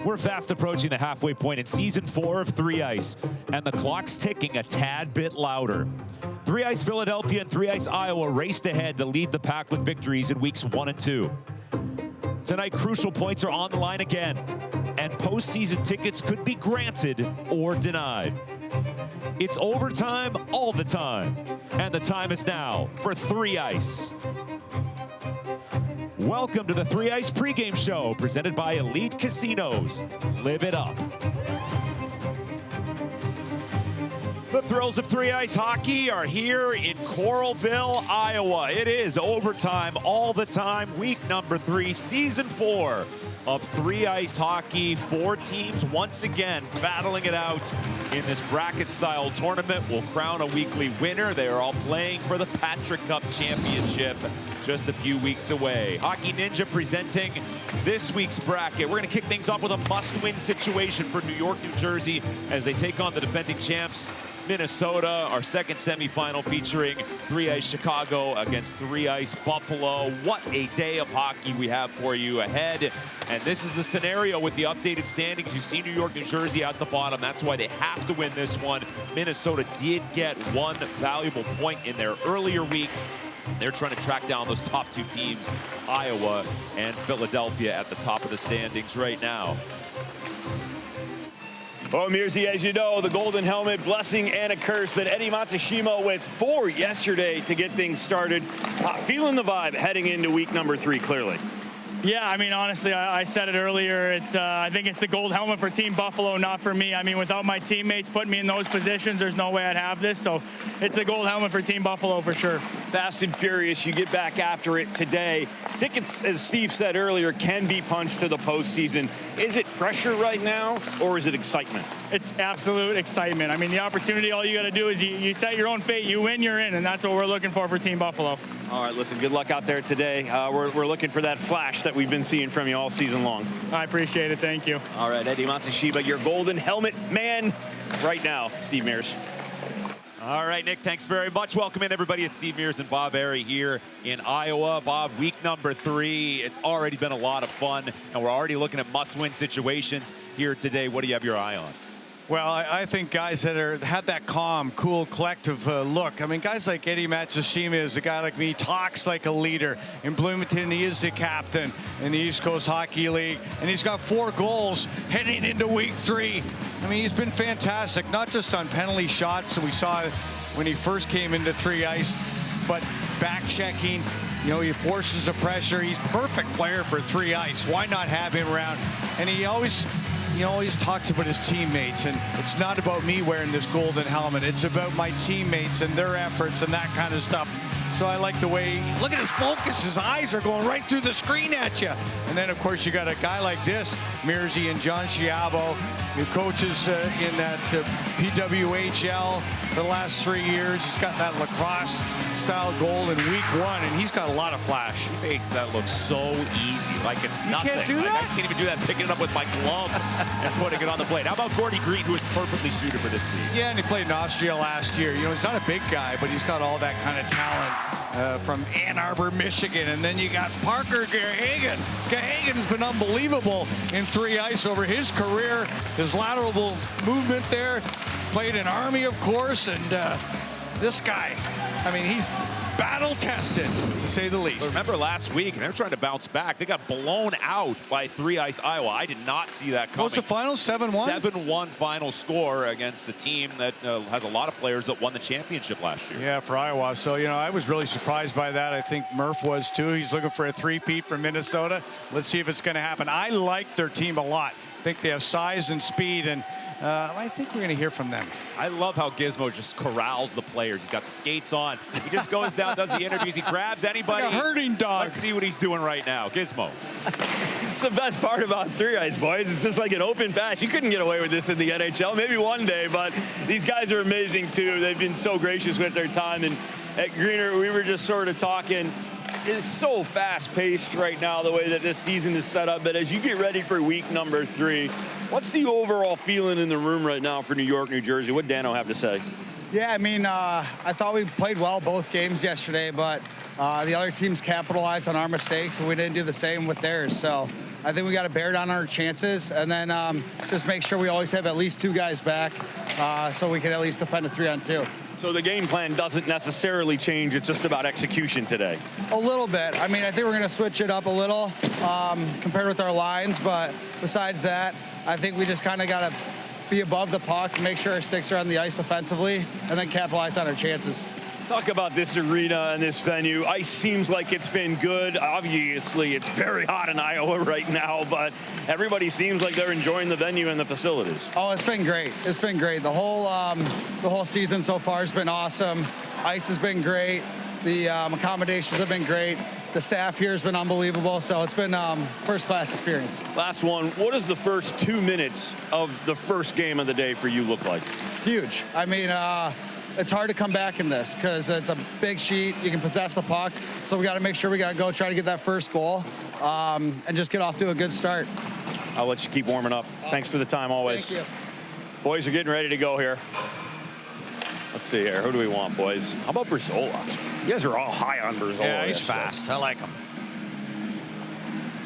We're fast approaching the halfway point in Season 4 of 3 Ice, and the clock's ticking a tad bit louder. 3 Ice Philadelphia and 3 Ice Iowa raced ahead to lead the pack with victories in weeks 1 and 2. Tonight, crucial points are on the line again, and postseason tickets could be granted or denied. It's overtime all the time, and the time is now for 3 Ice. Welcome to the 3 Ice pregame show, presented by Elite Casinos. Live it up. The thrills of 3 Ice hockey are here in Coralville, Iowa. It is overtime all the time, week number 3, season 4 of 3 Ice hockey. 4 teams once again battling it out in this bracket-style tournament. We'll crown a weekly winner. They are all playing for the Patrick Cup Championship just a few weeks away. Hockey Ninja presenting this week's bracket. We're going to kick things off with a must-win situation for New York, New Jersey as they take on the defending champs, Minnesota. Our second semifinal featuring 3 Ice Chicago against 3 Ice Buffalo. What a day of hockey we have for you ahead. And this is the scenario with the updated standings. You see New York, New Jersey at the bottom. That's why they have to win this one. Minnesota did get one valuable point in their earlier week. They're trying to track down those top 2 teams, Iowa and Philadelphia, at the top of the standings right now. Well, Mirzi, as you know, the golden helmet, blessing and a curse, but Eddie Matsushima with 4 yesterday to get things started. Feeling the vibe heading into week number 3, clearly. Yeah, I mean, honestly, I said it earlier. I think it's the gold helmet for Team Buffalo, not for me. I mean, without my teammates putting me in those positions, there's no way I'd have this. So it's the gold helmet for Team Buffalo for sure. Fast and furious, you get back after it today. Tickets, as Steve said earlier, can be punched to the postseason. Is it pressure right now, or is it excitement? It's absolute excitement. I mean, the opportunity, all you got to do is you set your own fate. You win, you're in, and that's what we're looking for Team Buffalo. All right, listen, good luck out there today. We're looking for that flash that we've been seeing from you all season long. I appreciate it. Thank you. All right, Eddie Matsushima, your golden helmet man right now. Steve Mears. All right, Nick, thanks very much. Welcome in, everybody. It's Steve Mears and Bob Airy here in Iowa. Bob, week number 3. It's already been a lot of fun, and we're already looking at must-win situations here today. What do you have your eye on? Well, I think guys that have that calm, cool, collective look. I mean, guys like Eddie Matsushima is a guy like me, talks like a leader. In Bloomington, he is the captain in the East Coast Hockey League, and he's got 4 goals heading into week 3. I mean, he's been fantastic, not just on penalty shots that we saw when he first came into 3 Ice, but back-checking. You know, he forces the pressure. He's perfect player for 3 Ice. Why not have him around? And he always talks about his teammates, and it's not about me wearing this golden helmet. It's about my teammates and their efforts and that kind of stuff. So I like the way, look at his focus. His eyes are going right through the screen at you. And then, of course, you got a guy like this, Mirzi and John Schiavo, who coaches in that PWHL for the last 3 years. He's got that lacrosse-style goal in week 1, and he's got a lot of flash. He makes that look so easy, like it's nothing. You can't do that? I can't even do that, picking it up with my glove and putting it on the plate. How about Gordy Green, who is perfectly suited for this team? Yeah, and he played in Austria last year. You know, he's not a big guy, but he's got all that kind of talent. From Ann Arbor, Michigan. And then you got Parker Gahagan. Gahagan's been unbelievable in 3 Ice over his career. His lateral movement there. Played in Army, of course. And this guy, I mean, he's battle-tested, to say the least. But remember last week, and they were trying to bounce back. They got blown out by 3 Ice Iowa. I did not see that coming. What's the final? 7-1? 7-1 final score against a team that has a lot of players that won the championship last year. Yeah, for Iowa. So, you know, I was really surprised by that. I think Murph was too. He's looking for a 3-peat from Minnesota. Let's see if it's going to happen. I like their team a lot. I think they have size and speed, and I think we're going to hear from them. I love how Gizmo just corrals the players. He's got the skates on. He just goes down, does the interviews. He grabs anybody. Like a herding dog. Let's see what he's doing right now. Gizmo. It's the best part about 3 Ice, boys. It's just like an open patch. You couldn't get away with this in the NHL. Maybe one day, but these guys are amazing, too. They've been so gracious with their time. And at Greener, we were just sort of talking. It's so fast-paced right now, the way that this season is set up. But as you get ready for week number 3, what's the overall feeling in the room right now for New York, New Jersey? What Dano have to say? Yeah, I mean, I thought we played well both games yesterday, but the other teams capitalized on our mistakes, and we didn't do the same with theirs. So I think we got to bear down our chances and then just make sure we always have at least 2 guys back so we can at least defend a 3-on-2. So the game plan doesn't necessarily change. It's just about execution today. A little bit. I mean, I think we're going to switch it up a little compared with our lines. But besides that, I think we just kind of got to be above the puck, make sure our sticks are on the ice defensively, and then capitalize on our chances. Talk about this arena and this venue. Ice seems like it's been good. Obviously, it's very hot in Iowa right now, but everybody seems like they're enjoying the venue and the facilities. Oh, it's been great. It's been great. The whole season so far has been awesome. Ice has been great. The accommodations have been great. The staff here has been unbelievable, so it's been first-class experience. Last one, what does the first 2 minutes of the first game of the day for you look like? Huge. I mean, it's hard to come back in this because it's a big sheet. You can possess the puck. So we got to make sure we got to go try to get that first goal and just get off to a good start. I'll let you keep warming up. Awesome. Thanks for the time always. Thank you. Boys are getting ready to go here. Let's see here. Who do we want, boys? How about Brzola? You guys are all high on Brzola. Yeah, he's fast. I like him.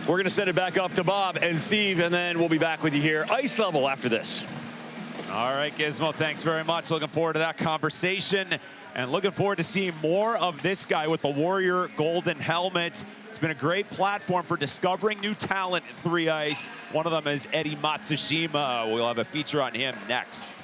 We're going to send it back up to Bob and Steve, and then we'll be back with you here. Ice level after this. All right, Gizmo, thanks very much. Looking forward to that conversation and looking forward to seeing more of this guy with the Warrior golden helmet. It's been a great platform for discovering new talent at 3 Ice. One of them is Eddie Matsushima. We'll have a feature on him next.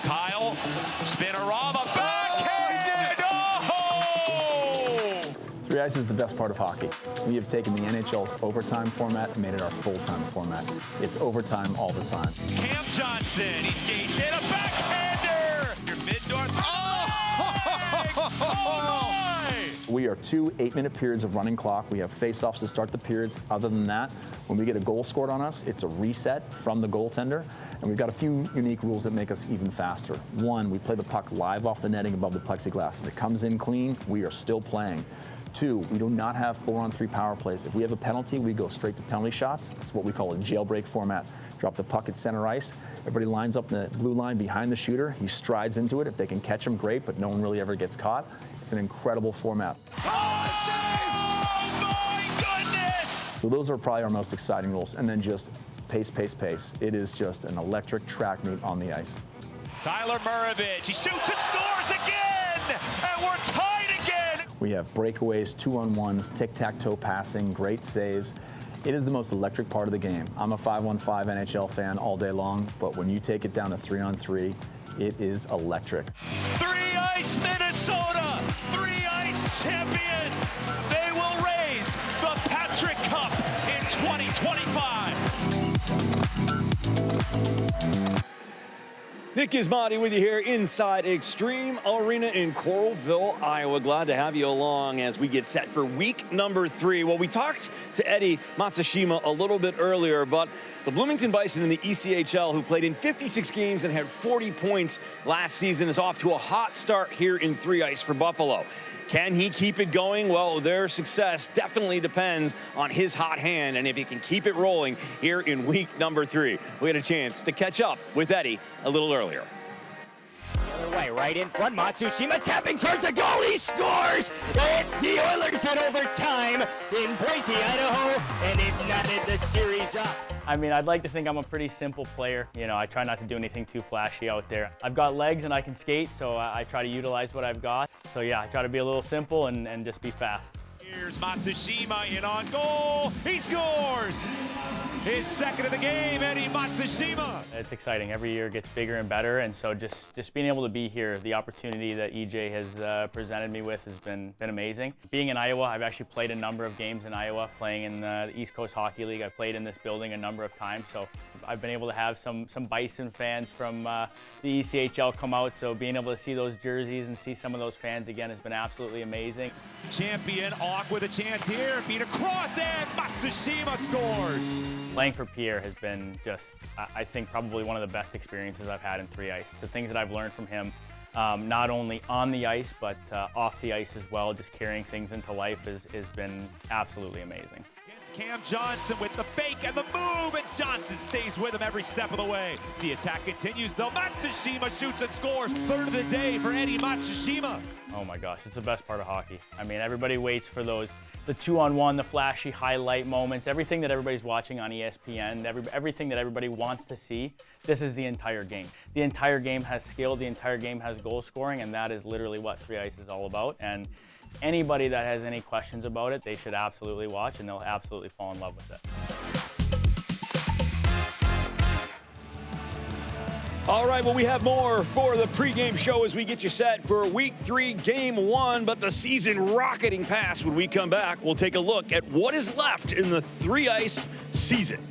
Kyle, spinorama, backhanded! Oh! 3 Ice is the best part of hockey. We have taken the NHL's overtime format and made it our full-time format. It's overtime all the time. Cam Johnson, he skates in, a backhander! Your mid-north. Oh my! We are 2 8-minute periods of running clock. We have face-offs to start the periods. Other than that, when we get a goal scored on us, it's a reset from the goaltender. And we've got a few unique rules that make us even faster. One, we play the puck live off the netting above the plexiglass. If it comes in clean, we are still playing. 2, we do not have 4-on-3 power plays. If we have a penalty, we go straight to penalty shots. That's what we call a jailbreak format. Drop the puck at center ice. Everybody lines up in the blue line behind the shooter. He strides into it. If they can catch him, great, but no one really ever gets caught. It's an incredible format. Oh my goodness! So those are probably our most exciting rules. And then just pace, pace, pace. It is just an electric track meet on the ice. Tyler Murovich, he shoots and scores again! And we're tied again! We have breakaways, 2-on-1s, tic-tac-toe passing, great saves. It is the most electric part of the game. I'm a 5-on-5 NHL fan all day long, but when you take it down to 3-on-3, it is electric. 3-Ice Minnesota, 3-Ice champions. They will raise the Patrick Cup in 2025. Nick Gismondi with you here inside Extreme Arena in Coralville, Iowa. Glad to have you along as we get set for week number 3. Well, we talked to Eddie Matsushima a little bit earlier, but the Bloomington Bison in the ECHL, who played in 56 games and had 40 points last season, is off to a hot start here in 3-Ice for Buffalo. Can he keep it going? Well, their success definitely depends on his hot hand and if he can keep it rolling here in week number 3. We had a chance to catch up with Eddie a little earlier. The other way, right in front, Matsushima tapping towards the goal, he scores! It's the Oilers in overtime in Boise, Idaho, and they've knotted the series up. I mean, I'd like to think I'm a pretty simple player. You know, I try not to do anything too flashy out there. I've got legs and I can skate, so I try to utilize what I've got. So yeah, I try to be a little simple and just be fast. Here's Matsushima in on goal. He scores! His second of the game, Eddie Matsushima. It's exciting. Every year it gets bigger and better, and so just being able to be here, the opportunity that EJ has presented me with has been amazing. Being in Iowa, I've actually played a number of games in Iowa, playing in the East Coast Hockey League. I've played in this building a number of times, so I've been able to have some Bison fans from the ECHL come out, so being able to see those jerseys and see some of those fans again has been absolutely amazing. Champion Auk with a chance here, beat across, and Matsushima scores. Playing for Pierre has been just, I think, probably one of the best experiences I've had in 3-Ice. The things that I've learned from him, not only on the ice, but off the ice as well, just carrying things into life has been absolutely amazing. Against Cam Johnson with the fake and the move, and Johnson stays with him every step of the way. The attack continues, though. Matsushima shoots and scores. Third of the day for Eddie Matsushima. Oh my gosh, it's the best part of hockey. I mean, everybody waits for those, the 2-on-1, the flashy highlight moments, everything that everybody's watching on ESPN, everything that everybody wants to see. This is the entire game. The entire game has skill, the entire game has goal scoring, and that is literally what 3-Ice is all about. And anybody that has any questions about it, they should absolutely watch, and they'll absolutely fall in love with it. All right, well, we have more for the pregame show as we get you set for week 3, game 1, but the season rocketing past. When we come back, we'll take a look at what is left in the 3-Ice season.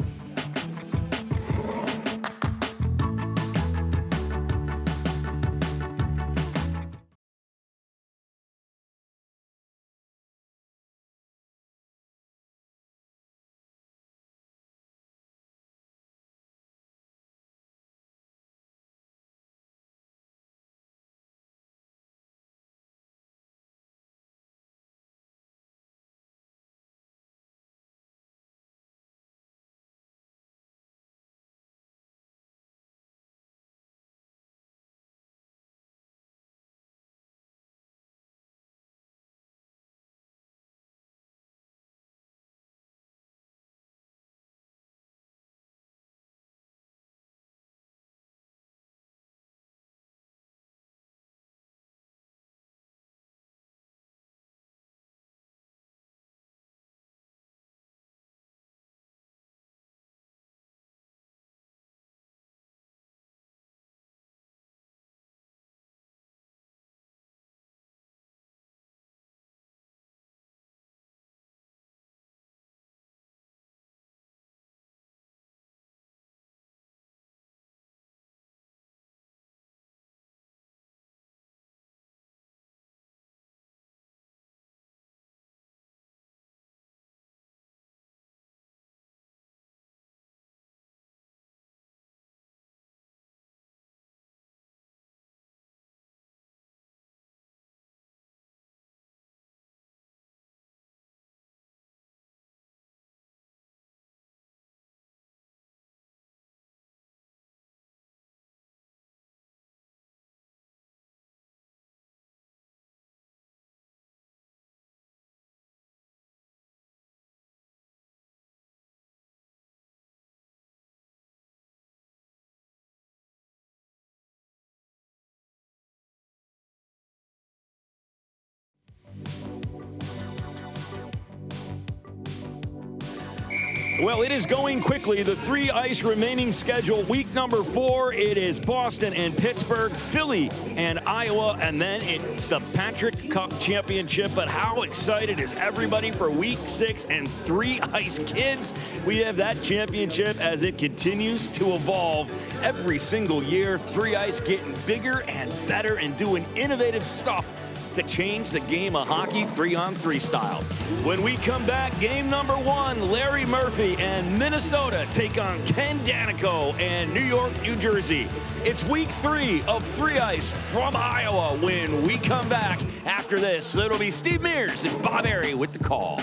Well, it is going quickly. The 3 ice remaining schedule, week number 4, it is Boston and Pittsburgh, Philly and Iowa, and then it's the Patrick Cup Championship. But how excited is everybody for week 6 and 3 ice kids? We have that championship as it continues to evolve every single year. 3 ice getting bigger and better and doing innovative stuff to change the game of hockey 3-on-3 style. When we come back, game number 1, Larry Murphy and Minnesota take on Ken Danico and New York, New Jersey. It's week 3 of 3 ice from Iowa. When we come back after this, it'll be Steve Mears and Bob Airy with the call.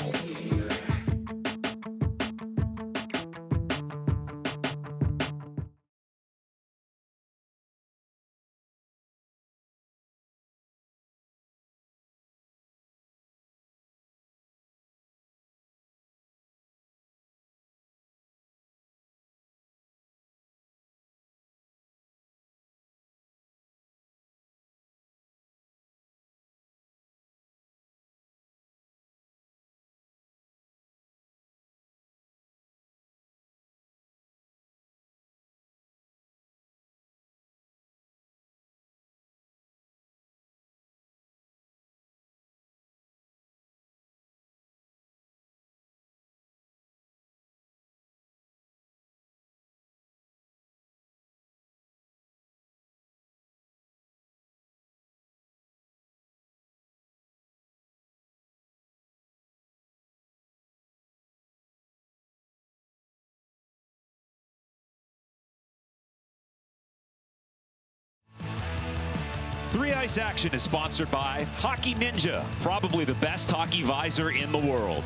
Three Ice Action is sponsored by Hockey Ninja, probably the best hockey visor in the world.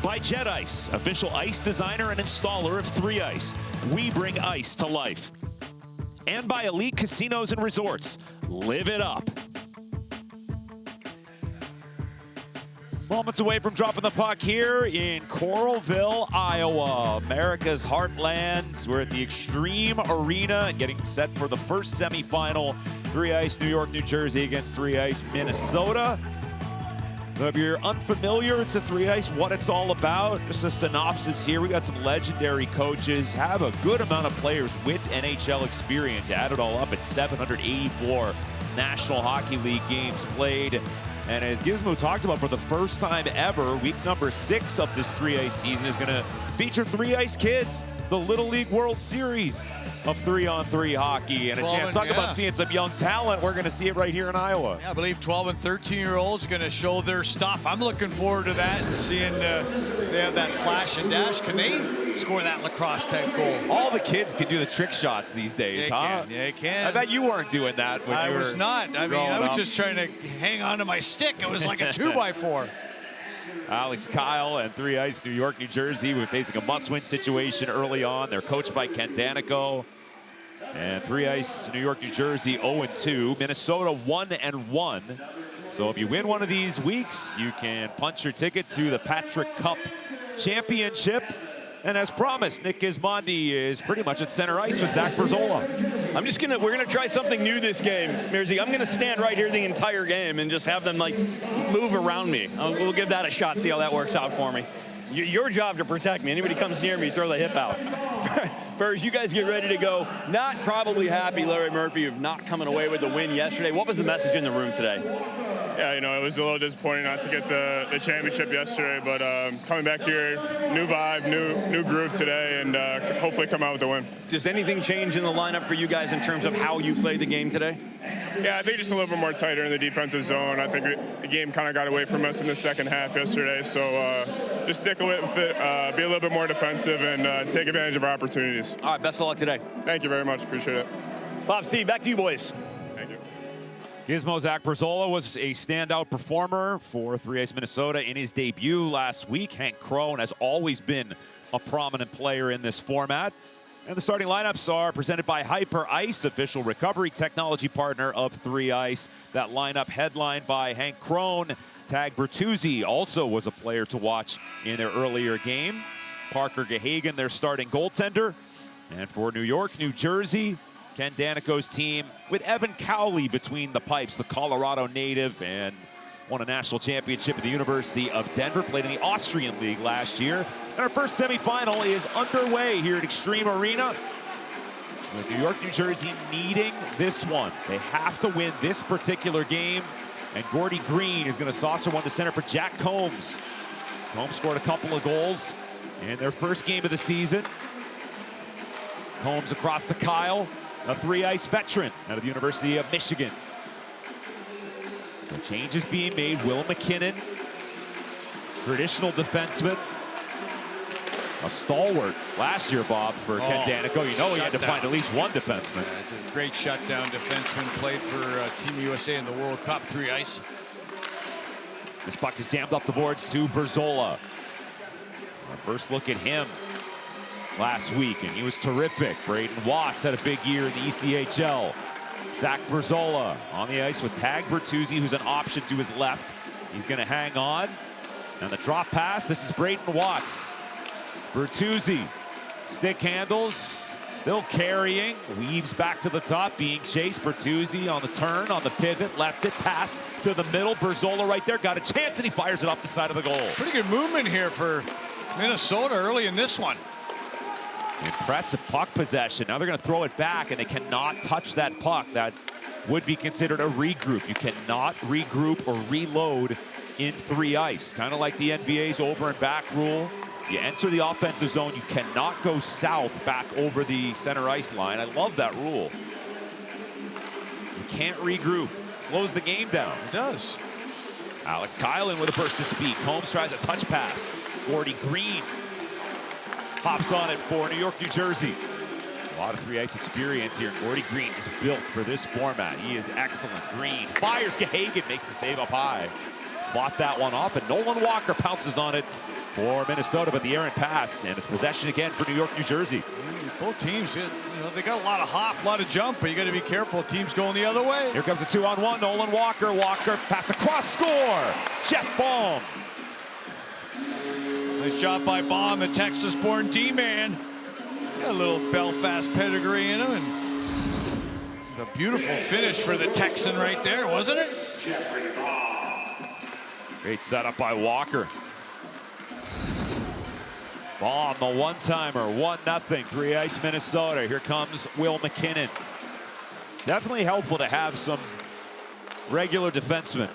By Jet Ice, official ice designer and installer of 3 Ice. We bring ice to life. And by Elite Casinos and Resorts. Live it up. Moments away from dropping the puck here in Coralville, Iowa, America's heartland. We're at the Extreme Arena getting set for the first semifinal. 3 Ice New York, New Jersey against 3 Ice Minnesota. So if you're unfamiliar to 3 Ice, what it's all about, just a synopsis here. We got some legendary coaches, have a good amount of players with NHL experience. Add it all up, it's 784 National Hockey League games played. And as Gizmo talked about, for the first time ever, week number 6 of this 3 Ice season is going to feature 3 Ice kids, the Little League World Series of 3-on-3 hockey. And a chance, talk about seeing some young talent. We're going to see it right here in Iowa. Yeah, I believe 12 and 13-year-olds going to show their stuff. I'm looking forward to that, seeing they have that flash and dash. Can they score that lacrosse-type goal? All the kids can do the trick shots these days, huh? Yeah, they can. I bet you weren't doing that when you were I was not. I mean, I was just trying to hang on to my stick. It was like a 2x4. Alex Kyle and 3 Ice New York, New Jersey were facing a must-win situation early on. They're coached by Ken Danico. And 3 Ice New York, New Jersey 0-2. Minnesota 1-1. So if you win one of these weeks, you can punch your ticket to the Patrick Cup Championship. And as promised, Nick Gismondi is pretty much at center ice with Zach Berzola. We're gonna try something new this game, Mearsy. I'm gonna stand right here the entire game and just have them like move around me. We'll give that a shot, see how that works out for me. Your job to protect me. Anybody comes near me, throw the hip out. Burrs, you guys get ready to go. Not probably happy, Larry Murphy, of not coming away with the win yesterday. What was the message in the room today? Yeah, you know, it was a little disappointing not to get the championship yesterday, but coming back here, new vibe, new groove today, and hopefully come out with the win. Does anything change in the lineup for you guys in terms of how you played the game today? Yeah, I think just a little bit more tighter in the defensive zone. I think the game kind of got away from us in the second half yesterday, so just stick with it, be a little bit more defensive, and take advantage of our opportunities. All right, best of luck today. Thank you very much, appreciate it. Bob, Steve, back to you boys. Thank you. Gizmo Zach Berzola was a standout performer for 3 Ice Minnesota in his debut last week. Hank Crone has always been a prominent player in this format. And the starting lineups are presented by Hyper Ice, official recovery technology partner of 3 Ice. That lineup headlined by Hank Crone. Tag Bertuzzi also was a player to watch in their earlier game. Parker Gahagan, their starting goaltender. And for New York, New Jersey, Ken Danico's team with Evan Cowley between the pipes, the Colorado native, and won a national championship at the University of Denver, played in the Austrian League last year. And our first semifinal is underway here at Extreme Arena. With New York, New Jersey needing this one. They have to win this particular game. And Gordy Green is going to saucer one to center for Jack Combs. Combs scored a couple of goals in their first game of the season. Combs across to Kyle, a 3-ice veteran out of the University of Michigan. So changes being made. Will McKinnon, traditional defenseman. A stalwart last year, Bob, for Ken Danico. You know he had to find at least one defenseman. It's a great shutdown defenseman. Played for Team USA in the World Cup, 3-ice. This puck is jammed up the boards to Berzola. Our first look at him last week, and he was terrific. Braden Watts had a big year in the ECHL. Zach Berzola on the ice with Tag Bertuzzi, who's an option to his left. He's going to hang on. And the drop pass, this is Braden Watts. Bertuzzi, stick handles, still carrying, weaves back to the top, being chased. Bertuzzi on the turn, on the pivot, left it, pass to the middle. Berzola right there, got a chance, and he fires it off the side of the goal. Pretty good movement here for Minnesota early in this one. Impressive puck possession. Now they're going to throw it back, and they cannot touch that puck. That would be considered a regroup. You cannot regroup or reload in 3-ice. Kind of like the NBA's over and back rule. You enter the offensive zone, you cannot go south back over the center ice line. I love that rule. You can't regroup. Slows the game down. It does. Alex Kylan with a burst of speed. Combs tries a touch pass. Gordy Green hops on it for New York, New Jersey. A lot of 3-ice experience here. Gordy Green is built for this format. He is excellent. Green fires. Gahagan makes the save up high. Fought that one off, and Nolan Walker pounces on it for Minnesota, but the errant pass, and it's possession again for New York, New Jersey. Both teams, they got a lot of hop, a lot of jump, but you got to be careful. Teams going the other way. Here comes a 2-on-1. Nolan Walker. Walker pass across, score. Jeff Baum. Nice job by Baum, the Texas-born D-man. Got a little Belfast pedigree in him, and a beautiful finish for the Texan right there, wasn't it? Great setup by Walker. Baum, the one-timer, 1-0, 3-ice Minnesota. Here comes Will McKinnon. Definitely helpful to have some regular defensemen,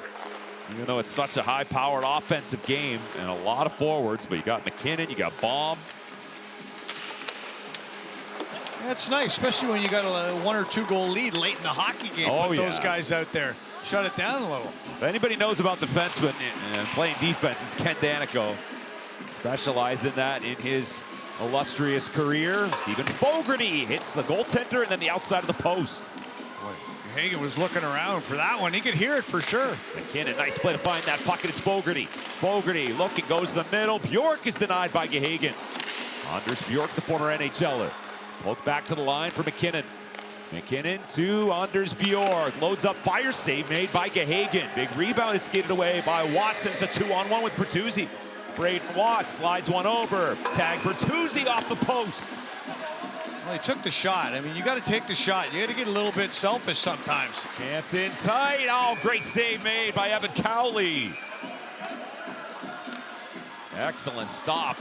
even though it's such a high-powered offensive game and a lot of forwards. But you got McKinnon, you got Baum. That's nice, especially when you got a 1 or 2 goal lead late in the hockey game. Put those guys out there. Shut it down a little. If anybody knows about defensemen and playing defense, it's Ken Danico. Specialized in that in his illustrious career. Stephen Fogarty hits the goaltender and then the outside of the post. Boy, Hagen was looking around for that one. He could hear it for sure. McKinnon, nice play to find that puck, and it's Fogarty. Fogarty looking, goes to the middle. Bjork is denied by Gahagan. Anders Bjork, the former NHLer. Poke back to the line for McKinnon. McKinnon to Anders Bjork. Loads up, fire save made by Gahagan. Big rebound is skated away by Watson. It's a 2-on-1 with Bertuzzi. Braden Watts slides one over. Tag Bertuzzi off the post. Well, he took the shot. I mean, you got to take the shot. You got to get a little bit selfish sometimes. Chance in tight. Oh, great save made by Evan Cowley. Excellent stop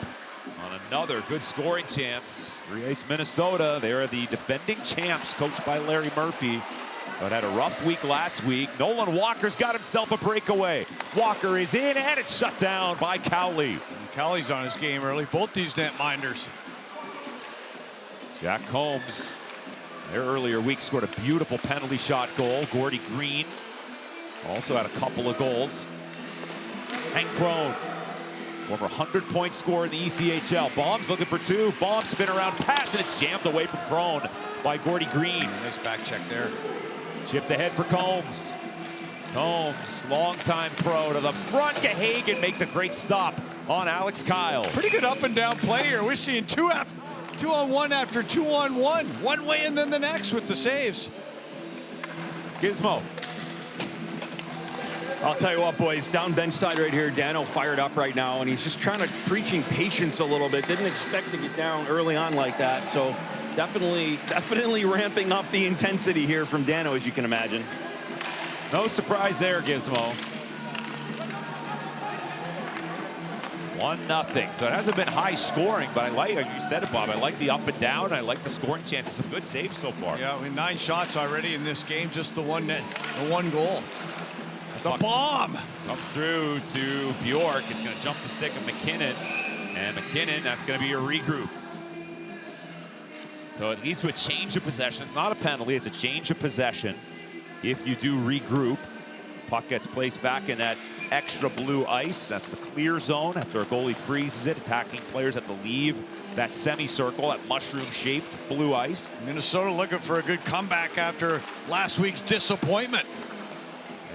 on another good scoring chance. 3-ice Minnesota. They are the defending champs, coached by Larry Murphy, but had a rough week last week. Nolan Walker's got himself a breakaway. Walker is in, and it's shut down by Cowley. And Cowley's on his game early. Both these netminders. Jack Combs, their earlier week, scored a beautiful penalty shot goal. Gordy Green also had a couple of goals. Hank Crone, former 100-point scorer in the ECHL. Baum's looking for 2. Baum spin around pass, and it's jammed away from Crone by Gordy Green. Nice back check there. Chipped ahead for Combs. Combs, longtime pro to the front. Gahagan makes a great stop on Alex Kyle. Pretty good up and down play here. We're seeing 2-on-1 after 2-on-1. One way and then the next with the saves. Gizmo. I'll tell you what, boys, down bench side right here, Dano fired up right now, and he's just trying to preaching patience a little bit. Didn't expect to get down early on like that, so definitely ramping up the intensity here from Dano, as you can imagine. No surprise there, Gizmo. 1-0. So it hasn't been high scoring, but I like, like you said it, Bob, I like the up and down. I like the scoring chances. Some good saves so far. Yeah, I mean, 9 shots already in this game, just the one goal. The bomb comes through to Bjork. It's going to jump the stick of McKinnon. And McKinnon, that's going to be your regroup. So it leads to a change of possession. It's not a penalty, it's a change of possession. If you do regroup, puck gets placed back in that extra blue ice. That's the clear zone after a goalie freezes it. Attacking players have to leave that semicircle, that mushroom-shaped blue ice. Minnesota looking for a good comeback after last week's disappointment.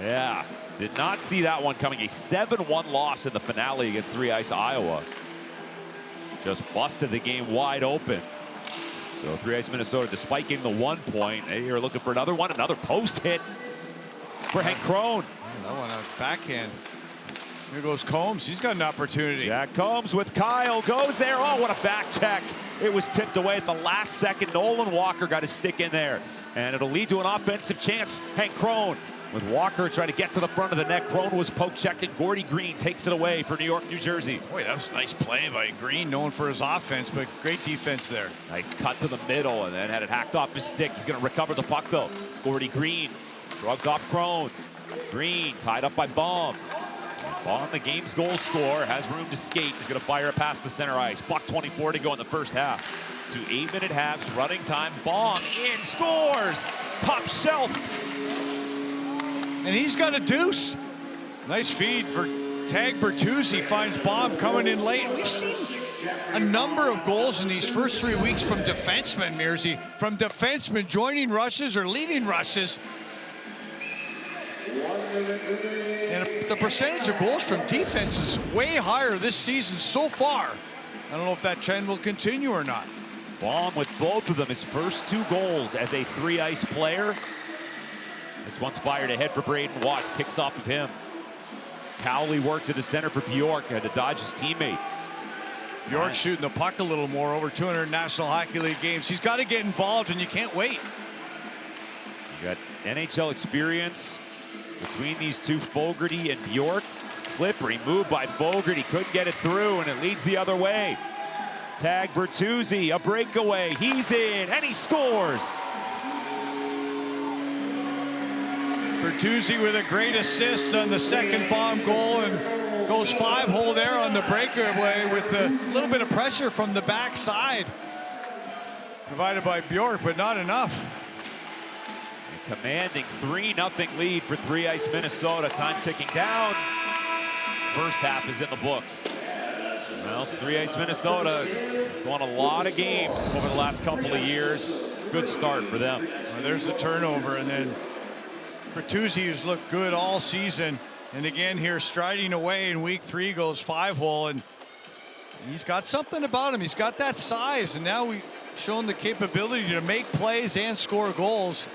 Yeah, did not see that one coming. A 7-1 loss in the finale against 3 Ice Iowa. Just busted the game wide open. So 3 Ice Minnesota, despite getting the 1 point, you're looking for another one. Another post hit for Hank Crone. That one on backhand. Here goes Combs. He's got an opportunity. Jack Combs with Kyle goes there. Oh, what a back check. It was tipped away at the last second. Nolan Walker got his stick in there. And it'll lead to an offensive chance. Hank Crone with Walker trying to get to the front of the net. Crone was poke checked, and Gordy Green takes it away for New York, New Jersey. Boy, that was a nice play by Green, known for his offense, but great defense there. Nice cut to the middle, and then had it hacked off his stick. He's going to recover the puck, though. Gordy Green shrugs off Crone. Green tied up by Baum. Baum, the game's goal scorer, has room to skate. He's going to fire it past the center ice. $1:24 to go in the first half. 2 8-minute halves, running time. Baum in, scores! Top shelf. And he's got a deuce. Nice feed for Tag Bertuzzi. Finds Baum coming in late. We've seen a number of goals in these first 3 weeks from defensemen, Mearsy. From defensemen joining rushes or leading rushes. And the percentage of goals from defense is way higher this season so far. I don't know if that trend will continue or not. Baum with both of them, his first 2 goals as a 3 Ice player. This one's fired ahead for Braden Watts, kicks off of him. Cowley works at the center for Bjork, had to dodge his teammate. Bjork shooting the puck a little more, over 200 National Hockey League games. He's got to get involved, and you can't wait. You got NHL experience between these two, Fogarty and Bjork. Slippery move by Fogarty, couldn't get it through, and it leads the other way. Tag Bertuzzi, a breakaway, he's in, and he scores. Bertuzzi with a great assist on the second Baum goal, and goes 5-hole there on the breakaway with a little bit of pressure from the backside. Provided by Bjork, but not enough. A commanding 3-0 lead for 3 Ice Minnesota. Time ticking down. First half is in the books. Well, 3 Ice Minnesota won a lot of games over the last couple of years. Good start for them. Well, there's a turnover, and then Bertuzzi has looked good all season. And again here, striding away in week 3, goes 5-hole, and he's got something about him. He's got that size, and now we've shown the capability to make plays and score goals.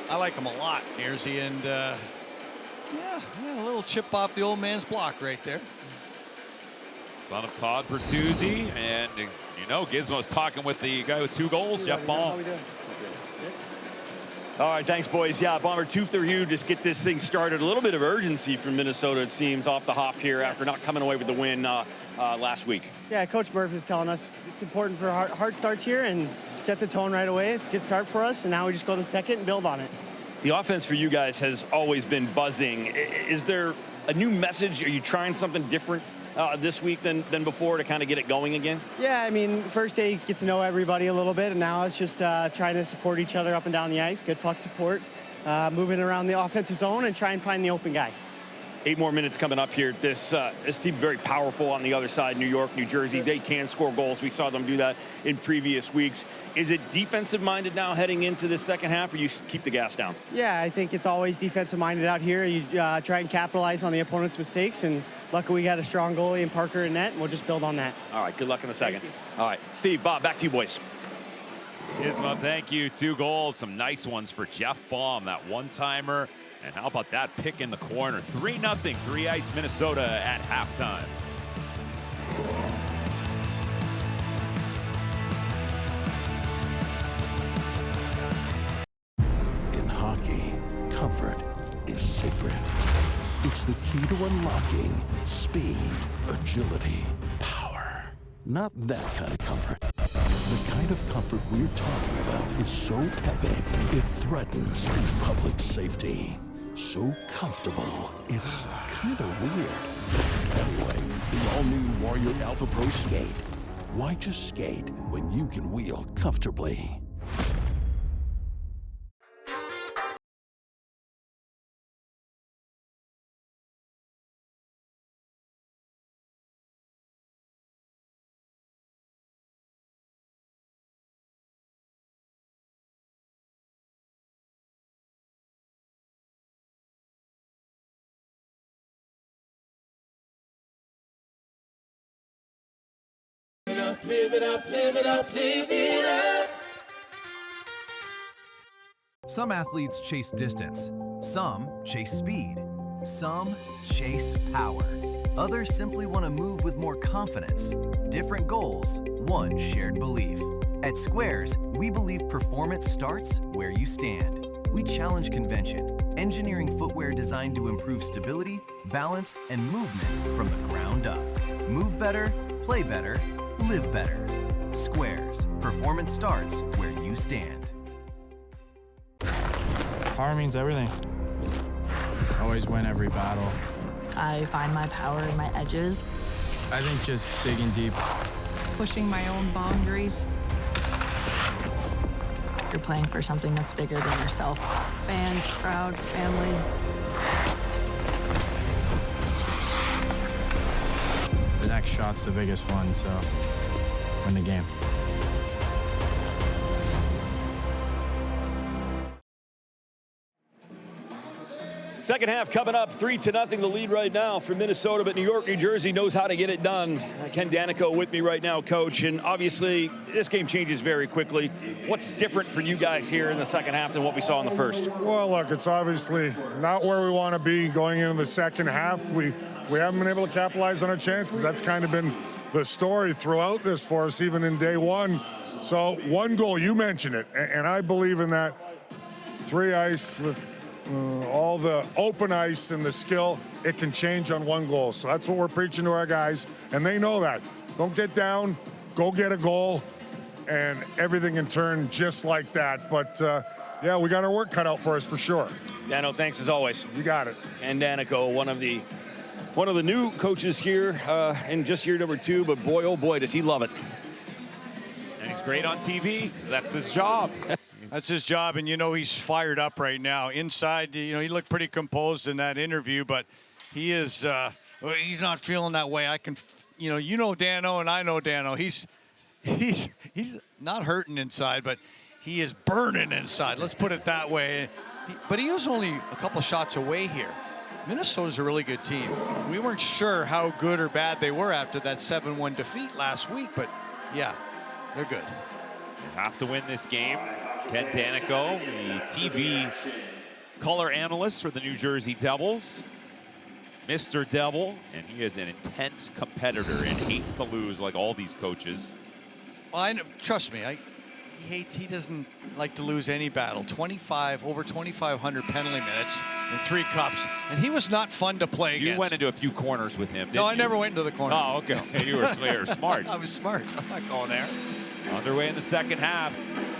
I like him a lot, Mearsy, and yeah, a little chip off the old man's block right there. Son of Todd Bertuzzi, and you know Gizmo's talking with the guy with 2 goals, Jeff Baum. All right, thanks, boys. Yeah, Bomber, 2 for you. Just get this thing started. A little bit of urgency from Minnesota, it seems, off the hop here after not coming away with the win last week. Yeah, Coach Murphy is telling us it's important for hard starts here and set the tone right away. It's a good start for us, and now we just go to the second and build on it. The offense for you guys has always been buzzing. Is there a new message? Are you trying something different this week than before to kind of get it going again? Yeah, I mean, first day, get to know everybody a little bit, and now it's just trying to support each other up and down the ice, good puck support, moving around the offensive zone and try and find the open guy. 8 more minutes coming up here. This team very powerful on the other side, New York, New Jersey. They can score goals. We saw them do that in previous weeks. Is it defensive-minded now heading into this second half, or you keep the gas down? Yeah, I think it's always defensive-minded out here. You try and capitalize on the opponent's mistakes, and luckily we got a strong goalie in Parker and net, and we'll just build on that. All right, good luck in the second. All right, Steve, Bob, back to you, boys. Gizmo, thank you. 2 goals, some nice ones for Jeff Baum, that one-timer. And how about that pick in the corner? 3-0, 3 Ice Minnesota at halftime. In hockey, comfort is sacred. It's the key to unlocking speed, agility, power. Not that kind of comfort. The kind of comfort we're talking about is so epic, it threatens public safety. So comfortable, it's kind of weird. Anyway, the all-new Warrior Alpha Pro Skate. Why just skate when you can wheel comfortably? Live it up, live it up, live it up. Some athletes chase distance, some chase speed, some chase power. Others simply want to move with more confidence. Different goals, one shared belief. At Squares, we believe performance starts where you stand. We challenge convention, engineering footwear designed to improve stability, balance, and movement from the ground up. Move better, play better, live better. Squares. Performance starts where you stand. Power means everything. Always win every battle. I find my power in my edges. I think just digging deep. Pushing my own boundaries. You're playing for something that's bigger than yourself. Fans, crowd, family. The next shot's the biggest one, so win the game. Second half coming up, 3-0 the lead right now for Minnesota, but New York, New Jersey knows how to get it done. Ken Danico with me right now, coach, and obviously this game changes very quickly. What's different for you guys here in the second half than what we saw in the first? Well, look, it's obviously not where we want to be going into the second half. We haven't been able to capitalize on our chances. That's kind of been the story throughout this for us, even in day one. So one goal, you mentioned it, and I believe in that. 3 ice with all the open ice and the skill, it can change on one goal. So that's what we're preaching to our guys, and they know that. Don't get down, go get a goal, and everything can turn just like that. But yeah, we got our work cut out for us for sure. Dano, thanks as always. You got it. And Danico, one of the new coaches here in just year number 2, but boy, oh boy, does he love it. And he's great on TV, 'cause that's his job. That's his job, and you know he's fired up right now. Inside, you know, he looked pretty composed in that interview, but he is, he's not feeling that way. I can, you know Dano, and I know Dano. He's not hurting inside, but he is burning inside. Let's put it that way. But he was only a couple shots away here. Minnesota's a really good team. We weren't sure how good or bad they were after that 7-1 defeat last week, but yeah, they're good. They have to win this game. Ken Danico, the TV color analyst for the New Jersey Devils. Mr. Devil, and he is an intense competitor and hates to lose like all these coaches. Well, I know, trust me, he doesn't like to lose any battle. Over 2,500 penalty minutes in 3 cups, and he was not fun to play against. You went into a few corners with him, didn't you? No, I never went into the corner. Oh, okay. No. You were smart. I was smart. I'm not going there. Underway in the second half.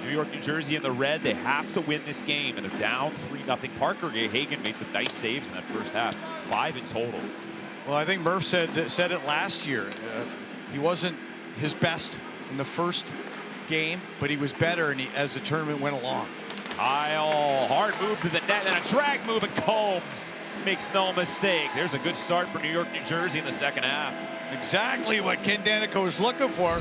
New York, New Jersey in the red. They have to win this game, and they're down 3-0. Parker Hagen made some nice saves in that first half. 5 in total. Well, I think Murph said it last year. He wasn't his best in the first game, but he was better as the tournament went along. Kyle, hard move to the net, and a drag move, and Combs makes no mistake. There's a good start for New York, New Jersey in the second half. Exactly what Ken Danico was looking for.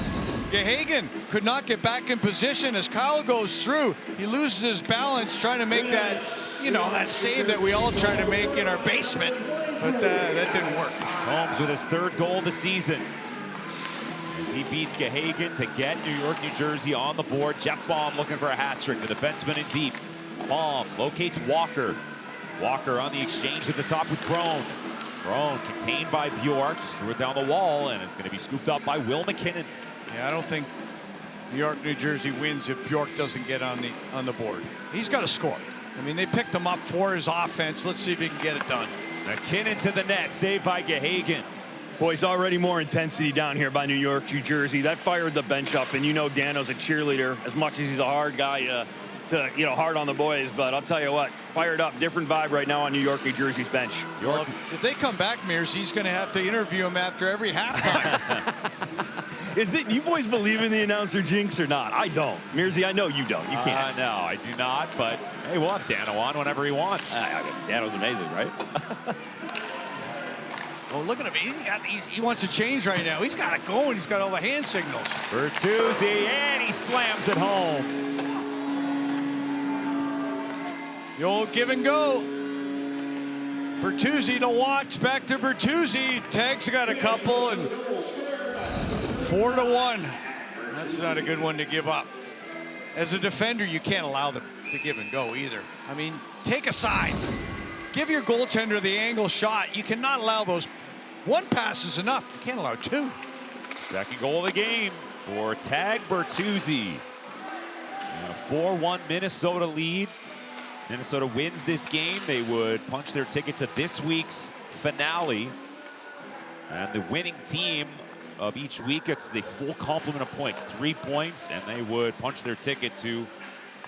Gehagen could not get back in position as Kyle goes through. He loses his balance trying to make that, that save that we all try to make in our basement, but that didn't work. Combs with his 3rd goal of the season, as he beats Gehagen to get New York, New Jersey on the board. Jeff Baum looking for a hat trick. The defenseman in deep. Baum locates Walker. Walker on the exchange at the top with Crone. Crone contained by Bjork. Just threw it down the wall, and it's going to be scooped up by Will McKinnon. Yeah, I don't think New York, New Jersey wins if Bjork doesn't get on the board. He's got to score. I mean, they picked him up for his offense. Let's see if he can get it done. McKinnon to the net, saved by Gehagen. Boys, already more intensity down here by New York, New Jersey. That fired the bench up, and you know Dano's a cheerleader as much as he's a hard guy hard on the boys. But I'll tell you what, fired up, different vibe right now on New York, New Jersey's bench. Well, if they come back, Mears, he's going to have to interview him after every halftime. Is it you boys believe in the announcer jinx or not? I don't. Mearsy, I know you don't. You can't. No, I do not. But hey, we'll have Dano on whenever he wants. Dano's amazing, right? Oh, look at him. He wants to change right now. He's got it going. He's got all the hand signals. Bertuzzi, and he slams it home. The old give and go. Bertuzzi to Watts. Back to Bertuzzi. Tags got a couple, and 4-1. That's not a good one to give up. As a defender, you can't allow them to give and go either. I mean, take a side. Give your goaltender the angle shot. You cannot allow those. One pass is enough. You can't allow two. Second goal of the game for Tag Bertuzzi. And a 4-1 Minnesota lead. Minnesota wins this game. They would punch their ticket to this week's finale. And the winning team of each week gets the full complement of points, 3 points, and they would punch their ticket to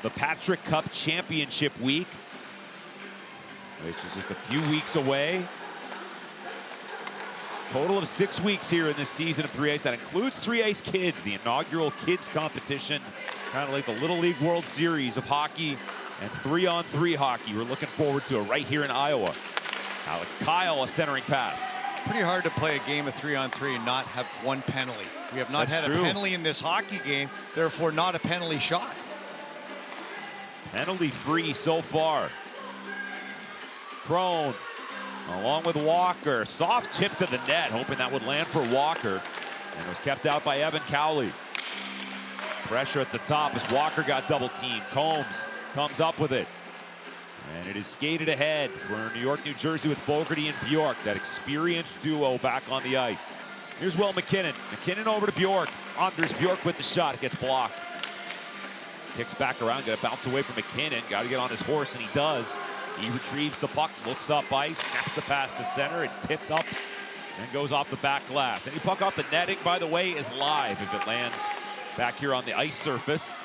the Patrick Cup Championship week, which is just a few weeks away. Total of 6 weeks here in this season of 3 Ice. That includes 3 Ice Kids, the inaugural kids competition, kind of like the Little League World Series of hockey and 3-on-3 hockey. We're looking forward to it right here in Iowa. Alex Kyle, a centering pass. Pretty hard to play a game of 3-on-3 and not have one penalty. We have not had a penalty in this hockey game, therefore not a penalty shot. Penalty free so far. Crone along with Walker. Soft chip to the net, hoping that would land for Walker. And it was kept out by Evan Cowley. Pressure at the top as Walker got double teamed. Combs comes up with it. And it is skated ahead for New York, New Jersey with Fogarty and Bjork, that experienced duo back on the ice. Here's Will McKinnon. McKinnon over to Bjork. Anders Bjork with the shot. It gets blocked. Kicks back around, got to bounce away from McKinnon. Got to get on his horse, and he does. He retrieves the puck, looks up ice, snaps the pass to center. It's tipped up and goes off the back glass. Any puck off the netting, by the way, is live if it lands back here on the ice surface.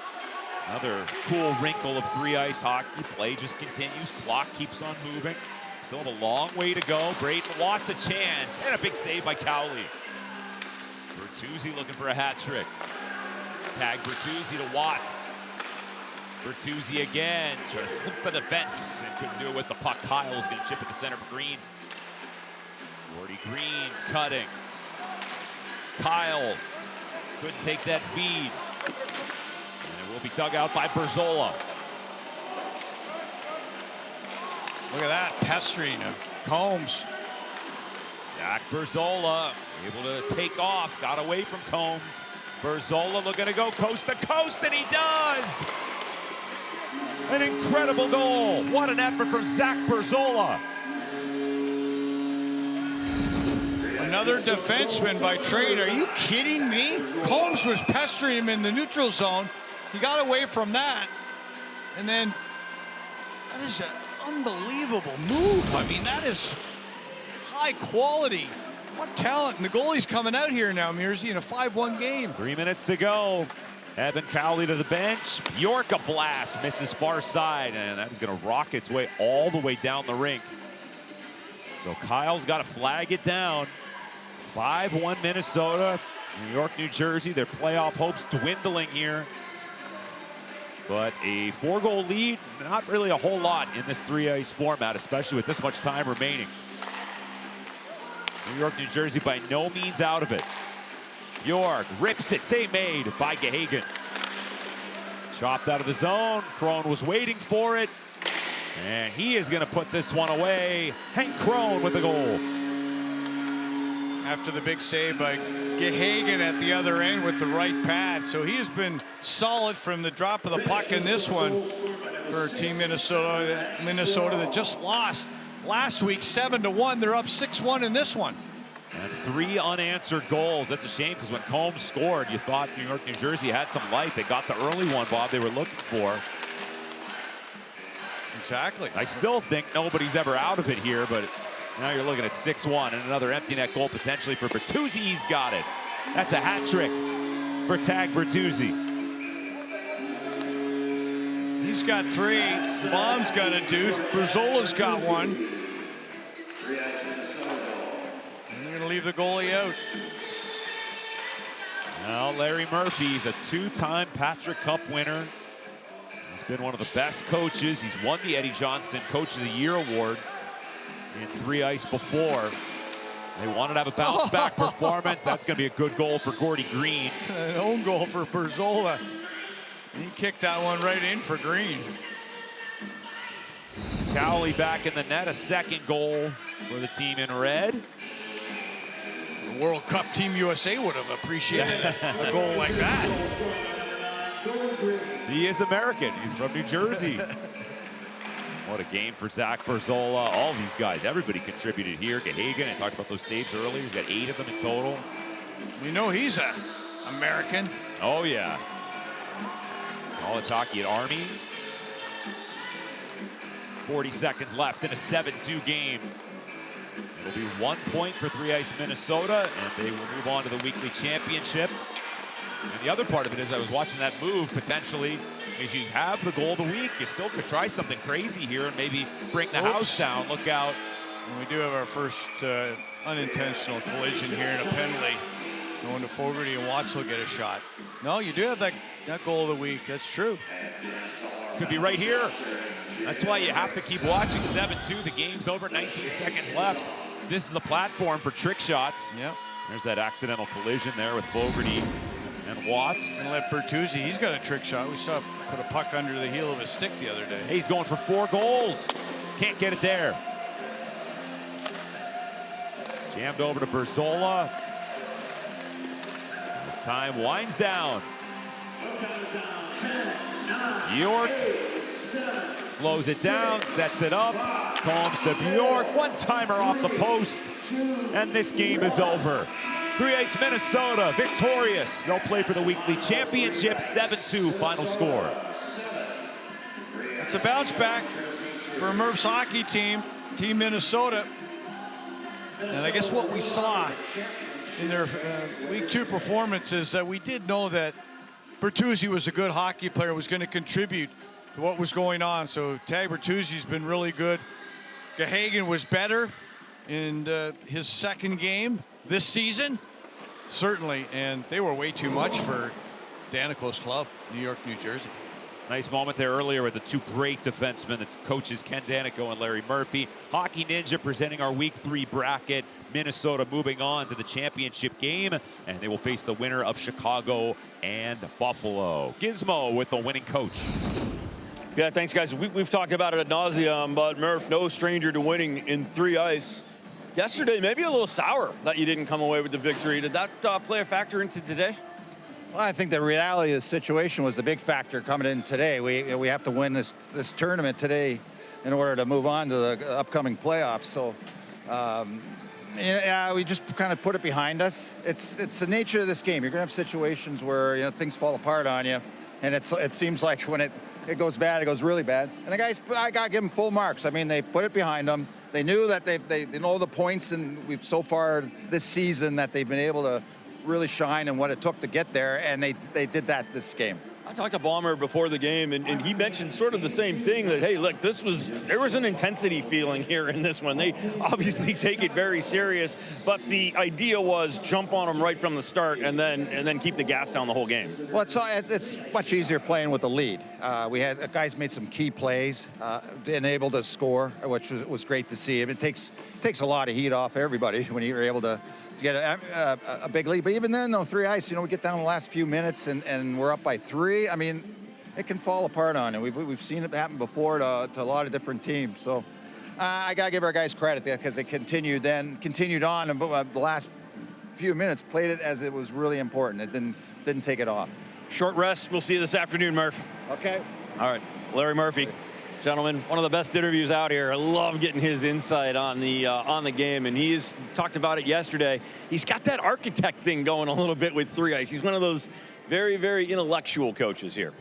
Another cool wrinkle of 3 Ice hockey. Play just continues. Clock keeps on moving. Still have a long way to go. Braden Watts a chance. And a big save by Cowley. Bertuzzi looking for a hat trick. Tag Bertuzzi to Watts. Bertuzzi again. Trying to slip the defense and couldn't do it with the puck. Kyle's going to chip it to center for Green. Gordy Green cutting. Kyle couldn't take that feed. Will be dug out by Berzola. Look at that, pestering of Combs. Zach Berzola able to take off, got away from Combs. Berzola looking to go coast to coast, and he does! An incredible goal. What an effort from Zach Berzola. Another defenseman by trade. Are you kidding me? Combs was pestering him in the neutral zone. He got away from that, and then that is an unbelievable move. I mean, that is high quality. What talent. And the goalie's coming out here now, Mearsy, in a 5-1 game. 3 minutes to go. Evan Cowley to the bench. Bjork a blast, misses far side, and that is going to rock its way all the way down the rink. So Kyle's got to flag it down. 5-1 Minnesota. New York, New Jersey, their playoff hopes dwindling here. But a 4-goal lead, not really a whole lot in this 3 Ice format, especially with this much time remaining. New York, New Jersey by no means out of it. Bjork rips it, save made by Gehagen. Chopped out of the zone, Crone was waiting for it. And he is gonna put this one away. Hank Crone with the goal. After the big save by Gehagen at the other end with the right pad. So he has been solid from the drop of the puck in this one for Team Minnesota. Minnesota that just lost last week 7-1. They're up 6-1 in this one. And 3 unanswered goals. That's a shame because when Combs scored, you thought New York, New Jersey had some life. They got the early one, Bob, they were looking for. Exactly. I still think nobody's ever out of it here, but Now you're looking at 6-1 and another empty net goal potentially for Bertuzzi. He's got it. That's a hat trick for Tag Bertuzzi. He's got 3. Baum's got a deuce. Brazzola's got 1. And they're going to leave the goalie out. Now Larry Murphy's a 2-time Patrick Cup winner. He's been one of the best coaches. He's won the Eddie Johnston Coach of the Year award in 3 ice before. They wanted to have a bounce-back performance. That's going to be a good goal for Gordy Green. An own goal for Brazzola. He kicked that one right in for Green. Cowley back in the net, a second goal for the team in red. The World Cup Team USA would have appreciated a goal like that. He is American. He's from New Jersey. What a game for Zach Berzola. All these guys, everybody contributed here. Gahagan, I talked about those saves earlier. He's got 8 of them in total. We know he's an American. Oh, yeah. College hockey at Army. 40 seconds left in a 7-2 game. It'll be 1 point for 3 Ice Minnesota, and they will move on to the weekly championship. And the other part of it is I was watching that move potentially. As you have the goal of the week, you still could try something crazy here and maybe bring the house down. Look out. And we do have our first unintentional collision here in a penalty. Going to Fogarty and Watts will get a shot. No, you do have that goal of the week. That's true. Could be right here. That's why you have to keep watching. 7-2, the game's over, 19 seconds left. This is the platform for trick shots. Yep. There's that accidental collision there with Fogarty and Watts. And let Bertuzzi, he's got a trick shot. We saw him put a puck under the heel of his stick the other day. Hey, he's going for 4 goals. Can't get it there. Jammed over to Berzola. This time winds down. Bjork slows it down, sets it up, comes to Bjork, one-timer off the post, and this game is over. 3 Ice Minnesota victorious. They'll play for the weekly championship, 7-2 final score. It's a bounce back for Murph's hockey team, Team Minnesota. And I guess what we saw in their week 2 performance is that we did know that Bertuzzi was a good hockey player, was going to contribute to what was going on. So Tag Bertuzzi's been really good. Gahagan was better in his second game this season, certainly, and they were way too much for Danico's club, New York, New Jersey. Nice moment there earlier with the 2 great defensemen, the coaches Ken Danico and Larry Murphy. Hockey Ninja presenting our Week 3 bracket. Minnesota moving on to the championship game, and they will face the winner of Chicago and Buffalo. Gizmo with the winning coach. Yeah, thanks, guys. We've talked about it ad nauseum, but Murph, no stranger to winning in 3 ice. Yesterday, maybe a little sour that you didn't come away with the victory. Did that play a factor into today? Well, I think the reality of the situation was the big factor coming in today. We have to win this tournament today in order to move on to the upcoming playoffs. So, yeah, we just kind of put it behind us. It's the nature of this game. You're gonna have situations where things fall apart on you, and it seems like when it goes bad, it goes really bad. And the guys, I gotta give them full marks. I mean, they put it behind them. They knew that they know the points, and we've so far this season that they've been able to really shine and what it took to get there, and they did that this game. I talked to Ballmer before the game, and he mentioned sort of the same thing, that, hey, look, there was an intensity feeling here in this one. They obviously take it very serious, but the idea was jump on them right from the start and then keep the gas down the whole game. Well, it's much easier playing with the lead. We had guys made some key plays and able to score, which was great to see. It takes a lot of heat off everybody when you're able to get a big lead. But even then, though, 3 ice, we get down in the last few minutes and we're up by 3. I mean, it can fall apart on it. We've seen it happen before to a lot of different teams. So I got to give our guys credit because they continued on, and the last few minutes played it as it was really important. It didn't take it off. Short rest. We'll see you this afternoon, Murph. Okay. All right. Larry Murphy. Gentlemen, one of the best interviews out here. I love getting his insight on the game, and he's talked about it yesterday. He's got that architect thing going a little bit with 3 ice. He's one of those very, very intellectual coaches here.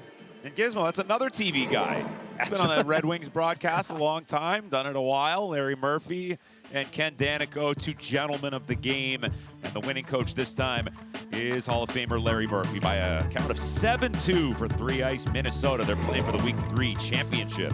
And Gizmo, that's another TV guy. He's been on that Red Wings broadcast a long time, done it a while. Larry Murphy and Ken Danico, two gentlemen of the game. And the winning coach this time is Hall of Famer Larry Murphy by a count of 7-2 for 3 Ice Minnesota. They're playing for the Week 3 championship.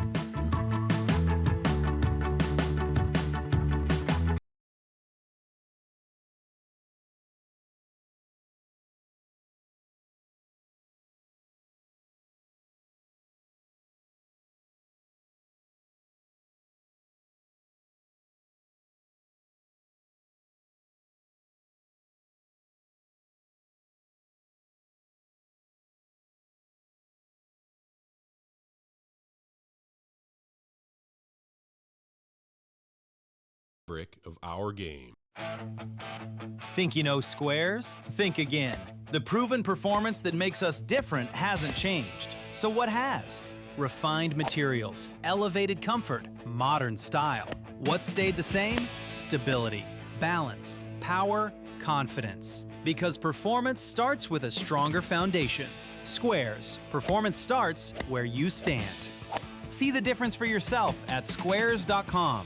Of our game. Think you know Squares? Think again. The proven performance that makes us different hasn't changed. So what has? Refined materials, elevated comfort, modern style. What stayed the same? Stability, balance, power, confidence. Because performance starts with a stronger foundation. Squares. Performance starts where you stand. See the difference for yourself at squares.com.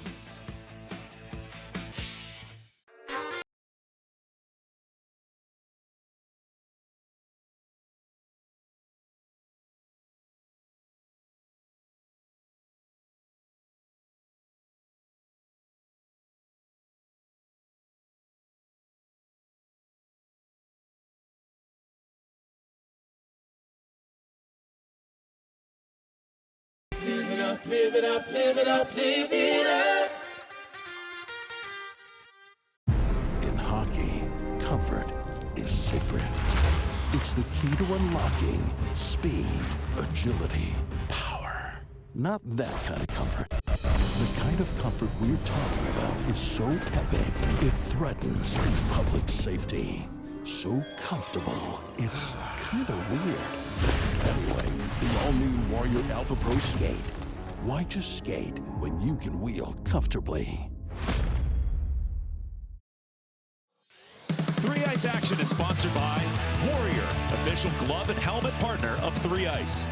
Live it up, live it up, live it up, live it up. In hockey, comfort is sacred. It's the key to unlocking speed, agility, power. Not that kind of comfort. The kind of comfort we're talking about is so epic, it threatens public safety. So comfortable, it's kind of weird. Anyway, the all-new Warrior Alpha Pro Skate. Why just skate when you can wheel comfortably? 3 Ice Action is sponsored by Warrior, official glove and helmet partner of 3 Ice.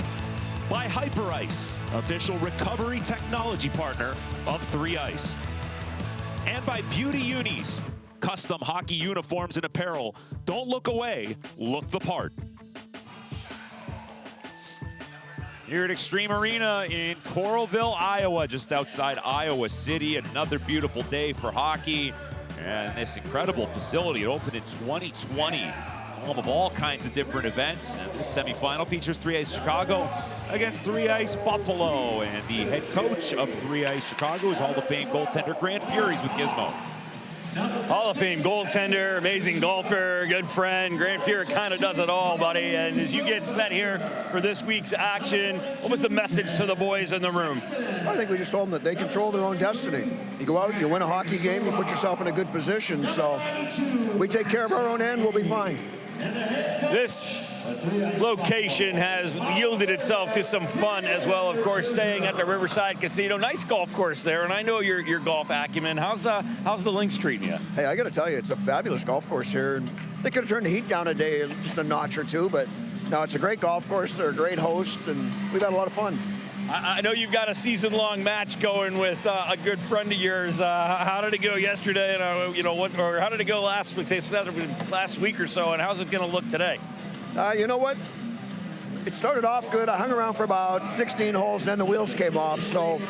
By Hyper Ice, official recovery technology partner of 3 Ice. And by Beauty Unis, custom hockey uniforms and apparel. Don't look away, look the part. Here at Extreme Arena in Coralville, Iowa, just outside Iowa City. Another beautiful day for hockey. And this incredible facility, it opened in 2020. Home of all kinds of different events. And this semifinal features 3 Ice Chicago against 3 Ice Buffalo. And the head coach of 3 Ice Chicago is Hall of Fame goaltender Grant Furies with Gizmo. Hall of Fame goaltender, amazing golfer, good friend. Grant Fury kind of does it all, buddy. And as you get set here for this week's action, what was the message to the boys in the room? I think we just told them that they control their own destiny. You go out, you win a hockey game, you put yourself in a good position. So we take care of our own end, we'll be fine. This location has yielded itself to some fun as well, of course, staying at the Riverside Casino. Nice golf course there, and I know your golf acumen. How's the links treating you? Hey, I got to tell you, it's a fabulous golf course here. And they could have turned the heat down a day, just a notch or two, but no, it's a great golf course. They're a great host, and we've had a lot of fun. I know you've got a season-long match going with a good friend of yours. How did it go yesterday? And or how did it go last week? Last week or so, and how's it going to look today? You know what? It started off good. I hung around for about 16 holes, then the wheels came off. So,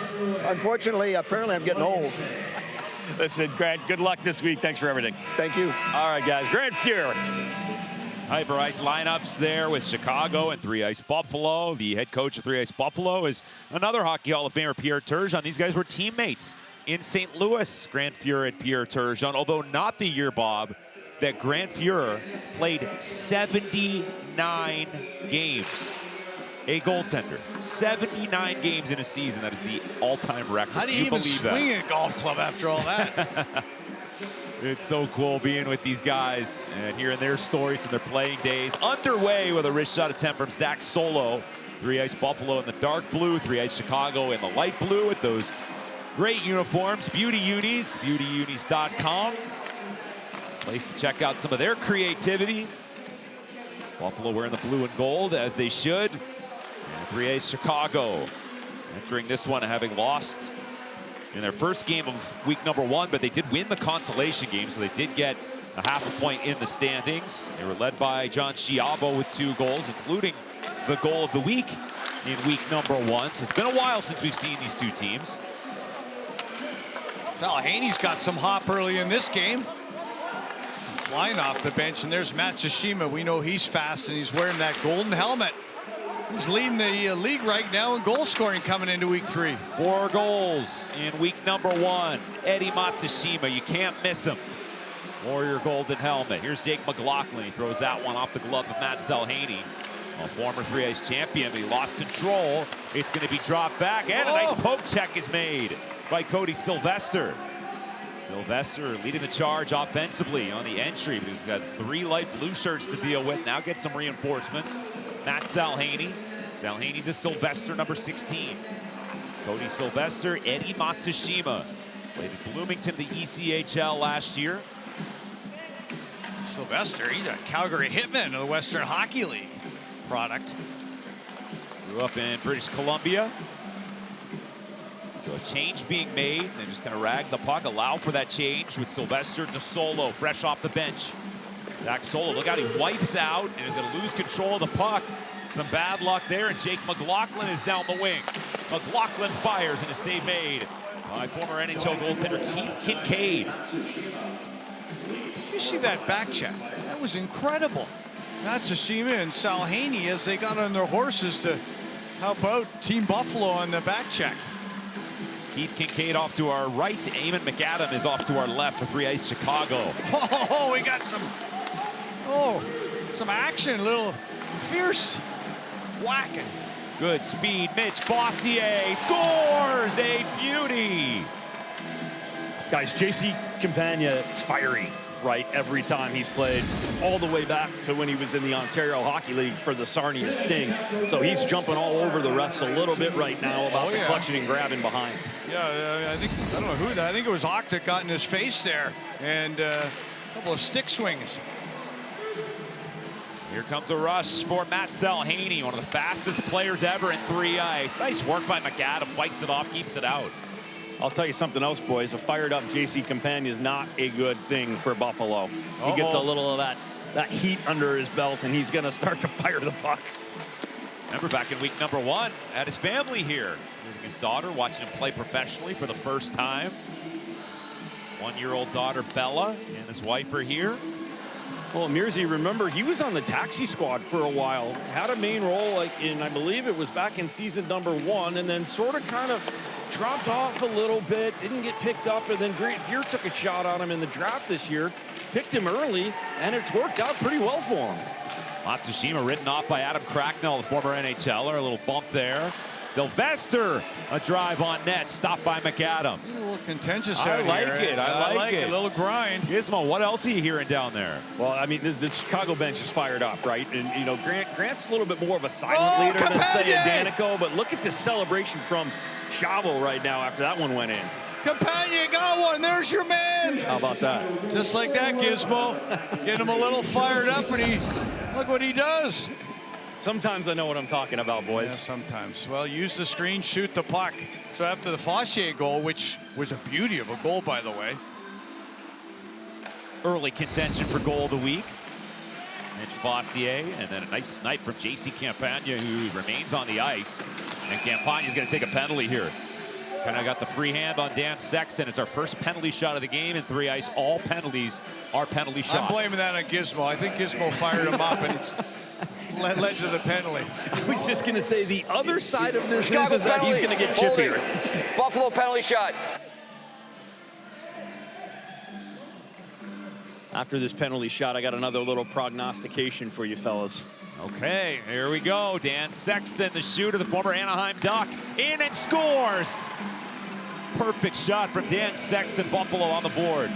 unfortunately, apparently I'm getting old. Listen, Grant, good luck this week. Thanks for everything. Thank you. All right, guys. Grant Fury. Hyper Ice lineups there with Chicago and 3 Ice Buffalo. The head coach of 3 Ice Buffalo is another Hockey Hall of Famer, Pierre Turgeon. These guys were teammates in St. Louis, Grant Fuhr and Pierre Turgeon, although not the year, Bob, that Grant Fuhr played 79 games. A goaltender, 79 games in a season. That is the all-time record. How do you even swing a golf club after all that? It's so cool being with these guys and hearing their stories from their playing days. Underway with a wrist shot attempt from Zach Solo. 3 Ice Buffalo in the dark blue, 3 Ice Chicago in the light blue with those great uniforms. Beauty Unis, beautyunis.com. Place to check out some of their creativity. Buffalo wearing the blue and gold as they should. 3-A's Chicago entering this one having lost in their first game of week number 1, but they did win the consolation game, so they did get a half a point in the standings. They were led by John Schiavo with 2 goals, including the goal of the week in week number 1. So it's been a while since we've seen these 2 teams. Salhaney's got some hop early in this game. Flying off the bench, and there's Matsushima. We know he's fast, and he's wearing that golden helmet. He's leading the league right now in goal scoring coming into week 3. 4 goals in week number 1. Eddie Matsushima, you can't miss him. Warrior golden helmet. Here's Jake McLaughlin. He throws that one off the glove of Matt Salhaney. A former 3-A's champion, but he lost control. It's going to be dropped back, and a nice poke check is made by Cody Sylvester. Sylvester leading the charge offensively on the entry. He's got 3 light blue shirts to deal with. Now get some reinforcements. Matt Salhaney. Salhaney to Sylvester, number 16. Cody Sylvester, Eddie Matsushima. Played at Bloomington, the ECHL last year. Sylvester, he's a Calgary Hitman of the Western Hockey League product. Grew up in British Columbia. So a change being made. They're just going to rag the puck, allow for that change with Sylvester to Solo, fresh off the bench. Zach Solo, look out, he wipes out and is going to lose control of the puck. Some bad luck there, and Jake McLaughlin is down the wing. McLaughlin fires and a save made by former NHL goaltender Keith Kincaid. You see that back check? That was incredible. Matsushima and Salhaney as they got on their horses to help out Team Buffalo on the back check. Keith Kincaid off to our right. Eamon McAdam is off to our left for 3-A's Chicago. Oh, we got some action, a little fierce whacking. Good speed. Mitch Bossier scores a beauty. Guys, JC Campagna, fiery, right, every time he's played, all the way back to when he was in the Ontario Hockey League for the Sarnia Sting. So he's jumping all over the refs a little bit right now about the clutching and grabbing behind. Yeah, I don't know who that. I think it was Ock that got in his face there, and a couple of stick swings. Here comes a rush for Matt Salhaney, one of the fastest players ever in 3-Ice. Nice work by McAdam, fights it off, keeps it out. I'll tell you something else, boys. A fired up JC Campagna is not a good thing for Buffalo. He gets a little of that heat under his belt, and he's going to start to fire the puck. Remember back in week number 1, had his family here. His daughter watching him play professionally for the first time. 1-year-old daughter Bella and his wife are here. Well, Mirzi, remember, he was on the taxi squad for a while. Had a main role I believe it was back in season number 1, and then sort of kind of dropped off a little bit, didn't get picked up, and then Grant Fuhr took a shot on him in the draft this year, picked him early, and it's worked out pretty well for him. Matsushima written off by Adam Cracknell, the former NHLer. A little bump there. Sylvester, a drive on net, stopped by McAdam. A little contentious I out like here. it. I like it. A little grind. Gizmo, what else are you hearing down there? Well, I mean, this Chicago bench is fired up, right? And, you know, Grant's a little bit more of a silent leader than, say, a Danico, but look at this celebration from Chavo right now after that one went in. Campagna got one. There's your man. How about that? Just like that, Gizmo. Get him a little fired up, and look what he does. Sometimes I know what I'm talking about, boys. Yeah, sometimes. Well, use the screen, shoot the puck. So after the Fossier goal, which was a beauty of a goal, by the way. Early contention for goal of the week. Mitch Fossier, and then a nice snipe from JC Campagna, who remains on the ice. And Campagna's going to take a penalty here. Kind of got the free hand on Dan Sexton. It's our first penalty shot of the game in 3-Ice. All penalties are penalty shots. I'm blaming that on Gizmo. I think Gizmo fired him up, and it's led to the penalty. I was just going to say the other side of this is that he's going to get chippier. Buffalo penalty shot. After this penalty shot, I got another little prognostication for you fellas. Okay, here we go. Dan Sexton, the shooter, the former Anaheim Duck, in and scores. Perfect shot from Dan Sexton. Buffalo on the board.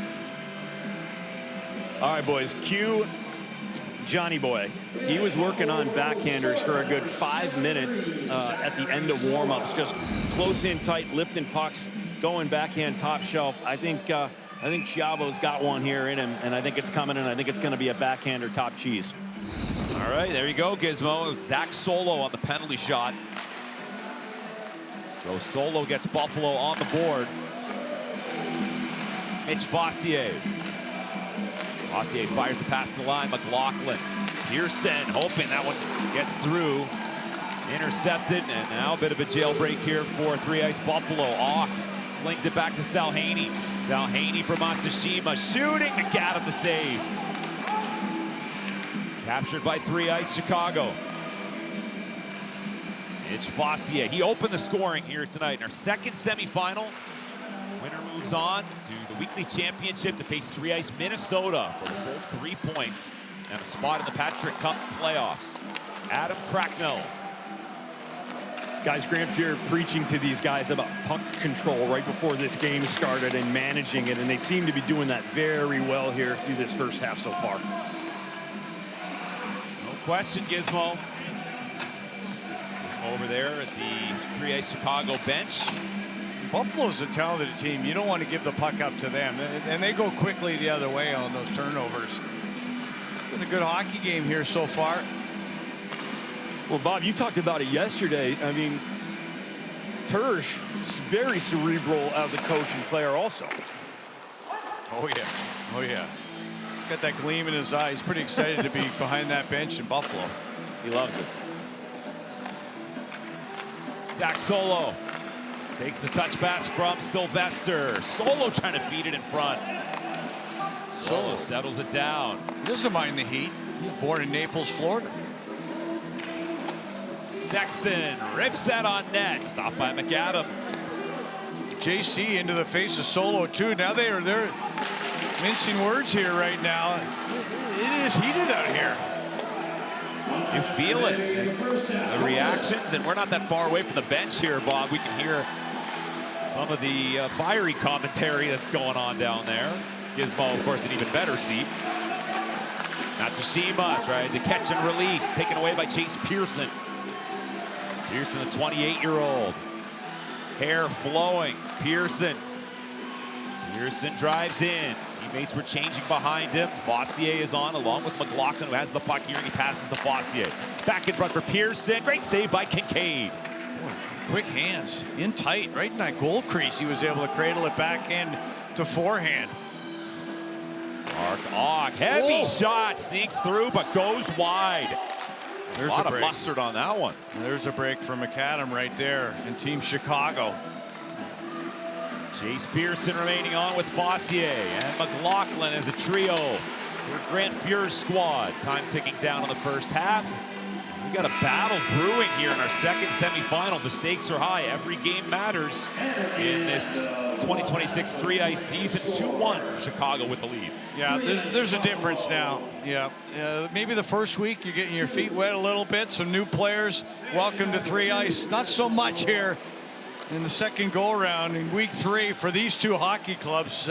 All right, boys, cue Johnny Boy. He was working on backhanders for a good 5 minutes at the end of warmups, just close in tight, lifting pucks, going backhand top shelf. I think Chiavo's got one here in him, and I think it's coming, and I think it's going to be a backhander top cheese. All right, there you go, Gizmo. Zach Solo on the penalty shot. So Solo gets Buffalo on the board. Mitch Fossier. Fossier fires it past the line. McLaughlin. Pearson hoping that one gets through. Intercepted, and now a bit of a jailbreak here for Three Ice Buffalo. Auk slings it back to Salhaney. Salhaney for Matsushima, shooting. McAdam the save. Captured by Three Ice Chicago. Mitch Fossier, he opened the scoring here tonight in our second semifinal. Winner moves on to the weekly championship to face Three Ice Minnesota for the full 3 points and a spot in the Patrick Cup playoffs. Adam Cracknell. Guys, Grant Fuhr preaching to these guys about puck control right before this game started and managing it, and they seem to be doing that very well here through this first half so far. No question, Gizmo. Gizmo over there at the Three Ice Chicago bench. Buffalo's a talented team. You don't want to give the puck up to them, and they go quickly the other way on those turnovers. It's been a good hockey game here so far. Well, Bob, you talked about it yesterday. I mean, Tersh is very cerebral as a coach and player also. Oh, yeah. Oh, yeah. He's got that gleam in his eye. He's pretty excited to be behind that bench in Buffalo. He loves it. Zach Solo takes the touch pass from Sylvester. Solo trying to feed it in front. Solo settles it down. He doesn't mind the heat. He's born in Naples, Florida. Sexton rips that on net. Stopped by McAdam. JC into the face of Solo too. Now they're mincing words here right now. It is heated out here. You feel it. The reactions, and we're not that far away from the bench here, Bob. We can hear some of the fiery commentary that's going on down there. Gizmo, of course, an even better seat. Matsushima tried to catch and release, taken away by Chase Pearson. Pearson, the 28-year-old. Hair flowing. Pearson drives in. Teammates were changing behind him. Fossier is on along with McLaughlin, who has the puck here, and he passes to Fossier. Back in front for Pearson. Great save by Kincaid. Quick hands, in tight, right in that goal crease. He was able to cradle it back in to forehand. Mark Auk, heavy shot, sneaks through, but goes wide. There's a lot of mustard on that one. There's a break for McAdam right there in Team Chicago. Chase Pearson remaining on with Fossier and McLaughlin as a trio for Grant Fuhr's squad. Time ticking down in the first half. We got a battle brewing here in our second semifinal. The stakes are high. Every game matters in this 2026 Three Ice season. 2-1 Chicago with the lead. Yeah, there's a difference now. Yeah, maybe the first week you're getting your feet wet a little bit. Some new players. Welcome to Three Ice. Not so much here in the second go-around in week 3 for these two hockey clubs.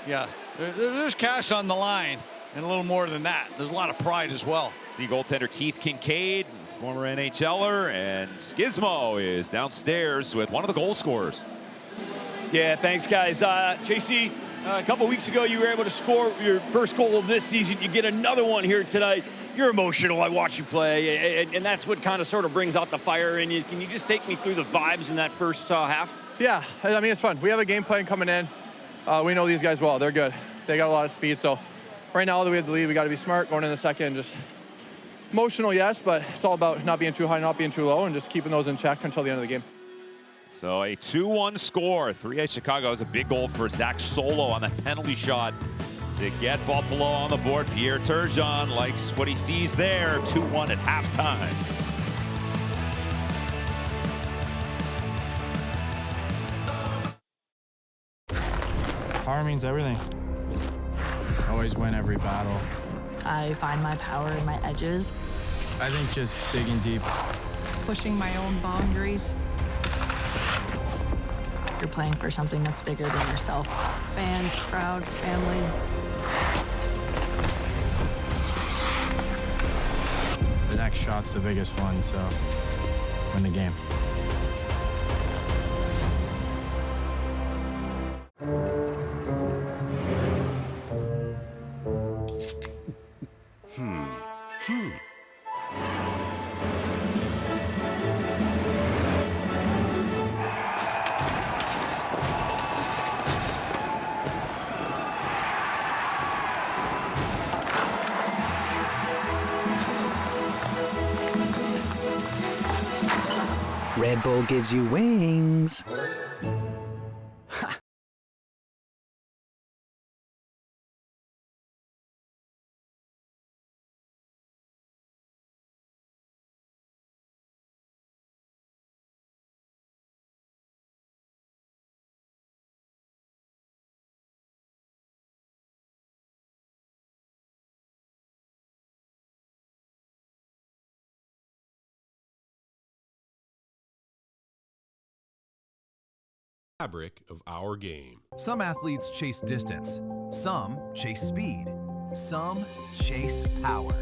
Yeah, there's cash on the line and a little more than that. There's a lot of pride as well. See goaltender Keith Kincaid, former NHLer, and Gizmo is downstairs with one of the goal scorers. Yeah, thanks, guys. JC, a couple weeks ago, you were able to score your first goal of this season. You get another one here tonight. You're emotional. I watch you play, and that's what kind of sort of brings out the fire in you. Can you just take me through the vibes in that first half? Yeah, I mean, it's fun. We have a game plan coming in. We know these guys well. They're good. They got a lot of speed. So right now that we have the lead, we got to be smart going in the second. Just emotional, yes, but it's all about not being too high, not being too low, and just keeping those in check until the end of the game. So a 2-1 score. 3A Chicago has a big goal for Zach Solo on that penalty shot to get Buffalo on the board. Pierre Turgeon likes what he sees there. 2-1 at halftime. Power means everything. Always win every battle. I find my power in my edges. I think just digging deep. Pushing my own boundaries. You're playing for something that's bigger than yourself. Fans, crowd, family. The next shot's the biggest one, so win the game. Red Bull gives you wings. Fabric of our game. Some athletes chase distance, some chase speed, some chase power.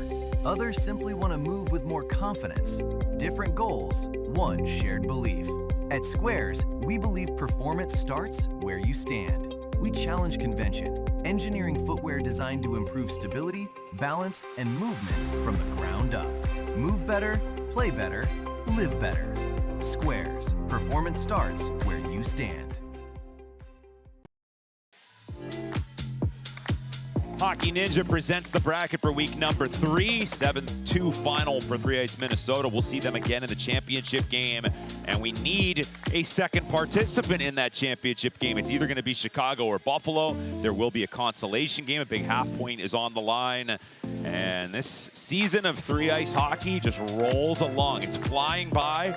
Others simply want to move with more confidence. Different goals, one shared belief. At Squares, we believe performance starts where you stand. We challenge convention, engineering footwear designed to improve stability, balance, and movement from the ground up. Move better, play better, live better. Squares, performance starts where you stand. Hockey Ninja presents the bracket for week number 3. 7-2 final for 3 Ice Minnesota. We'll see them again in the championship game, and we need a second participant in that championship game. It's either going to be Chicago or Buffalo. There will be a consolation game. A big half point is on the line. And this season of 3 Ice hockey just rolls along. It's flying by.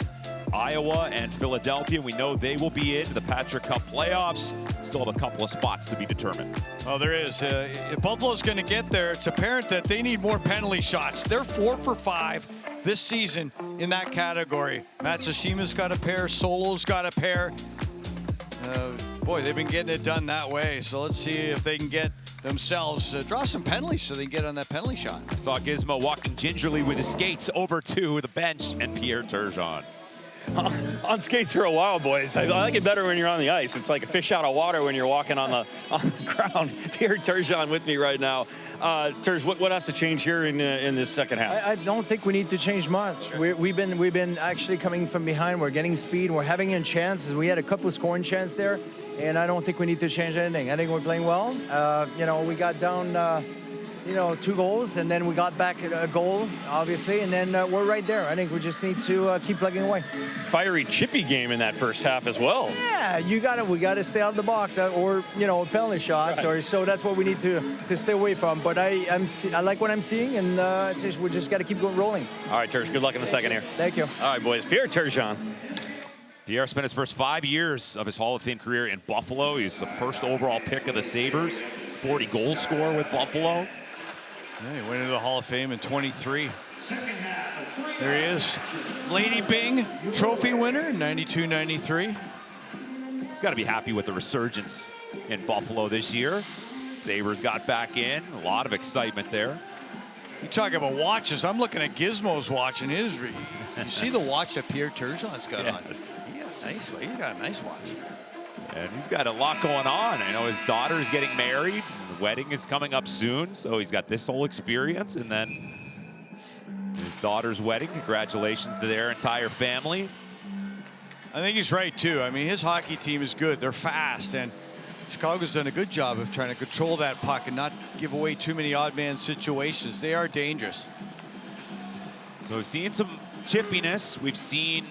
Iowa and Philadelphia, we know they will be in the Patrick Cup playoffs. Still have a couple of spots to be determined. Oh, there is. If Buffalo's going to get there, it's apparent that they need more penalty shots. They're 4 for 5 this season in that category. Matsushima's got a pair. Solo's got a pair. Boy, they've been getting it done that way. So let's see if they can get themselves draw some penalties so they can get on that penalty shot. I saw Gizmo walking gingerly with his skates over to the bench and Pierre Turgeon. On skates for a while, boys. I like it better when you're on the ice. It's like a fish out of water when you're walking on the ground. Pierre Turgeon with me right now. Turge, what has to change here in this second half? I don't think we need to change much. Okay. We've been actually coming from behind. We're getting speed. We're having a chance. We had a couple of scoring chances there, and I don't think we need to change anything. I think we're playing well. We got down. 2 goals, and then we got back a goal, obviously, and then we're right there. I think we just need to keep plugging away. Fiery, chippy game in that first half as well. Yeah, we got to stay out of the box, or a penalty shot, right. or so that's what we need to stay away from. But I like what I'm seeing, and we just got to keep going rolling. All right, Turge, good luck in the second here. Thank you. All right, boys, Pierre Turgeon. Pierre spent his first 5 years of his Hall of Fame career in Buffalo. He's the first overall pick of the Sabres, 40 goal scorer with Buffalo. Yeah, he went into the Hall of Fame in 23. There he is. Lady Byng, trophy winner, 92-93. He's got to be happy with the resurgence in Buffalo this year. Sabres got back in. A lot of excitement there. You talk about watches. I'm looking at Gizmo's watch and his. You see the watch that Pierre Turgeon's got on? He's got a nice watch. And he's got a lot going on. I know his daughter is getting married. The wedding is coming up soon, so he's got this whole experience. And then his daughter's wedding. Congratulations to their entire family. I think he's right, too. I mean, his hockey team is good. They're fast, and Chicago's done a good job of trying to control that puck and not give away too many odd man situations. They are dangerous. So we've seen some chippiness. We've seen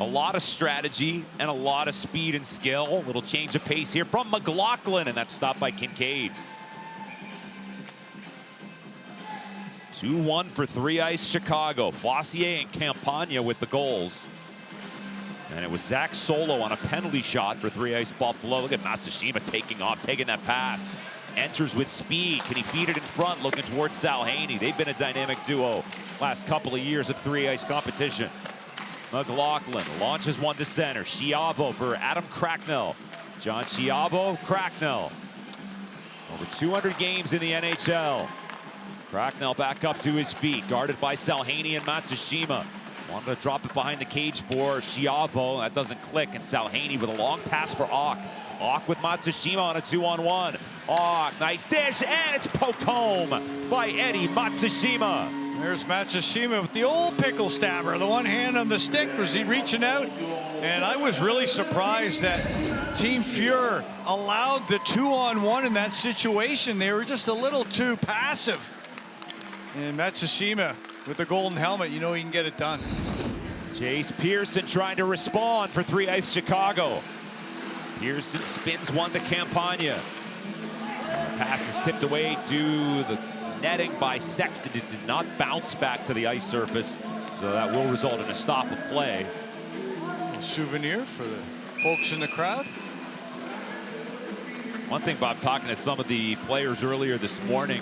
a lot of strategy and a lot of speed and skill. A little change of pace here from McLaughlin, and that's stopped by Kincaid. 2-1 for 3 Ice Chicago. Fossier and Campagna with the goals. And it was Zach Solo on a penalty shot for 3 Ice Buffalo. Look at Matsushima taking off, taking that pass. Enters with speed. Can he feed it in front? Looking towards Sal Haney. They've been a dynamic duo last couple of years of 3 Ice competition. McLaughlin launches one to center. Schiavo for Adam Cracknell. John Schiavo, Cracknell. Over 200 games in the NHL. Cracknell back up to his feet, guarded by Salhaney and Matsushima. Wanted to drop it behind the cage for Schiavo. That doesn't click, and Salhaney with a long pass for Auk. Auk with Matsushima on a 2-on-1. Auk, nice dish, and it's poked home by Eddie Matsushima. There's Matsushima with the old pickle stabber. The one hand on the stick. Was he reaching out? And I was really surprised that Team Fuhr allowed the 2-on-1 in that situation. They were just a little too passive. And Matsushima with the golden helmet, you know he can get it done. Chase Pearson trying to respond for 3 Ice Chicago. Pearson spins one to Campagna. Pass is tipped away to the netting by Sexton. It did not bounce back to the ice surface, so that will result in a stop of play. A souvenir for the folks in the crowd. One thing, Bob, talking to some of the players earlier this morning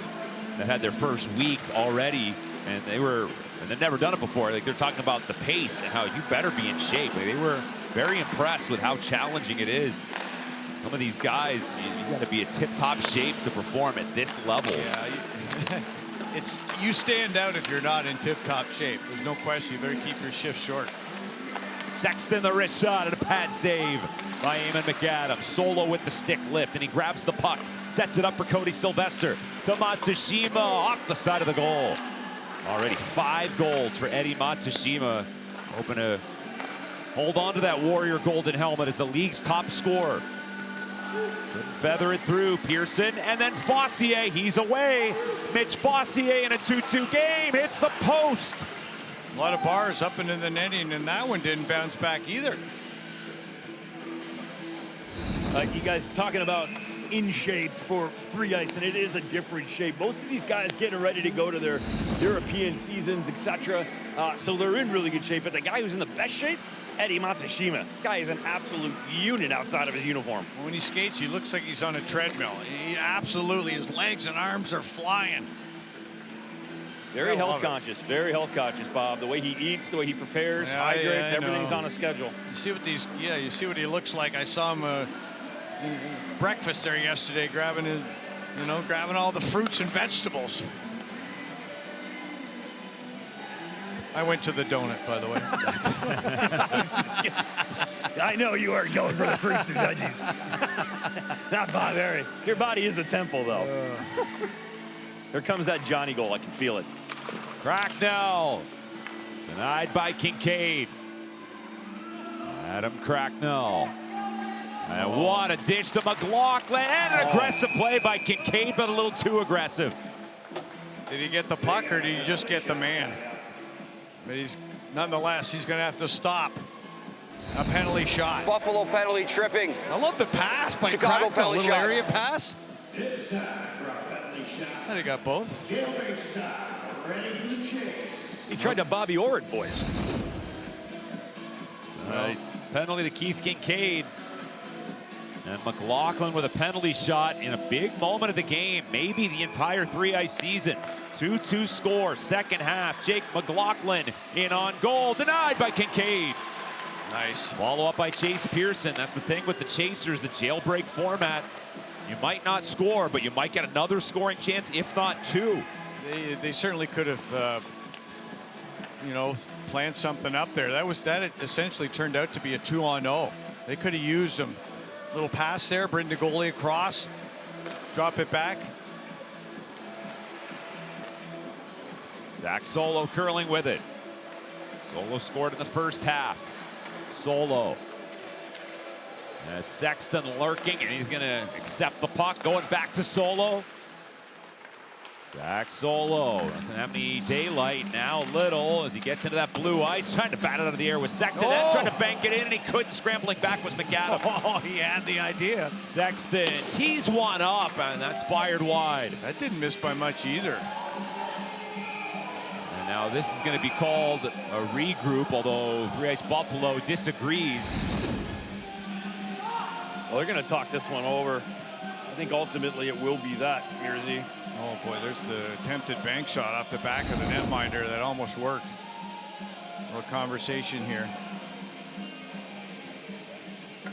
that had their first week already, and they've never done it before. Like, they're talking about the pace and how you better be in shape. Like, they were very impressed with how challenging it is. Some of these guys, you got to be in tip-top shape to perform at this level. Yeah, you stand out if you're not in tip-top shape. There's no question. You better keep your shift short. Sexton, the wrist shot and a pad save by Eamon McAdams. Solo with the stick lift, and he grabs the puck. Sets it up for Cody Sylvester to Matsushima off the side of the goal. Already 5 goals for Eddie Matsushima. Hoping to hold on to that Warrior golden helmet as the league's top scorer. Couldn't feather it through. Pearson, and then Fossier, he's away. Mitch Fossier in a 2-2 game, hits the post. A lot of bars up into the netting, and that one didn't bounce back either. You guys talking about in shape for 3 Ice, and it is a different shape. Most of these guys getting ready to go to their European seasons, etc. So they're in really good shape. But the guy who's in the best shape, Eddie Matsushima. Guy is an absolute unit outside of his uniform. When he skates, he looks like he's on a treadmill. He absolutely, his legs and arms are flying. Very health conscious, Bob. The way he eats, the way he prepares, hydrates, everything's on a schedule. You see what these, you see what he looks like. I saw him breakfast there yesterday, grabbing his, grabbing all the fruits and vegetables. I went to the donut, by the way. I know you are going for the fruits and veggies. Not Bob Harry. Your body is a temple, though. Here comes that Johnny goal. I can feel it. Cracknell denied by Kincaid. Adam Cracknell. And what a ditch to McLaughlin, and an aggressive play by Kincaid, but a little too aggressive. Did he get the puck, or did he just get the man? But nonetheless, he's going to have to stop. A penalty shot. Buffalo penalty tripping. I love the pass by Chicago Cracknell. penalty Little shot. area pass. And he got both. He tried to Bobby Orr it, boys. Penalty to Keith Kincaid. And McLaughlin with a penalty shot in a big moment of the game, maybe the entire 3 Ice season. 2-2 score, second half. Jake McLaughlin in on goal, denied by Kincaid. Nice. Follow up by Chase Pearson. That's the thing with the Chasers, the jailbreak format. You might not score, but you might get another scoring chance, if not 2. They certainly could have, planned something up there. That essentially turned out to be a 2-on-0. They could have used them. Little pass there, bring the goalie across, drop it back. Zach Solo curling with it. Solo scored in the first half. Solo. Sexton lurking, and he's going to accept the puck, going back to Solo. Zach Solo doesn't have any daylight now, little, as he gets into that blue ice, trying to bat it out of the air with Sexton, then trying to bank it in, and he couldn't. Scrambling back was McAdams. Oh, he had the idea. Sexton tees one up, and that's fired wide. That didn't miss by much either. And now this is going to be called a regroup, although 3 Ice Buffalo disagrees. Well, they're going to talk this one over. I think ultimately it will be that, Mearsy. Oh boy, there's the attempted bank shot off the back of the netminder that almost worked. A little conversation here.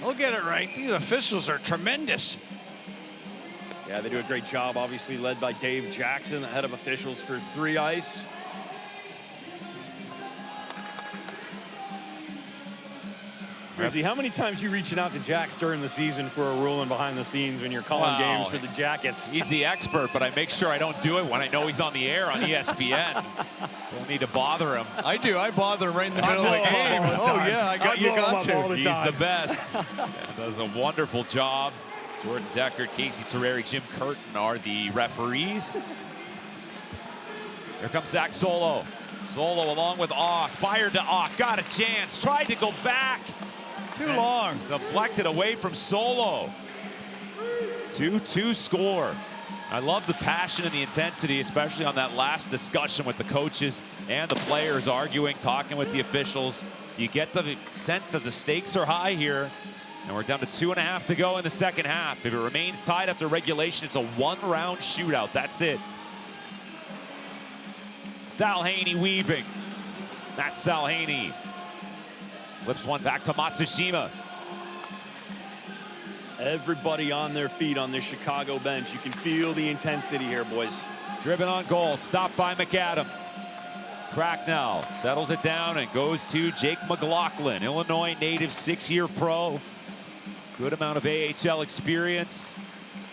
They'll get it right. These officials are tremendous. Yeah, they do a great job, obviously led by Dave Jackson, the head of officials for 3 Ice. Mearsy, how many times you reaching out to Jax during the season for a ruling behind the scenes when you're calling games for the Jackets? He's the expert, but I make sure I don't do it when I know he's on the air on ESPN. Don't need to bother him. I do. I bother him right in the middle of the game. Oh yeah, you got to. He's the best. Does a wonderful job. Jordan Decker, Casey Terreri, Jim Curtin are the referees. Here comes Zach Solo. Solo along with Ock, fired to Ock, got a chance, tried to go back. Too long. Deflected away from Solo. 2-2 score. I love the passion and the intensity, especially on that last discussion with the coaches and the players arguing, talking with the officials. You get the sense that the stakes are high here, and we're down to 2.5 to go in the second half. If it remains tied after regulation, it's a one-round shootout. That's it. Sal Haney weaving. That's Sal Haney. Flips one back to Matsushima. Everybody on their feet on this Chicago bench. You can feel the intensity here, boys. Driven on goal, stopped by McAdam. Cracknell settles it down and goes to Jake McLaughlin, Illinois native, 6-year pro. Good amount of AHL experience.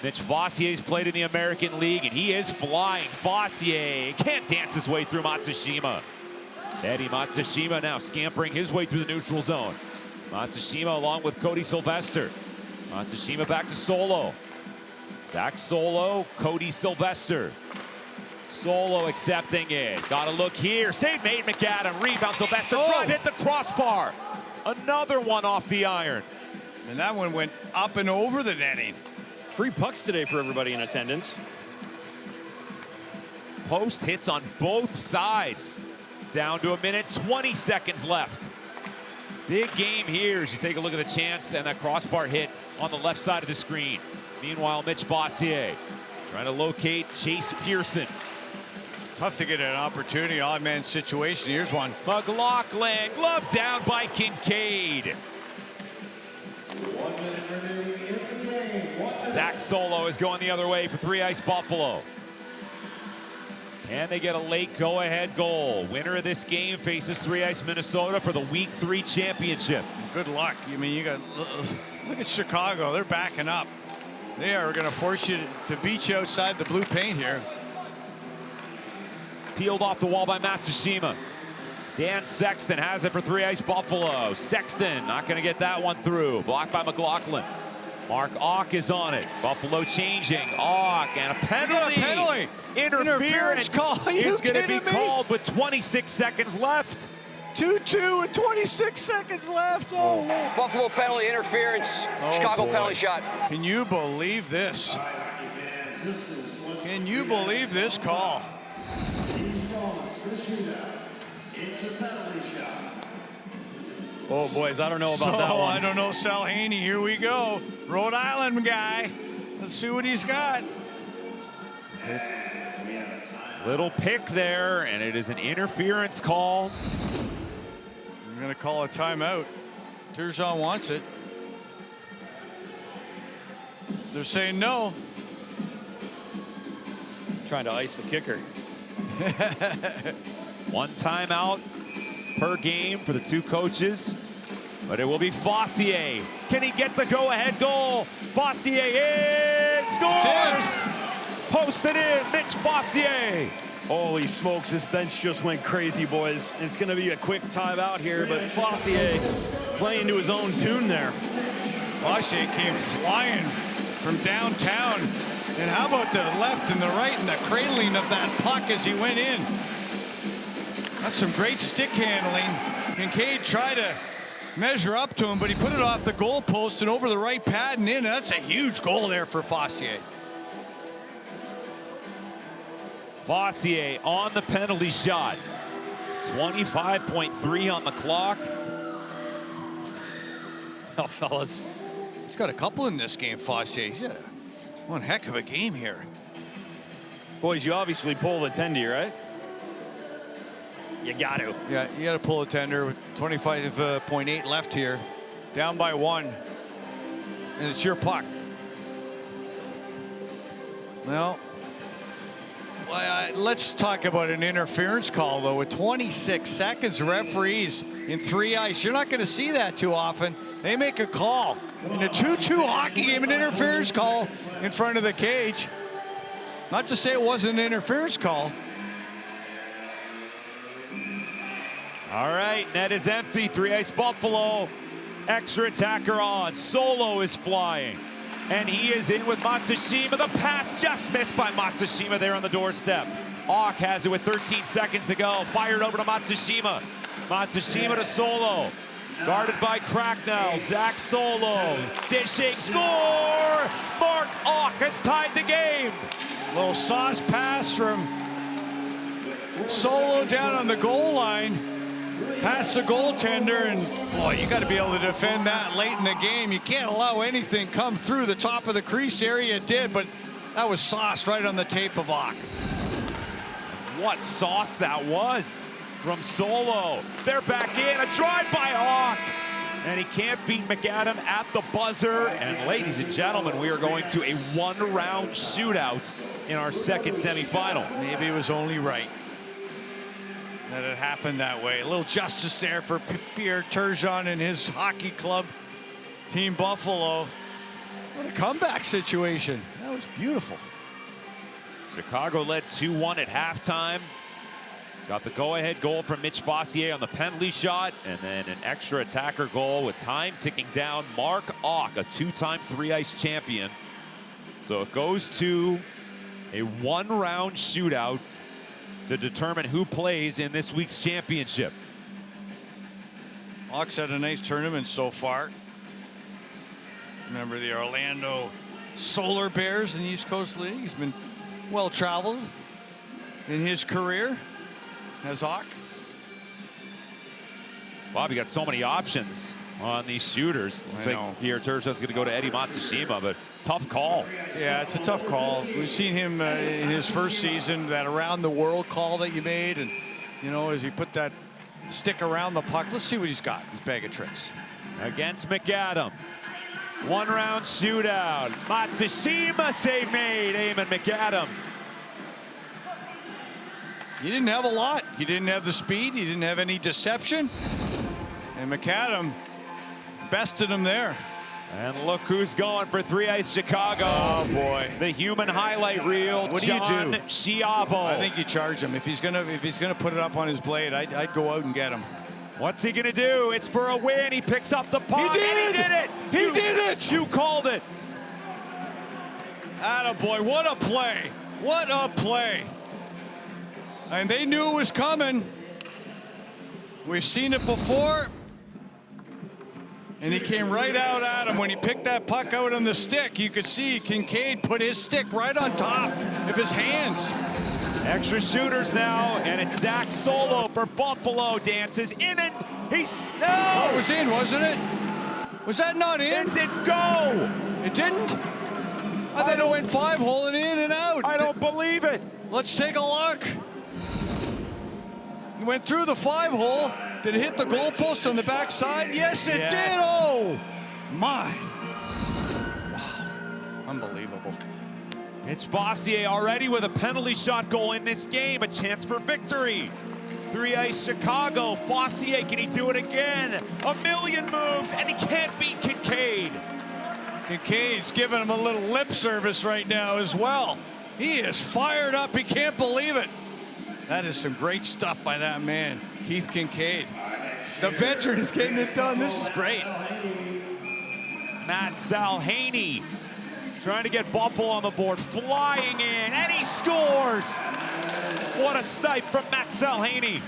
Mitch Fossier's played in the American League, and he is flying. Fossier can't dance his way through Matsushima. Eddie Matsushima now scampering his way through the neutral zone. Matsushima along with Cody Sylvester. Matsushima back to Solo. Zach Solo, Cody Sylvester. Solo accepting it. Got to look here. Save made McAdam. Rebound Sylvester. Trying to hit the crossbar. Another one off the iron. And that one went up and over the netting. Free pucks today for everybody in attendance. Post hits on both sides. Down to 1:20 seconds left. Big game here as you take a look at the chance and that crossbar hit on the left side of the screen. Meanwhile, Mitch Fossier trying to locate Chase Pearson. Tough to get an opportunity, odd man situation. Here's one. McLaughlin, glove down by Kincaid. Zach Solo is going the other way for 3 Ice Buffalo. Can they get a late go-ahead goal? Winner of this game faces 3 Ice Minnesota for the Week 3 championship. Good luck. I mean, you got look at Chicago. They're backing up. They are going to force you to beat you outside the blue paint here. Peeled off the wall by Matsushima. Dan Sexton has it for 3 Ice Buffalo. Sexton not going to get that one through. Blocked by McLaughlin. Mark Ock is on it. Buffalo changing. Ock and a penalty. Penalty. Interference call. is going to be called with 26 seconds left. 2-2 and 26 seconds left. Oh, Lord. Buffalo penalty, interference, Chicago penalty shot. Can you believe this? Can you believe this call? It's a penalty shot. Oh, boys, I don't know about that one. I don't know, Sal Haney. Here we go. Rhode Island guy. Let's see what he's got. Little pick there, and it is an interference call. I'm going to call a timeout. Turgeon wants it. They're saying no. Trying to ice the kicker. One timeout per game for the two coaches, but it will be Fossier. Can he get the go-ahead goal? Fossier in, scores! Posted in, Mitch Fossier. Holy smokes, this bench just went crazy, boys. And it's going to be a quick timeout here, but Fossier playing to his own tune there. Fossier came flying from downtown. And how about the left and the right and the cradling of that puck as he went in? That's some great stick handling. Kincaid tried to measure up to him, but he put it off the goal post and over the right pad and in. That's a huge goal there for Fossier. Fossier on the penalty shot. 25.3 on the clock. Oh, fellas. He's got a couple in this game, Fossier. He's had one heck of a game here. Boys, you obviously pull the tendy, right? You got to. Yeah, you got to pull a tender with 25.8 left here. Down by 1. And it's your puck. Well, let's talk about an interference call, though. With 26 seconds, referees in 3 ice. You're not going to see that too often. They make a call. In a 2-2 hockey game, an interference call in front of the cage. Not to say it wasn't an interference call. All right, net is empty. 3 Ice Buffalo. Extra attacker on. Solo is flying. And he is in with Matsushima. The pass just missed by Matsushima there on the doorstep. Auk has it with 13 seconds to go. Fired over to Matsushima. Matsushima to Solo. Guarded by Cracknell. Zach Solo. Dishing. Score! Mark Auk has tied the game. Little sauce pass from Solo down on the goal line. Past the goaltender, and boy, you got to be able to defend that late in the game. You can't allow anything come through the top of the crease area. It did, but that was sauce right on the tape of Auk. What sauce that was from Solo. They're back in, a drive by Auk. And he can't beat McAdam at the buzzer. And ladies and gentlemen, we are going to a one-round shootout in our second semifinal. Maybe it was only right that it happened that way. A little justice there for Pierre Turgeon and his hockey club, Team Buffalo. What a comeback situation. That was beautiful. Chicago led 2-1 at halftime. Got the go-ahead goal from Mitch Fossier on the penalty shot, and then an extra attacker goal with time ticking down. Mark Auk, a two-time three-ice champion. So it goes to a one-round shootout to determine who plays in this week's championship. Auk's had a nice tournament so far. Remember the Orlando Solar Bears in the East Coast League? He's been well-traveled in his career as Auk. Bob, you got so many options on these shooters. Looks like Pierre Turgeon's going to go to Eddie Matsushima, but tough call. Yeah, it's a tough call. We've seen him in his first season, that around the world call that you made, and you know, as he put that stick around the puck. Let's see what he's got, his bag of tricks. Against McAdam. One-round shootout. Matsushima save made. Eamon McAdam. He didn't have a lot. He didn't have the speed. He didn't have any deception. And McAdam bested him there. And look who's going for three-ice Chicago. Oh, boy. The human highlight reel, What John do you do? Schiavo. I think you charge him. If he's gonna put it up on his blade, I'd go out and get him. What's he gonna do? It's for a win. He picks up the puck. He did and he did it. He did it. You called it. Attaboy, what a play. What a play. And they knew it was coming. We've seen it before. And he came right out at him. When he picked that puck out on the stick, you could see Kincaid put his stick right on top of his hands. Extra shooters now, and it's Zach Solo for Buffalo. Dances in and he's no! Oh, it was in, wasn't it? Was that not in? It didn't go! It didn't? I thought it went 5-hole and in and out. I don't believe it. Let's take a look. It went through the 5-hole. Did it hit the goalpost on the backside? Yes, it did. Oh, my. Wow. Unbelievable. It's Fossier already with a penalty shot goal in this game. A chance for victory. Three-ice Chicago. Fossier, can he do it again? A million moves, and he can't beat Kincaid. Kincaid's giving him a little lip service right now as well. He is fired up. He can't believe it. That is some great stuff by that man, Keith Kincaid. The veteran is getting it done. This is great. Matt Salhaney trying to get Buffalo on the board, flying in, and he scores. What a snipe from Matt Salhaney.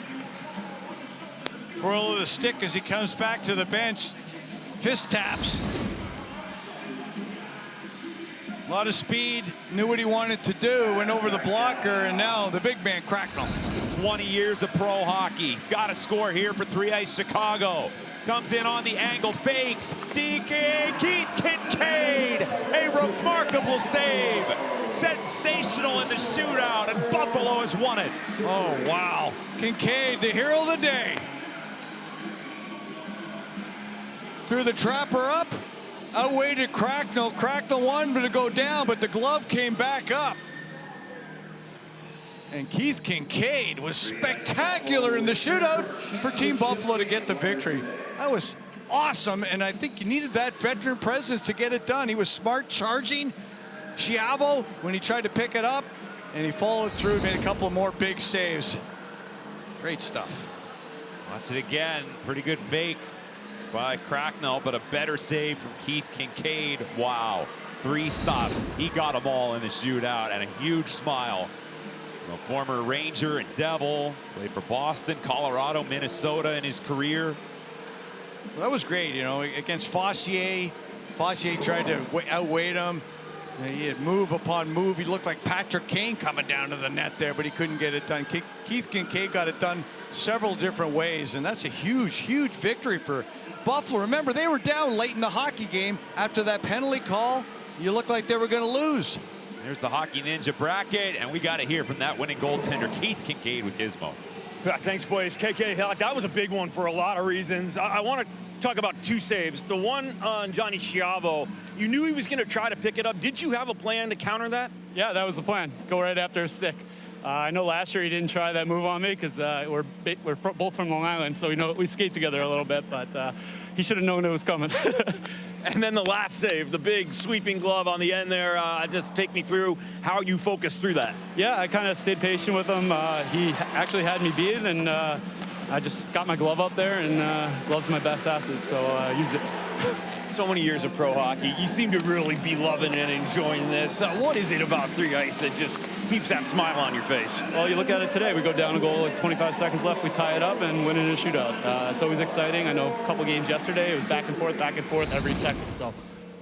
Twirl of the stick as he comes back to the bench. Fist taps. A lot of speed, knew what he wanted to do, went over the blocker, and now the big man cracked him. 20 years of pro hockey. He's got to score here for three-ice Chicago. Comes in on the angle, fakes. DK, Keith Kincaid, a remarkable save. Sensational in the shootout, and Buffalo has won it. Oh, wow. Kincaid, the hero of the day. Threw the trapper up. Outweighted Cracknell. Cracknell wanted to go down, but the glove came back up. And Keith Kincaid was spectacular in the shootout for Team Buffalo to get the victory. That was awesome, and I think you needed that veteran presence to get it done. He was smart charging Schiavo when he tried to pick it up, and he followed through, made a couple more big saves. Great stuff. Watch it again. Pretty good fake by Cracknell, but a better save from Keith Kincaid. Wow. 3 stops. He got them all in the shootout, and a huge smile. A former Ranger and Devil, played for Boston, Colorado, Minnesota in his career. Well, that was great, you know, against Fossier. Fossier tried to outweight him. He had move upon move. He looked like Patrick Kane coming down to the net there, but he couldn't get it done. Keith Kincaid got it done several different ways, and that's a huge, huge victory for Buffalo. Remember, they were down late in the hockey game after that penalty call. You looked like they were going to lose. There's the Hockey Ninja bracket, and we got to hear from that winning goaltender, Keith Kincaid with Gizmo. Yeah, thanks, boys. KK, that was a big one for a lot of reasons. I want to talk about 2 saves. The one on Johnny Schiavo, you knew he was going to try to pick it up. Did you have a plan to counter that? Yeah, that was the plan. Go right after a stick. I know last year he didn't try that move on me because we're both from Long Island, so we skate together a little bit, but he should have known it was coming. And then the last save, the big sweeping glove on the end there. Just take me through how you focused through that. Yeah, I kind of stayed patient with him. He actually had me beat, and I just got my glove up there, and glove's my best asset, so I used it. So many years of pro hockey. You seem to really be loving and enjoying this. What is it about 3 ice that just keeps that smile on your face? Well, you look at it today. We go down a goal with 25 seconds left. We tie it up and win in a shootout. It's always exciting. I know a couple games yesterday, it was back and forth every second. So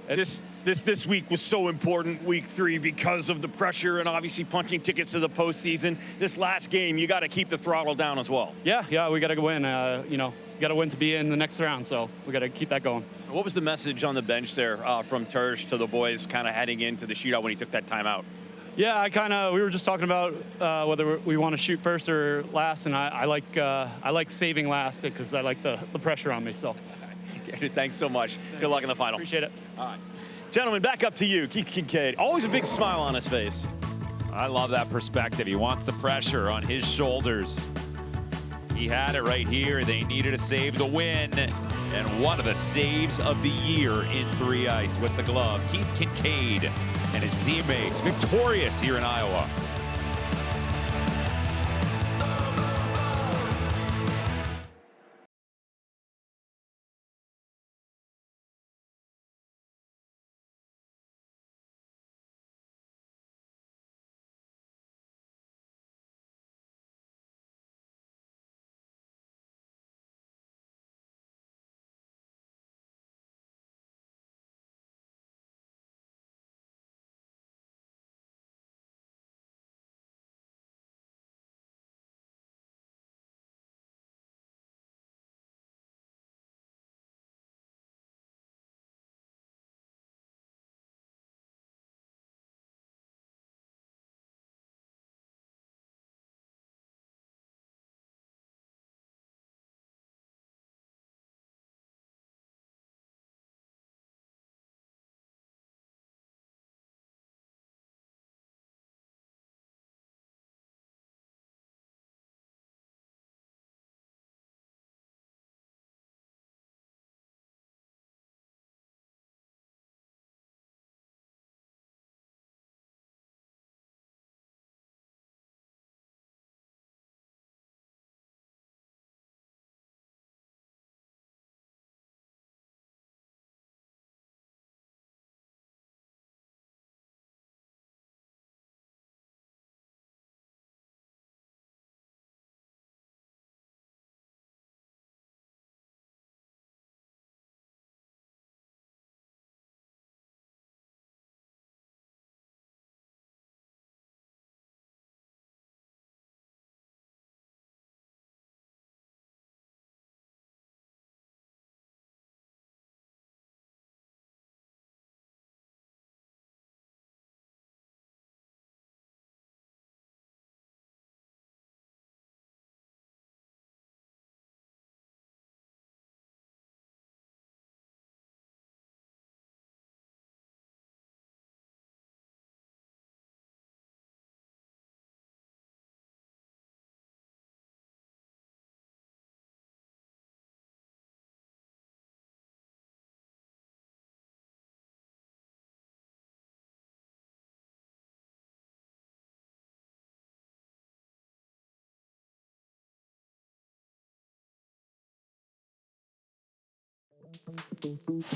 This week was so important, week 3, because of the pressure and obviously punching tickets to the postseason. This last game, you got to keep the throttle down as well. Yeah, we got to win. Got to win to be in the next round, so we got to keep that going. What was the message on the bench there from Tersh to the boys kind of heading into the shootout when he took that timeout? Yeah, we were just talking about whether we want to shoot first or last, and I like saving last because I like the pressure on me. So, thanks so much. Good luck in the final. Appreciate it. All right, gentlemen, back up to you, Keith Kincaid. Always a big smile on his face. I love that perspective. He wants the pressure on his shoulders. He had it right here. They needed a save to win. And one of the saves of the year in 3 ice with the glove. Keith Kincaid and his teammates victorious here in Iowa.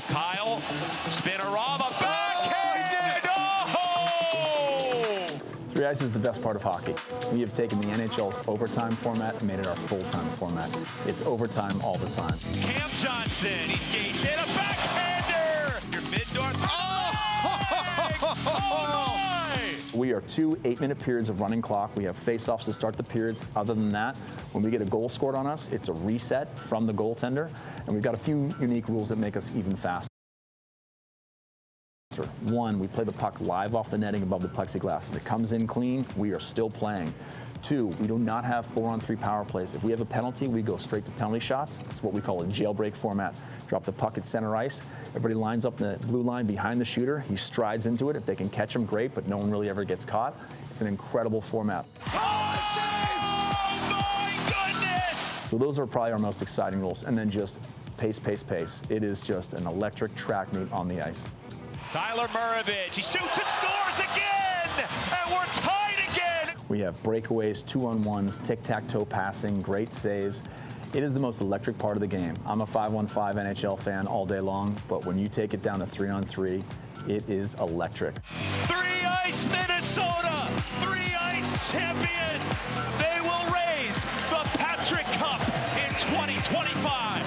Kyle, spinorama, backhand 3 ice is the best part of hockey. We have taken the NHL's overtime format and made it our full-time format. It's overtime all the time. Cam Johnson, he skates in, a backhander! Your mid-north. We are 2 8-minute periods of running clock. We have face-offs to start the periods. Other than that, when we get a goal scored on us, it's a reset from the goaltender. And we've got a few unique rules that make us even faster. 1, we play the puck live off the netting above the plexiglass. If it comes in clean, we are still playing. 2, we do not have 4-on-3 power plays. If we have a penalty, we go straight to penalty shots. It's what we call a jailbreak format. Drop the puck at center ice. Everybody lines up in the blue line behind the shooter. He strides into it. If they can catch him, great, but no one really ever gets caught. It's an incredible format. Oh my goodness! So those are probably our most exciting rules. And then just pace, pace, pace. It is just an electric track meet on the ice. Tyler Murovich, he shoots and scores again! And we're tied again! We have breakaways, 2-on-1s, tic-tac-toe passing, great saves. It is the most electric part of the game. I'm a 5-on-5 NHL fan all day long, but when you take it down to 3-on-3, it is electric. 3 Ice Minnesota! 3 Ice champions! They will raise the Patrick Cup in 2025!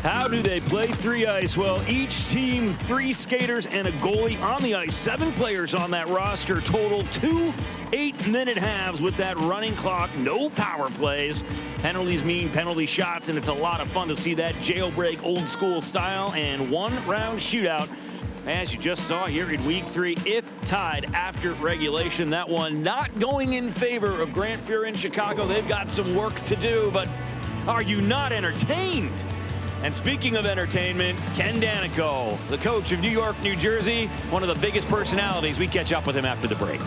How do they play 3 ice? Well, each team, 3 skaters and a goalie on the ice. 7 players on that roster. Total 2 8-minute halves with that running clock. No power plays. Penalties mean penalty shots, and it's a lot of fun to see that jailbreak old school style and 1-round shootout. As you just saw here in week 3, if tied after regulation, that one not going in favor of Grant Fuhr in Chicago. They've got some work to do, but are you not entertained? And speaking of entertainment, Ken Danico, the coach of New York, New Jersey, one of the biggest personalities. We catch up with him after the break.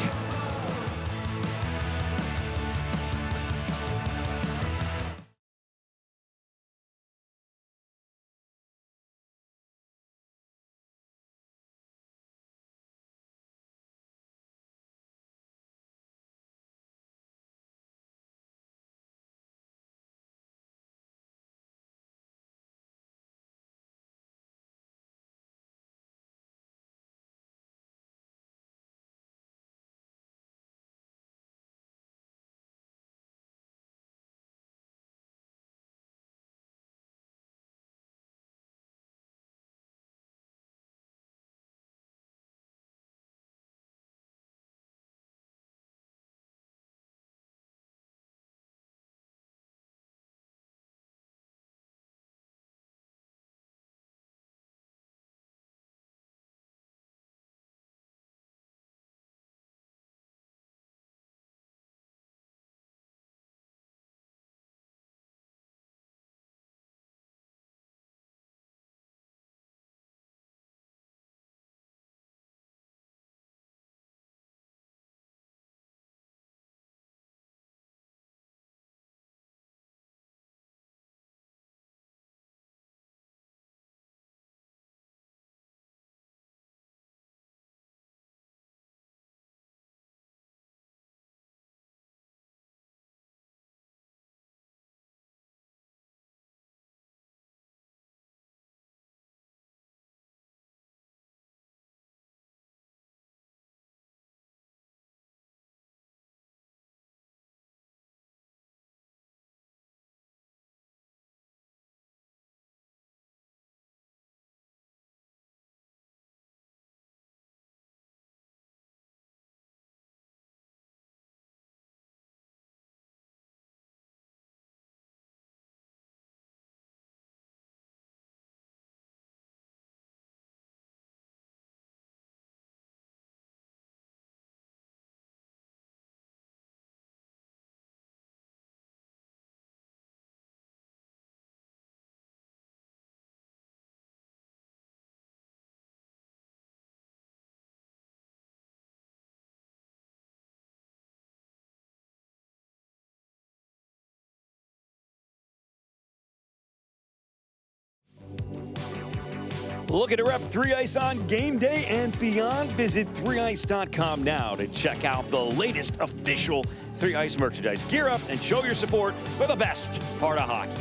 Looking to rep 3 Ice on game day and beyond? Visit 3ice.com now to check out the latest official 3 Ice merchandise. Gear up and show your support for the best part of hockey.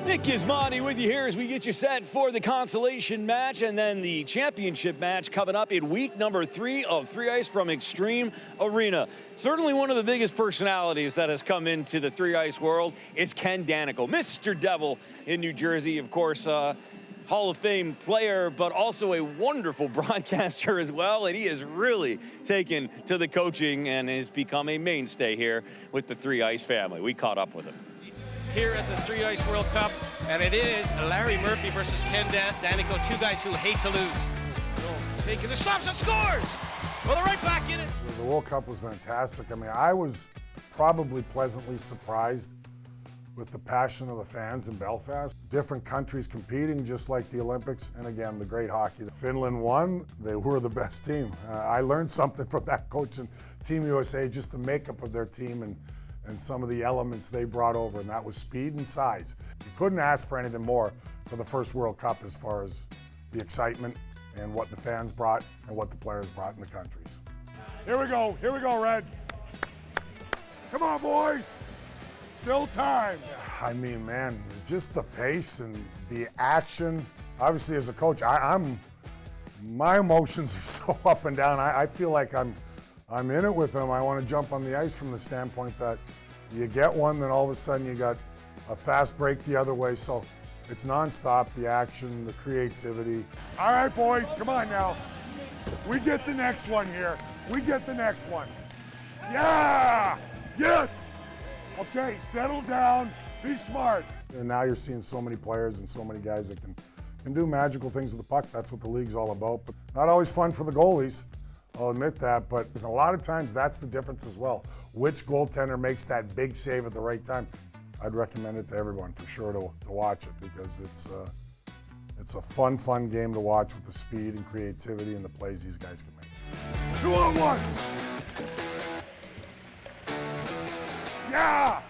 Nick Gismondi with you here as we get you set for the consolation match and then the championship match coming up in week number 3 of 3 Ice from Extreme Arena. Certainly one of the biggest personalities that has come into the 3 Ice world is Ken Danico, Mr. Devil in New Jersey, of course, Hall of Fame player, but also a wonderful broadcaster as well, and he has really taken to the coaching and has become a mainstay here with the 3 Ice family. We caught up with him. Here at the 3 Ice World Cup, and it is Larry Murphy versus Ken Danico, two guys who hate to lose. Taking the stops and scores! Well, they're right back in it. The World Cup was fantastic. I mean, I was probably pleasantly surprised with the passion of the fans in Belfast. Different countries competing just like the Olympics, and again, the great hockey. Finland won, they were the best team. I learned something from that coach and Team USA, just the makeup of their team and some of the elements they brought over, and that was speed and size. You couldn't ask for anything more for the first World Cup as far as the excitement and what the fans brought and what the players brought in the countries. Here we go, Red. Come on, boys. Still time. I mean, man, just the pace and the action. Obviously, as a coach, my emotions are so up and down. I feel like I'm in it with them. I want to jump on the ice from the standpoint that you get one, then all of a sudden you got a fast break the other way. So it's nonstop, the action, the creativity. All right, boys, come on now. We get the next one here. We get the next one. Yeah! Yes! Okay, settle down, be smart. And now you're seeing so many players and so many guys that can do magical things with the puck. That's what the league's all about. But not always fun for the goalies. I'll admit that, but a lot of times that's the difference as well. Which goaltender makes that big save at the right time? I'd recommend it to everyone for sure to watch it, because it's a fun game to watch with the speed and creativity and the plays these guys can make. 2-on-1! Yeah!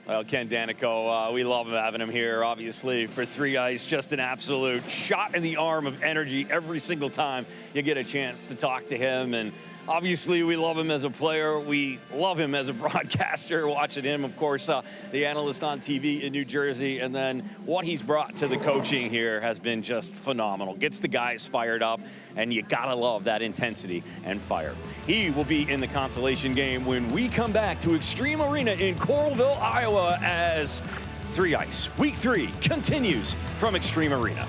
Well, Ken Danico, we love having him here, obviously, for 3 Ice. Just an absolute shot in the arm of energy every single time you get a chance to talk to him. And obviously, we love him as a player. We love him as a broadcaster, watching him, of course, the analyst on TV in New Jersey. And then what he's brought to the coaching here has been just phenomenal. Gets the guys fired up, and you gotta love that intensity and fire. He will be in the consolation game when we come back to Extreme Arena in Coralville, Iowa, as 3 Ice Week 3 continues from Extreme Arena.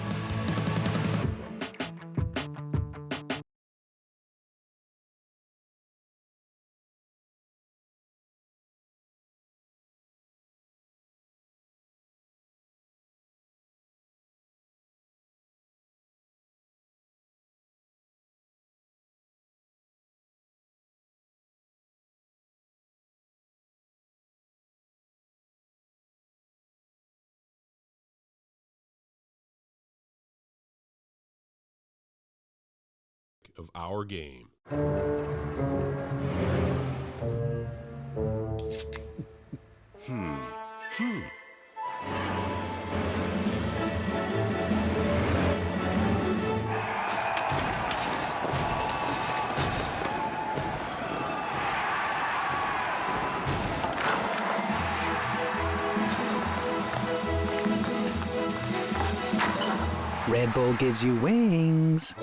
Of our game. Red Bull gives you wings.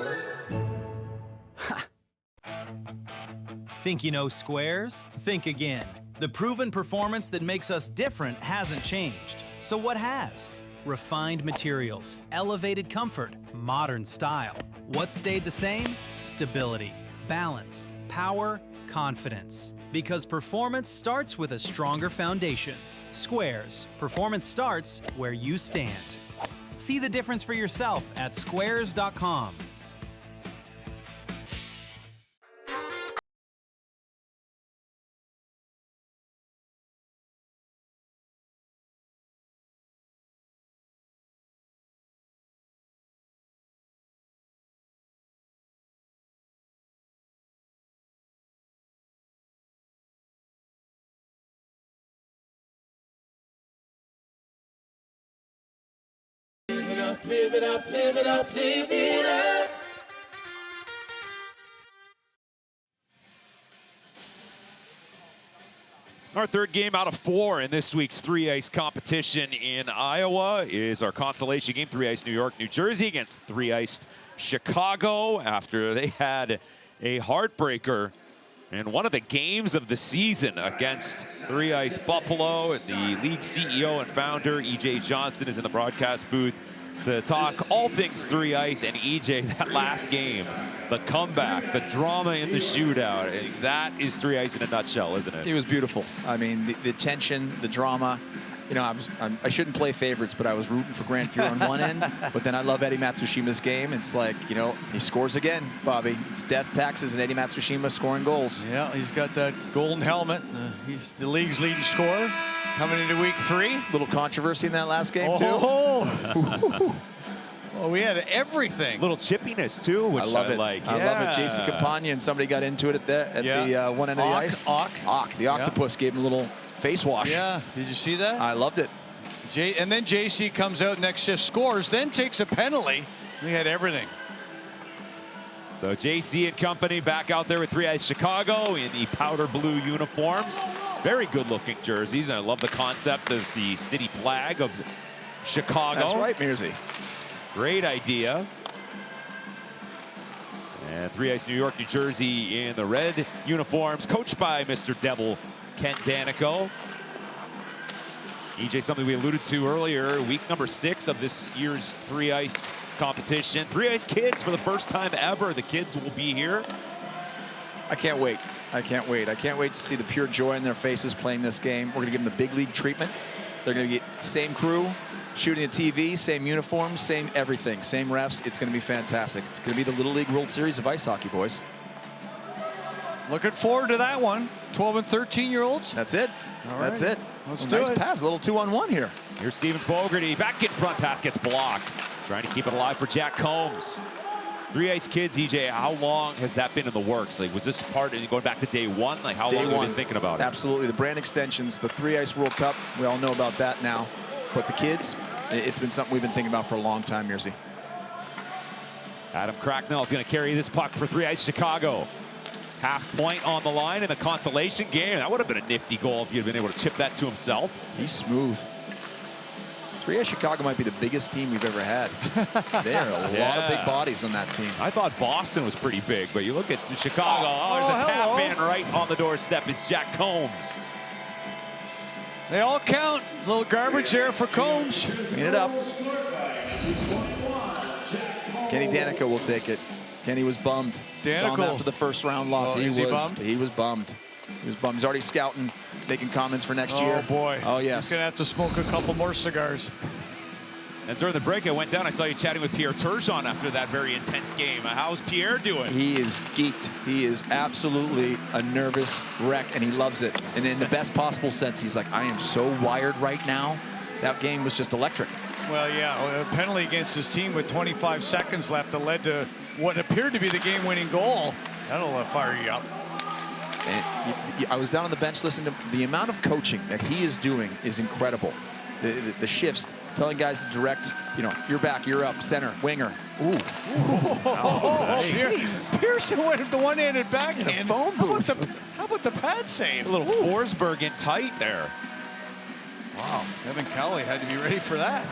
Think you know squares? Think again. The proven performance that makes us different hasn't changed. So what has? Refined materials, elevated comfort, modern style. What stayed the same? Stability, balance, power, confidence. Because performance starts with a stronger foundation. Squares. Performance starts where you stand. See the difference for yourself at squares.com. Live it up, live it up, live it up. Our third game out of 4 in this week's 3-ice competition in Iowa is our consolation game, 3-ice New York, New Jersey against 3-ice Chicago after they had a heartbreaker in one of the games of the season against 3-ice Buffalo. And the league CEO and founder, E.J. Johnston, is in the broadcast booth to talk all things 3-ice. And EJ, that last game, the comeback, the drama in the shootout, that is 3-ice in a nutshell, isn't it? It was beautiful. I mean, the tension, the drama. You know, I shouldn't play favorites, but I was rooting for Grand Fury on one end. But then I love Eddie Matsushima's game. It's like, you know, he scores again, Bobby. It's death, taxes, and Eddie Matsushima scoring goals. Yeah, he's got that golden helmet. He's the league's leading scorer coming into week 3. Little controversy in that last game, too. Well, we had everything. Little chippiness, too, which I love it. like. I love it. JC Campagna and somebody got into it at the one end of the ice. Ock, the octopus, gave him a little face wash. Yeah, did you see that? I loved it. And then JC comes out next shift, scores, then takes a penalty. We had everything. So JC and company back out there with 3-ice Chicago in the powder blue uniforms. Very good-looking jerseys. And I love the concept of the city flag of Chicago. That's right, Mearsy. Great idea. And 3-ice New York, New Jersey in the red uniforms, coached by Mr. Devil Ken Danico. EJ, something we alluded to earlier, week number 6 of this year's 3-ice competition. 3-ice kids for the first time ever. The kids will be here. I can't wait. I can't wait. I can't wait to see the pure joy in their faces playing this game. We're going to give them the big league treatment. They're going to get same crew, shooting the TV, same uniforms, same everything, same refs. It's going to be fantastic. It's going to be the Little League World Series of ice hockey, boys. Looking forward to that one. 12 and 13-year-olds. That's it. All That's right. it. Let's Well, do nice it. pass, a little 2-on-1 here. Here's Stephen Fogarty, back in front, pass gets blocked. Trying to keep it alive for Jack Combs. 3-ice kids, EJ, how long has that been in the works? Like, was this part of going back to day 1? Like, how long have you been thinking about it? Absolutely. The brand extensions, the 3-ice World Cup, we all know about that now. But the kids, it's been something we've been thinking about for a long time, Mearsy. Adam Cracknell is going to carry this puck for 3-ice Chicago. Half point on the line in the consolation game. That would have been a nifty goal if he had been able to chip that to himself. He's smooth. 3-ice Chicago might be the biggest team we've ever had. There are a lot of big bodies on that team. I thought Boston was pretty big, but you look at Chicago. Oh, there's a tap in right on the doorstep. It's Jack Combs. They all count. A little garbage there for Combs. Clean it up. Kenny Danico will take it. Kenny was bummed. Saw him after the first round loss. Oh, He is he bummed? was bummed. He was bummed. He's already scouting, making comments for next year. Oh, boy. Oh, yes. He's going to have to smoke a couple more cigars. And during the break, I went down. I saw you chatting with Pierre Turgeon after that very intense game. How's Pierre doing? He is geeked. He is absolutely a nervous wreck, and he loves it. And in the best possible sense, he's like, I am so wired right now. That game was just electric. Well, yeah, a penalty against his team with 25 seconds left that led to what appeared to be the game-winning goal. That'll fire you up. And I was down on the bench listening to the amount of coaching that he is doing is incredible. The shifts, telling guys to direct, you know, you're back, you're up, center, winger. Ooh. Jeez. Pearson went the one-handed backhand. phone booth. How about the pad save? A little Forsberg in tight there. Wow, Evan Kelly had to be ready for that.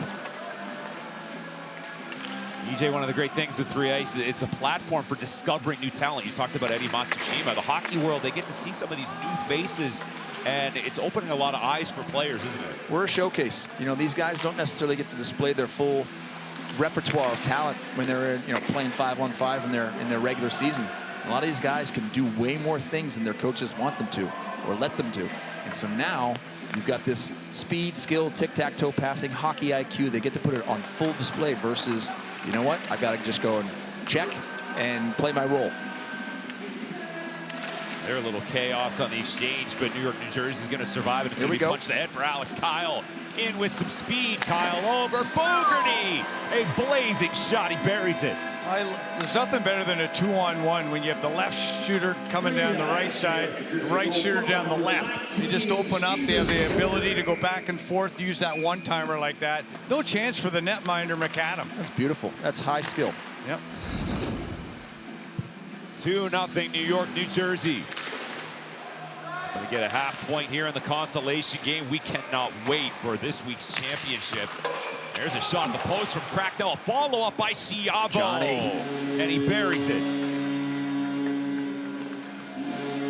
EJ, one of the great things with 3-ice, it's a platform for discovering new talent. You talked about Eddie Matsushima. The hockey world, they get to see some of these new faces, and it's opening a lot of eyes for players, isn't it? We're a showcase. You know, these guys don't necessarily get to display their full repertoire of talent when they're, you know, playing 5-on-5 in their regular season. A lot of these guys can do way more things than their coaches want them to or let them do. And so now you've got this speed, skill, tic-tac-toe passing, hockey IQ. They get to put it on full display versus, you know what, I've got to just go and check and play my role. They're a little chaos on the exchange, but New York, New Jersey is going to survive, and it's going to be punched ahead for Alex Kyle. In with some speed, Kyle over Fogarty. A blazing shot, he buries it. There's nothing better than a 2-on-1 when you have the left shooter coming down the right side, the right shooter down the left. They just open up. They have the ability to go back and forth, use that one-timer like that. No chance for the netminder McAdam. That's beautiful. That's high skill. Yep. 2-0 New York, New Jersey. Gonna get a half point here in the consolation game. We cannot wait for this week's championship. There's a shot in the post from Cracknell. A follow-up by Schiavo. Johnny. And he buries it.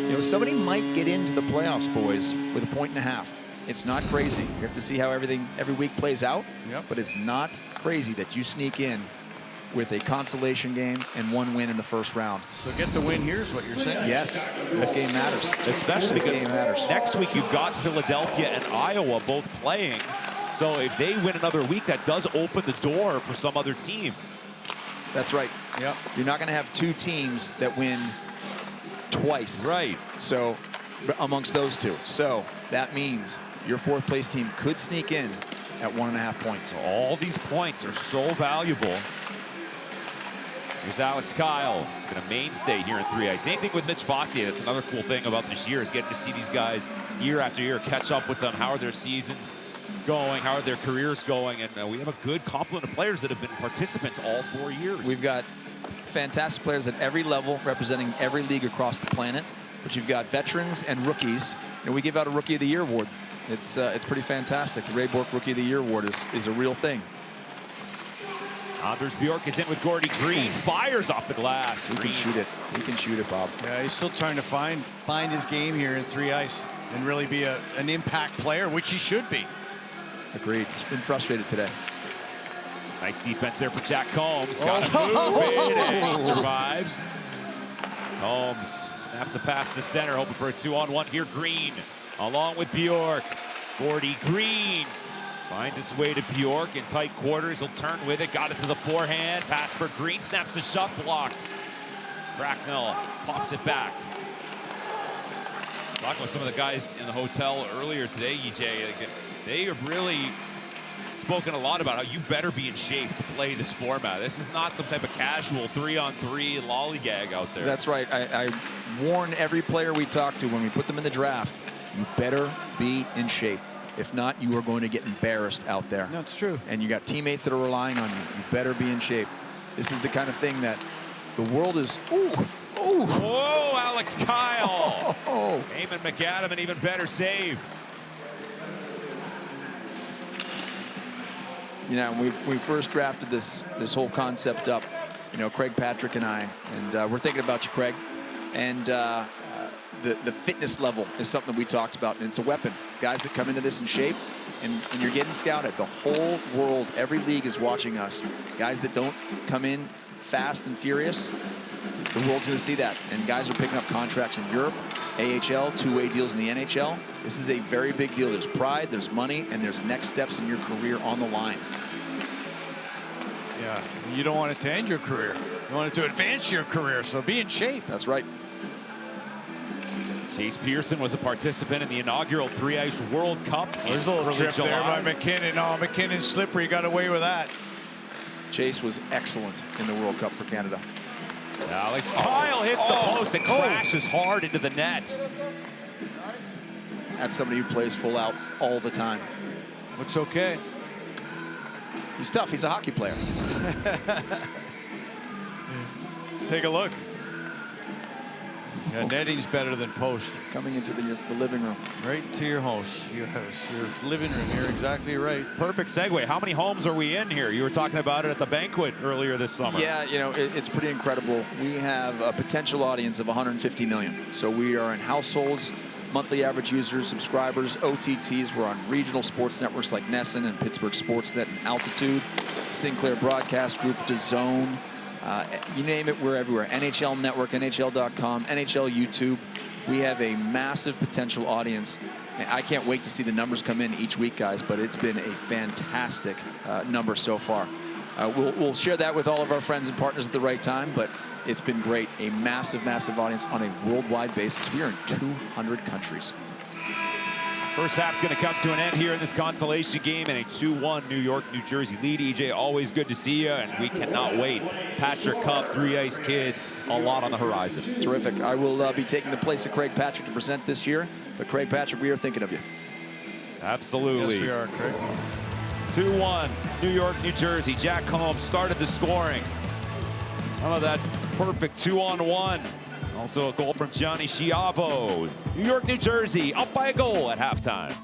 You know, somebody might get into the playoffs, boys, with a 1.5. It's not crazy. You have to see how every week plays out. Yep. But it's not crazy that you sneak in with a consolation game and 1 win in the first round. So get the win here is what you're saying? Yes, this game matters. Especially this because game matters. next week you've got Philadelphia and Iowa both playing. So if they win another week, that does open the door for some other team. That's right. Yep. You're not going to have 2 teams that win twice. Right. So amongst those 2. So that means your 4th place team could sneak in at 1.5 points. All these points are so valuable. Here's Alex Kyle. He's been a mainstay here in 3-ice. Same thing with Mitch Fossey. That's another cool thing about this year is getting to see these guys year after year, catch up with them. How are their seasons going? How are their careers going? And we have a good complement of players that have been participants all 4 years. We've got fantastic players at every level representing every league across the planet. But you've got veterans and rookies. And we give out a Rookie of the Year award. It's pretty fantastic. The Ray Bork Rookie of the Year award is a real thing. Anders Bjork is in with Gordy Green. Fires off the glass. He can shoot it. He can shoot it, Bob. Yeah, he's still trying to find his game here in 3-ice and really be an impact player, which he should be. Agreed. He's been frustrated today. Nice defense there for Jack Combs. Got to move it, and he survives. Combs snaps a pass to center, hoping for a 2-on-1 here. Green along with Bjork. Gordy Green finds its way to Bjork in tight quarters. He'll turn with it. Got it to the forehand. Pass for Green. Snaps a shot, blocked. Cracknell pops it back. Talking with some of the guys in the hotel earlier today, EJ, they have really spoken a lot about how you better be in shape to play this format. This is not some type of casual 3-on-3 lollygag out there. That's right. I warn every player we talk to when we put them in the draft, you better be in shape. If not, you are going to get embarrassed out there. No, it's true. And you got teammates that are relying on you. You better be in shape. This is the kind of thing that the world is. Ooh. Whoa, Alex Kyle. Oh. Eamon McAdam, an even better save. You know, we first drafted this whole concept up, you know, Craig Patrick and I, and we're thinking about you, Craig. And the fitness level is something that we talked about, and it's a weapon. Guys that come into this in shape, and you're getting scouted. The whole world, every league is watching us. Guys that don't come in fast and furious, the world's going to see that. And guys are picking up contracts in Europe, AHL, two-way deals in the NHL. This is a very big deal. There's pride, there's money, and there's next steps in your career on the line. Yeah, you don't want it to end your career. You want it to advance your career, so be in shape. That's right. Chase Pearson was a participant in the inaugural 3-ice World Cup. There's a little trip there by McKinnon. Oh, McKinnon's slippery. Got away with that. Chase was excellent in the World Cup for Canada. Alex Kyle hits the post and crashes hard into the net. That's somebody who plays full out all the time. Looks okay. He's tough. He's a hockey player. Take a look. Yeah, netting's better than post. Coming into the living room. Right to your house. Your living room. You're exactly right. Perfect segue. How many homes are we in here? You were talking about it at the banquet earlier this summer. Yeah, you know, it's pretty incredible. We have a potential audience of 150 million. So we are in households, monthly average users, subscribers, OTTs. We're on regional sports networks like Nesson and Pittsburgh Sportsnet and Altitude, Sinclair Broadcast Group, DAZN. You name it, we're everywhere. NHL Network, NHL.com, NHL YouTube. We have a massive potential audience. And I can't wait to see the numbers come in each week, guys, but it's been a fantastic number so far. We'll share that with all of our friends and partners at the right time, but it's been great. A massive, massive audience on a worldwide basis. We are in 200 countries. First half's going to come to an end here in this consolation game and a 2-1 New York, New Jersey lead. EJ, always good to see you, and we cannot wait. Patrick Cup, 3-ice kids, a lot on the horizon. Terrific. I will be taking the place of Craig Patrick to present this year, but Craig Patrick, we are thinking of you. Absolutely. Yes, we are, Craig. 2-1, New York, New Jersey. Jack Combs started the scoring. How about that perfect 2-on-1? Also a goal from Johnny Schiavo. New York, New Jersey, up by a goal at halftime.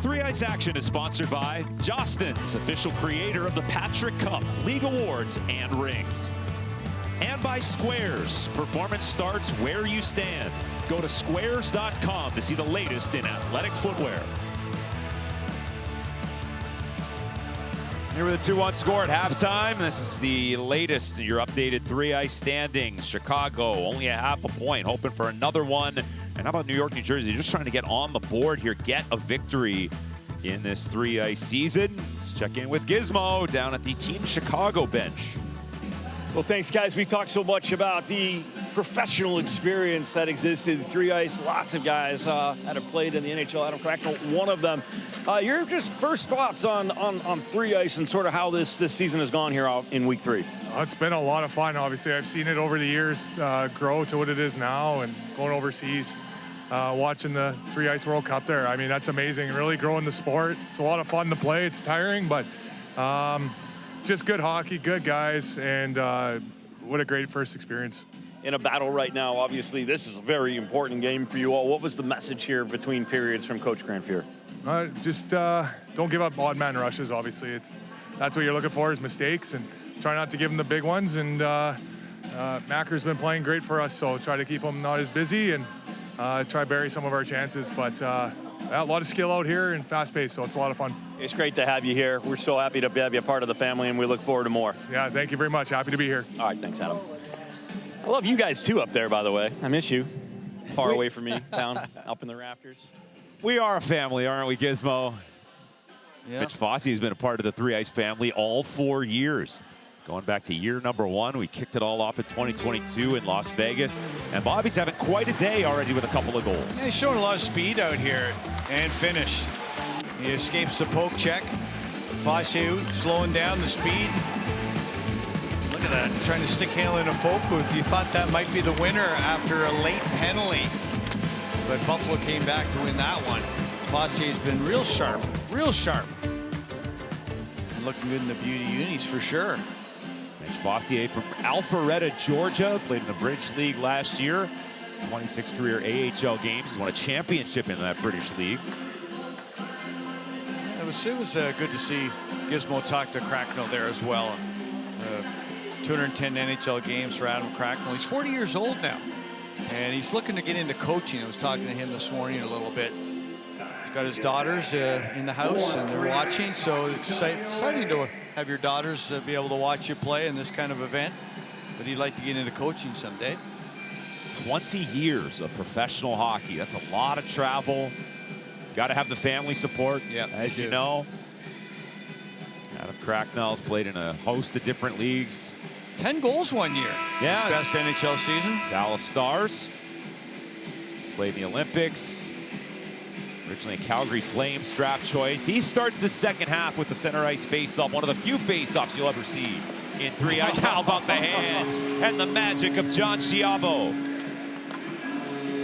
Three Ice Action is sponsored by Jostens, official creator of the Patrick Cup, league awards, and rings. And by Squares, performance starts where you stand. Go to squares.com to see the latest in athletic footwear. Here with a 2-1 score at halftime. This is the latest in your updated Three Ice standings. Chicago only a half a point, hoping for another one. And how about New York, New Jersey? Just trying to get on the board here, get a victory in this Three Ice season. Let's check in with Gizmo down at the Team Chicago bench. Well, thanks, guys. We talked so much about the professional experience that exists in Three Ice. Lots of guys that have played in the NHL. Adam Cracknell, one of them. Your just first thoughts on Three Ice and sort of how this season has gone here out in week 3. It's been a lot of fun. Obviously, I've seen it over the years grow to what it is now, and going overseas, watching the Three Ice World Cup there. I mean, that's amazing. Really growing the sport. It's a lot of fun to play. It's tiring, but just good hockey, good guys, and what a great first experience. In a battle right now, obviously, this is a very important game for you all. What was the message here between periods from Coach Grandfear? Just don't give up odd man rushes, obviously. That's what you're looking for is mistakes, and try not to give them the big ones. And Macker's been playing great for us, so try to keep him not as busy and try to bury some of our chances. But a lot of skill out here and fast pace, so it's a lot of fun. It's great to have you here. We're so happy to have you a part of the family, and we look forward to more. Yeah, thank you very much. Happy to be here. All right, thanks, Adam. I love you guys, too, up there, by the way. I miss you. Far away from me, down up in the rafters. We are a family, aren't we, Gizmo? Yeah. Mitch Fossey has been a part of the Three Ice family all 4 years. Going back to year number 1, we kicked it all off in 2022 in Las Vegas. And Bobby's having quite a day already with a couple of goals. Yeah, he's showing a lot of speed out here and finish. He escapes the poke check. Fossey slowing down the speed. Look at that, trying to stick handle in a folk booth. You thought that might be the winner after a late penalty, but Buffalo came back to win that one. Fossier's been real sharp, real sharp. And looking good in the beauty unis for sure. Mitch Fossier from Alpharetta, Georgia, played in the British League last year. 26 career AHL games. He's won a championship in that British League. It was good to see Gizmo talk to Cracknell there as well. 210 NHL games for Adam Cracknell. He's 40 years old now, and he's looking to get into coaching. I was talking to him this morning a little bit. He's got his daughters in the house, and they're watching, so exciting to have your daughters be able to watch you play in this kind of event. But he'd like to get into coaching someday. 20 years of professional hockey. That's a lot of travel. Got to have the family support, as you know. Adam Cracknell's played in a host of different leagues. 10 goals one year. Yeah. Best NHL season. Dallas Stars. Played in the Olympics. Originally a Calgary Flames draft choice. He starts the second half with the center ice face-off. One of the few face-offs you'll ever see in 3 ice. How about the hands and the magic of John Schiavo?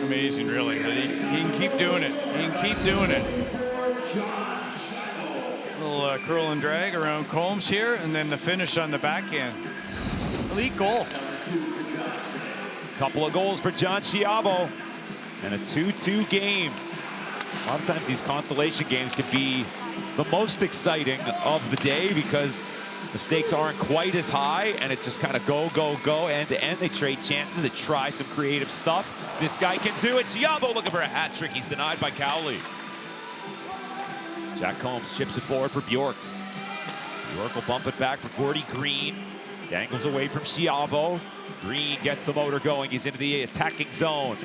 Amazing, really. He can keep doing it. He can keep doing it. Little curl and drag around Combs here, and then the finish on the backhand. Elite goal. Couple of goals for John Schiavo, and a 2-2 game. A lot of times these consolation games can be the most exciting of the day because the stakes aren't quite as high, and it's just kind of go, go, go, end to end. They trade chances. They try some creative stuff. This guy can do it. Schiavo looking for a hat trick. He's denied by Cowley. Jack Combs chips it forward for Bjork. Bjork will bump it back for Gordy Green. Dangles away from Schiavo. Green gets the motor going. He's into the attacking zone.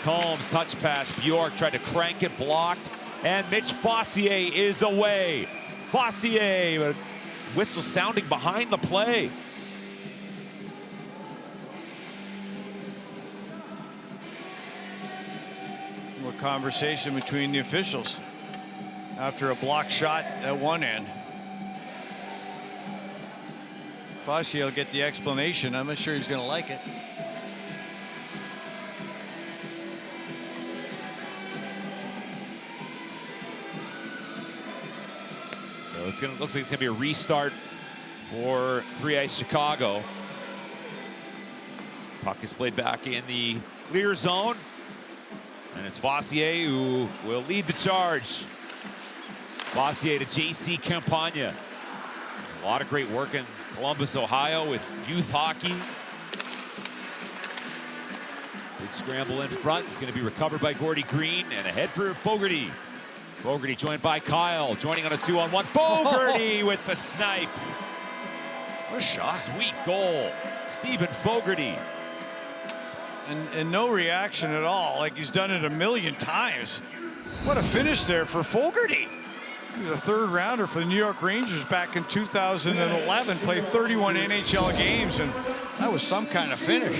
Combs touch pass. Bjork tried to crank it, blocked. And Mitch Fossier is away. Fossier, whistle sounding behind the play. A conversation between the officials after a blocked shot at one end. Fossier will get the explanation. I'm not sure he's going to like it. So looks like it's going to be a restart for 3 Ice Chicago. Puck is played back in the clear zone. And it's Fossier who will lead the charge. Fossier to J.C. Campagna. There's a lot of great work in Columbus, Ohio with youth hockey. Big scramble in front. It's going to be recovered by Gordy Green and ahead for Fogarty. Fogarty joined by Kyle, joining on a 2-on-1. Fogarty with the snipe. What a shot. Sweet goal. Stephen Fogarty. And no reaction at all, like he's done it a million times. What a finish there for Fogarty. He was a third rounder for the New York Rangers back in 2011, played 31 NHL games, and that was some kind of finish.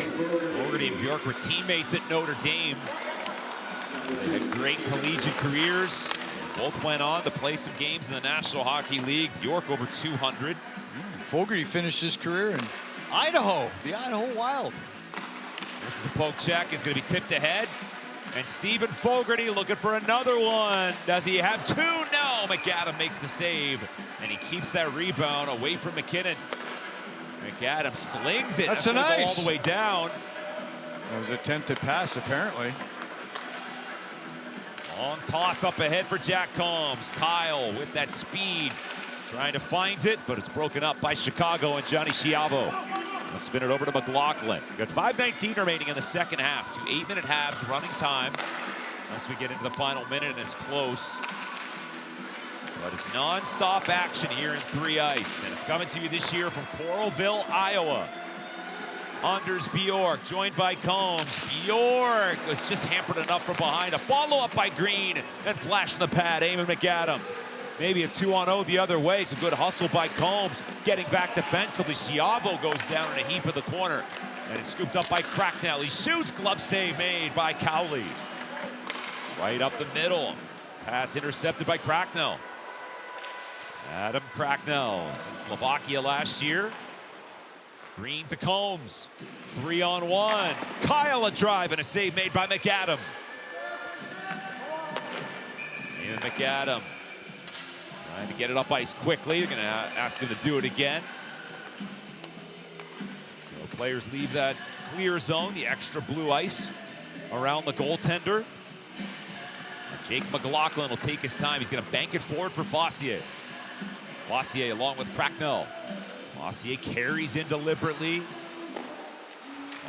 Fogarty and Bjork were teammates at Notre Dame. They had great collegiate careers. Both went on to play some games in the National Hockey League. Bjork over 200. Fogarty finished his career in Idaho, the Idaho Wild. This is a poke check. It's going to be tipped ahead. And Stephen Fogarty looking for another one. Does he have two? No. McAdam makes the save. And he keeps that rebound away from McKinnon. McAdam slings it. That's a nice. All the way down. That was an attempted pass, apparently. Long toss up ahead for Jack Combs. Kyle with that speed. Trying to find it, but it's broken up by Chicago and Johnny Schiavo. Let's spin it over to McLaughlin. We've got 5:19 remaining in the second half. 2 8-minute halves running time. Unless we get into the final minute and it's close. But it's non-stop action here in 3 Ice. And it's coming to you this year from Coralville, Iowa. Anders Bjork joined by Combs. Bjork was just hampered enough from behind. A follow-up by Green and flash in the pad. Eamon McAdam. Maybe a 2-on-0 the other way. Some good hustle by Combs. Getting back defensively. Schiavo goes down in a heap in the corner. And it's scooped up by Cracknell. He shoots. Glove save made by Cowley. Right up the middle. Pass intercepted by Cracknell. Adam Cracknell. In Slovakia last year. Green to Combs. 3-on-1. Kyle a drive and a save made by McAdam. And McAdam trying to get it up ice quickly. They're going to ask him to do it again. So players leave that clear zone, the extra blue ice around the goaltender. Jake McLaughlin will take his time. He's going to bank it forward for Fossier. Fossier along with Cracknell. Fossier carries in deliberately.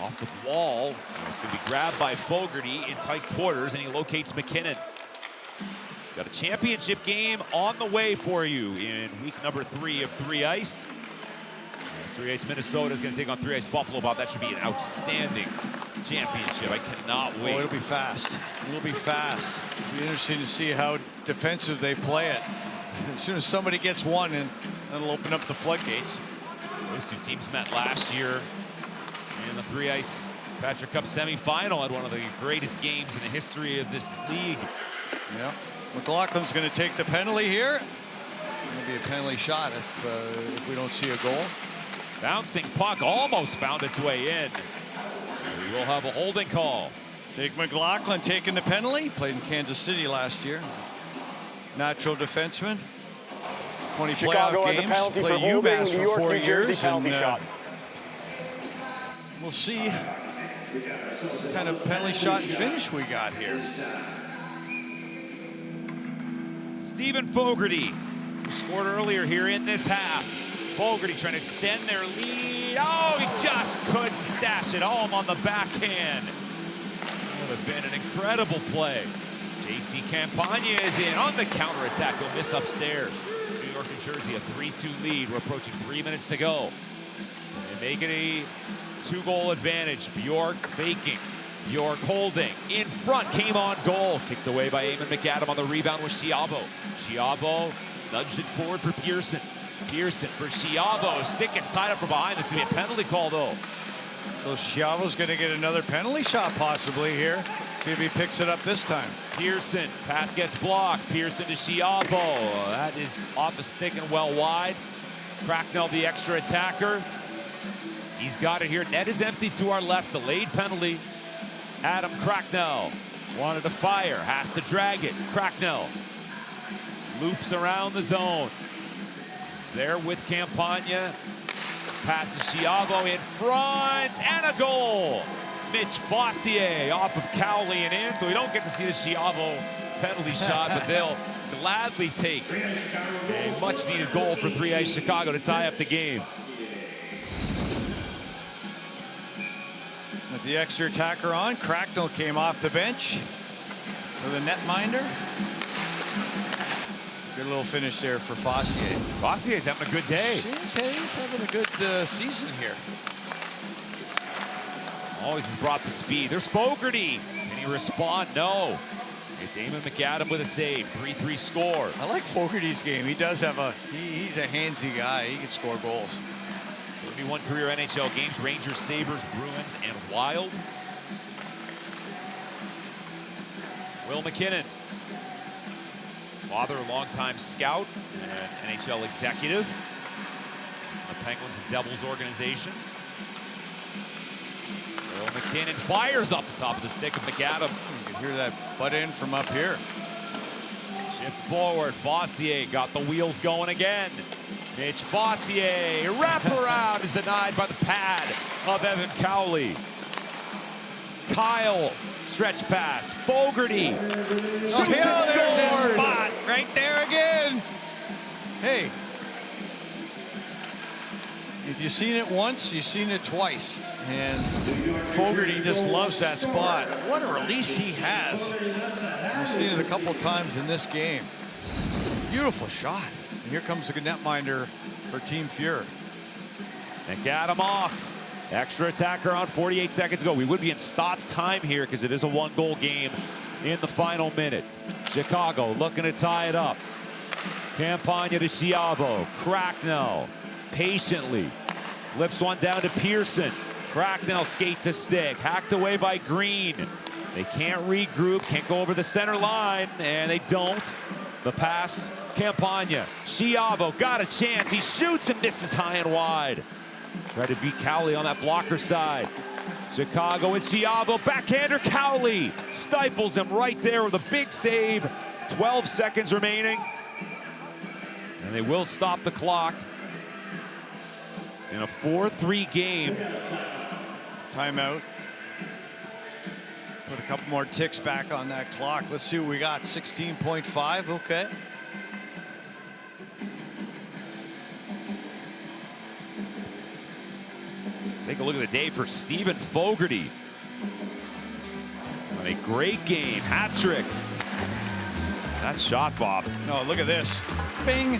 Off the wall. It's going to be grabbed by Fogarty in tight quarters, and he locates McKinnon. Got a championship game on the way for you in week number 3 of 3 Ice. 3 Ice Minnesota is going to take on 3 Ice Buffalo. Bob, that should be an outstanding championship. I cannot wait. Oh, it'll be fast. It'll be fast. It'll be interesting to see how defensive they play it. As soon as somebody gets one, and that'll open up the floodgates. Those two teams met last year in the 3 Ice Patrick Cup semifinal. Had one of the greatest games in the history of this league. Yeah. McLaughlin's going to take the penalty here. It'll be a penalty shot if we don't see a goal. Bouncing puck almost found its way in. We will have a holding call. Jake McLaughlin taking the penalty. Played in Kansas City last year. Natural defenseman. 20 Chicago playoff has a games. penalty Played for holding. UMass New for York, 4 New Jersey years. penalty And, shot. We'll see what kind of penalty shot and finish we got here. Stephen Fogarty, who scored earlier here in this half. Fogarty trying to extend their lead. Oh, he just couldn't stash it home on the backhand. Would have been an incredible play. J.C. Campagna is in on the counterattack. He'll miss upstairs. New York, New Jersey, a 3-2 lead. We're approaching 3 minutes to go. They make it a 2-goal advantage. Bjork faking. Bjork holding. In front, came on goal. Kicked away by Eamon McAdam on the rebound with Schiavo. Schiavo nudged it forward for Pearson. Pearson for Schiavo. Stick gets tied up from behind. It's going to be a penalty call, though. So Schiavo's going to get another penalty shot possibly here. See if he picks it up this time. Pearson, pass gets blocked. Pearson to Schiavo. That is off a stick and well wide. Cracknell, the extra attacker. He's got it here. Net is empty to our left. Delayed penalty. Adam Cracknell wanted to fire. Has to drag it. Cracknell loops around the zone. He's there with Campagna. Passes Schiavo in front, and a goal. Mitch Fossier off of Cowley and in, so we don't get to see the Schiavo penalty shot, but they'll gladly take a much-needed goal for 3 Ice Chicago to tie up the game. With the extra attacker on, Cracknell came off the bench for the netminder. Good little finish there for Fossier. Fossier's having a good day. He's having a good season here. Always has brought the speed. There's Fogarty. Can he respond? No. It's Eamon McAdam with a save. 3-3 score. I like Fogarty's game. He does have he's a handsy guy. He can score goals. 31 career NHL games. Rangers, Sabres, Bruins, and Wild. Will McKinnon. Father, longtime scout and NHL executive. The Penguins and Devils organizations. Will McKinnon fires off the top of the stick of McAdam. You can hear that butt in from up here. Chip forward. Fossier got the wheels going again. Mitch Fossier. Wraparound is denied by the pad of Evan Cowley. Kyle. Stretch pass. Fogarty. Shoots and There's his scores. spot right there again. Hey. If you've seen it once, you've seen it twice. And Fogarty just loves that spot. What a release he has. We've seen it a couple times in this game. Beautiful shot. And here comes the netminder for Team Fuhr. And got him off. Extra attacker on 48 seconds ago. We would be in stop time here because it is a 1-goal game in the final minute. Chicago looking to tie it up. Campagna to Schiavo. Cracknell patiently flips one down to Pearson. Cracknell skate to stick. Hacked away by Green. They can't regroup, can't go over the center line, and they don't. The pass, Campagna. Schiavo got a chance. He shoots and misses high and wide. Tried to beat Cowley on that blocker side. Chicago and Ciavo, backhander Cowley stifles him right there with a big save. 12 seconds remaining. And they will stop the clock in a 4-3 game. Timeout. Put a couple more ticks back on that clock. Let's see what we got. 16.5, okay. Take a look at the day for Stephen Fogarty. On a great game, hat trick. That shot, Bob. Oh, look at this. Bing.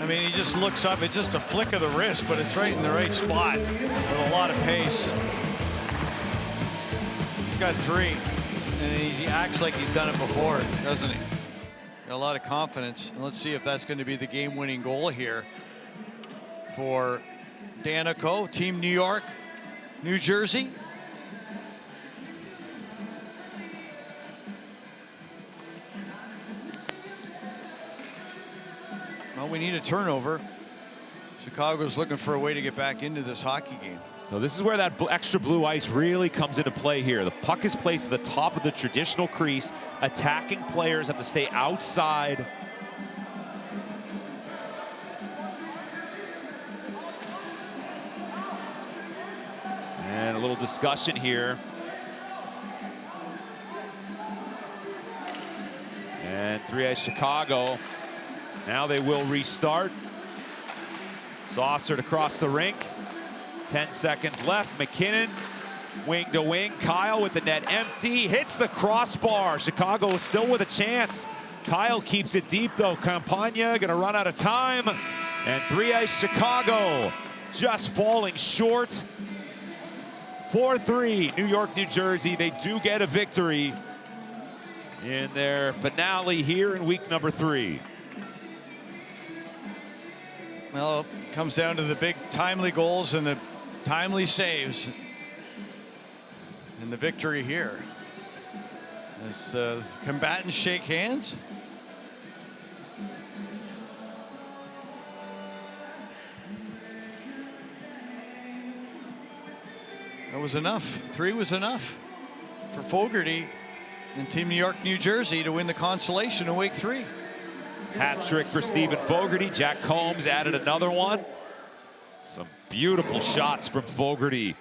I mean, he just looks up. It's just a flick of the wrist, but it's right in the right spot with a lot of pace. He's got 3, and he acts like he's done it before, doesn't he? Got a lot of confidence. And let's see if that's going to be the game-winning goal here for Daneyko, Team New York, New Jersey. Well, we need a turnover. Chicago's looking for a way to get back into this hockey game. So this is where that extra blue ice really comes into play here. The puck is placed at the top of the traditional crease. Attacking players have to stay outside. And a little discussion here. And 3-ice Chicago. Now they will restart. Saucered across the rink. 10 seconds left. McKinnon, wing to wing. Kyle with the net empty. Hits the crossbar. Chicago is still with a chance. Kyle keeps it deep though. Campagna gonna run out of time. And 3-ice Chicago just falling short. 4-3, New York, New Jersey. They do get a victory in their finale here in week number 3. Well, it comes down to the big timely goals and the timely saves. And the victory here. As combatants shake hands. That was enough. 3 was enough for Fogarty and Team New York, New Jersey to win the consolation in week 3. Hat trick for Stephen Fogarty. Jack Combs added another one. Some beautiful shots from Fogarty.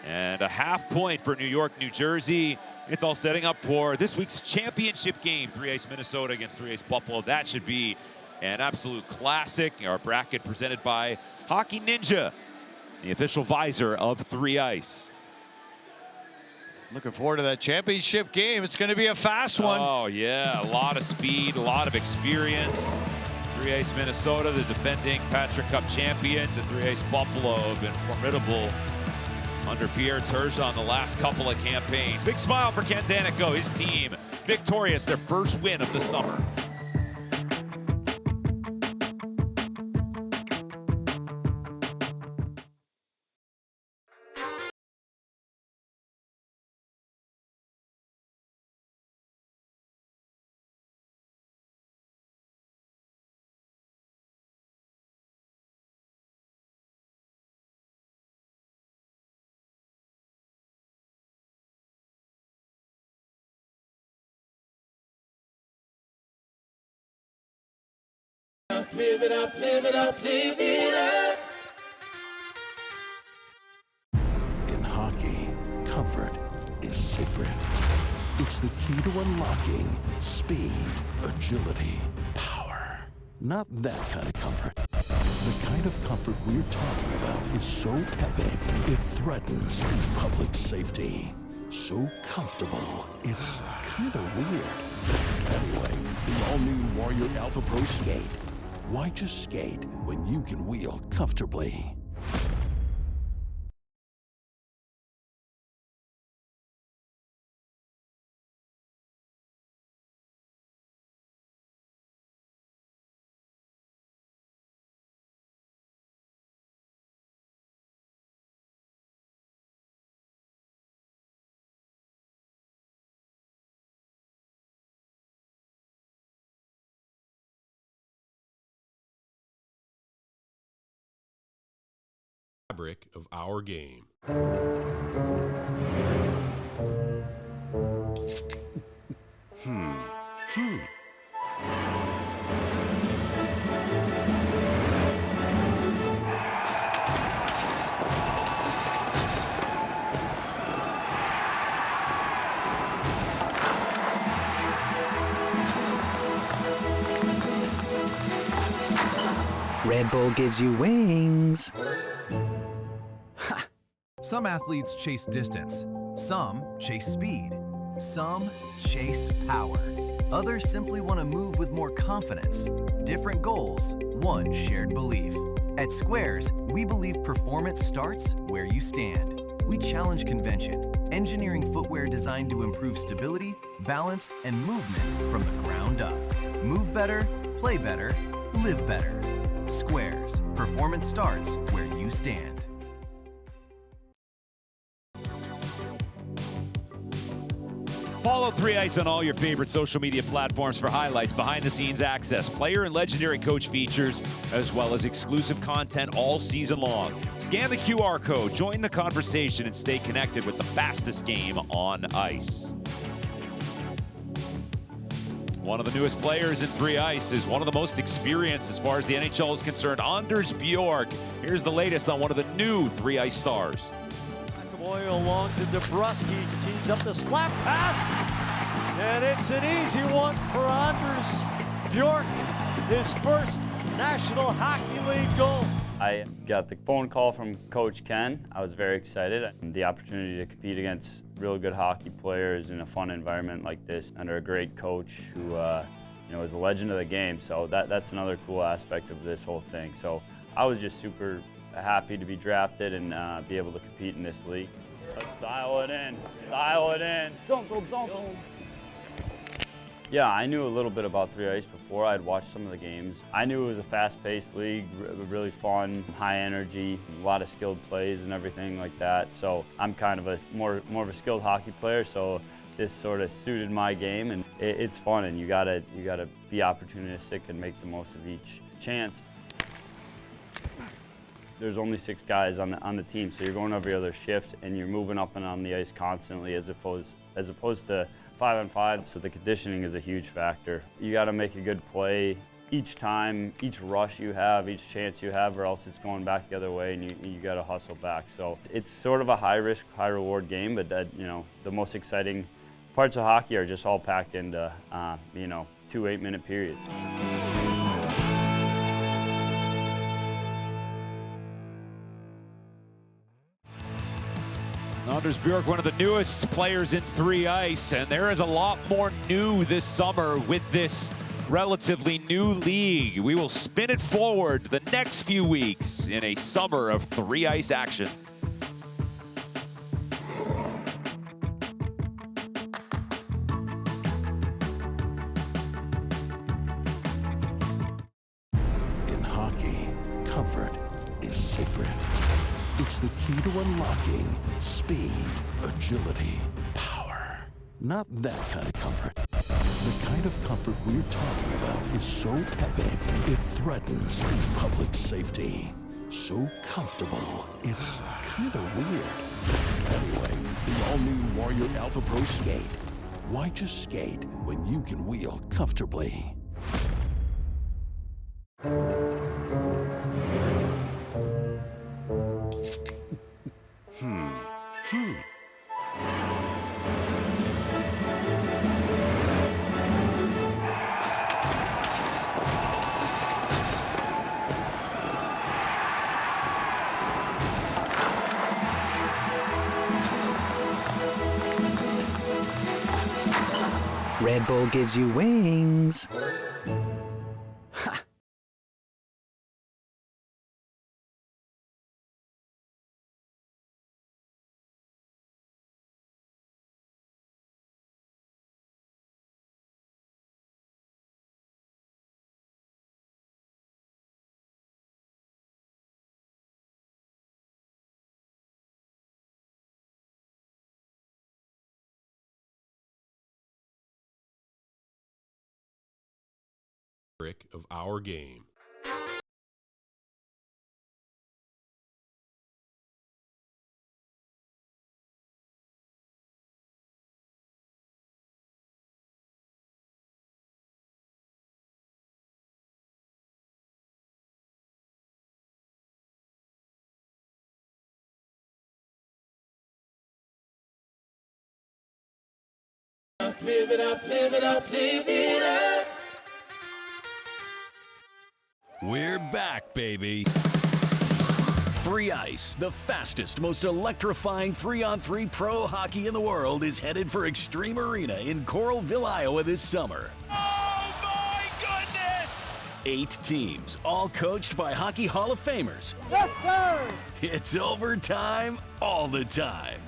And a half point for New York, New Jersey. It's all setting up for this week's championship game. 3-ice Minnesota against 3-ice Buffalo. That should be an absolute classic. Our bracket presented by Hockey Ninja, the official visor of 3-ice. Looking forward to that championship game. It's going to be a fast one. Oh, yeah. A lot of speed, a lot of experience. 3-ice Minnesota, the defending Patrick Cup champions. And 3-ice Buffalo have been formidable under Pierre Turgeon the last couple of campaigns. Big smile for Ken Daneyko, his team. Victorious, their first win of the summer. Live it up, live it up, live it up. In hockey, comfort is sacred. It's the key to unlocking speed, agility, power. Not that kind of comfort. The kind of comfort we're talking about is so epic, it threatens public safety. So comfortable, it's kind of weird. Anyway, the all-new Warrior Alpha Pro Skate. Why just skate when you can wheel comfortably? fabric of our game. Red Bull gives you wings. Some athletes chase distance, some chase speed, some chase power. Others simply want to move with more confidence. Different goals, one shared belief. At Squares, we believe performance starts where you stand. We challenge convention, engineering footwear designed to improve stability, balance, and movement from the ground up. Move better, play better, live better. Squares, performance starts where you stand. Follow 3Ice on all your favorite social media platforms for highlights, behind-the-scenes access, player and legendary coach features, as well as exclusive content all season long. Scan the QR code, join the conversation, and stay connected with the fastest game on ice. One of the newest players in 3Ice is one of the most experienced as far as the NHL is concerned, Anders Bjork. Here's the latest on one of the new 3Ice stars. McAvoy along to DeBruski, tees up the slap pass, and it's an easy one for Anders Bjork, his first National Hockey League goal. I got the phone call from Coach Ken. I was very excited. The opportunity to compete against real good hockey players in a fun environment like this under a great coach who is a legend of the game. So that's another cool aspect of this whole thing. So I was just super happy to be drafted and be able to compete in this league. Let's dial it in. Dial it in. Dun. Yeah, I knew a little bit about 3Ice before. I'd watched some of the games. I knew it was a fast-paced league, really fun, high energy, a lot of skilled plays and everything like that. So I'm kind of more of a skilled hockey player, so this sort of suited my game, and it's fun, and you gotta be opportunistic and make the most of each chance. There's only 6 guys on the team, so you're going every other shift, and you're moving up and on the ice constantly as opposed to 5-on-5, so the conditioning is a huge factor. You got to make a good play each time, each rush you have, each chance you have, or else it's going back the other way, and you got to hustle back. So it's sort of a high-risk, high-reward game, but the most exciting parts of hockey are just all packed into 2 8-minute periods. Anders Bjork, one of the newest players in 3Ice, and there is a lot more new this summer with this relatively new league. We will spin it forward the next few weeks in a summer of 3Ice action. In hockey, comfort is sacred. It's the key to unlocking speed, agility, power. Not that kind of comfort. The kind of comfort we're talking about is so epic, it threatens public safety. So comfortable, it's kind of weird. Anyway, the all-new Warrior Alpha Pro Skate. Why just skate when you can wheel comfortably? Red Bull gives you wings. Of our game. live it up, live it up, live it up. We're back, baby. 3 Ice, the fastest, most electrifying 3-on-3 pro hockey in the world, is headed for Extreme Arena in Coralville, Iowa this summer. Oh my goodness! 8 teams, all coached by Hockey Hall of Famers. Yes, sir! It's overtime all the time.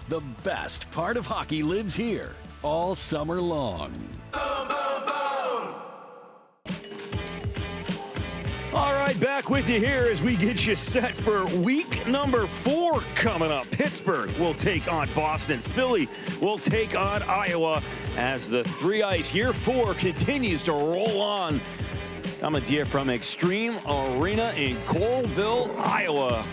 The best part of hockey lives here all summer long. All right, back with you here as we get you set for week number 4 coming up. Pittsburgh will take on Boston. Philly will take on Iowa as the 3 Ice Year 4 continues to roll on. Coming to you from Extreme Arena in Coralville, Iowa.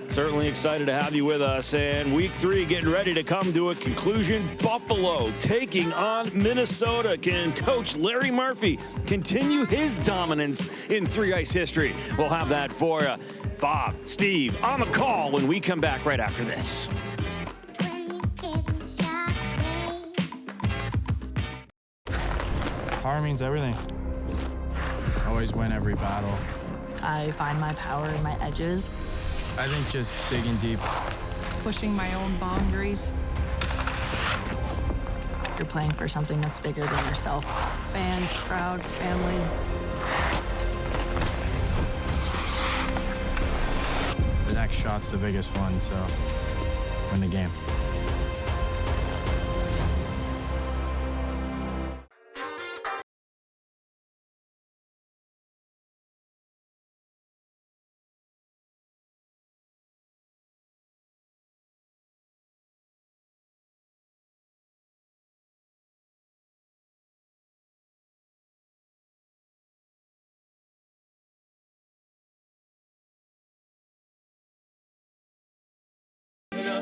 Certainly excited to have you with us. And week 3 getting ready to come to a conclusion. Buffalo taking on Minnesota. Can Coach Larry Murphy continue his dominance in 3 Ice history? We'll have that for you. Bob, Steve, on the call when we come back right after this. Power means everything. Always win every battle. I find my power in my edges. I think just digging deep. Pushing my own boundaries. You're playing for something that's bigger than yourself. Fans, crowd, family. The next shot's the biggest one, so win the game.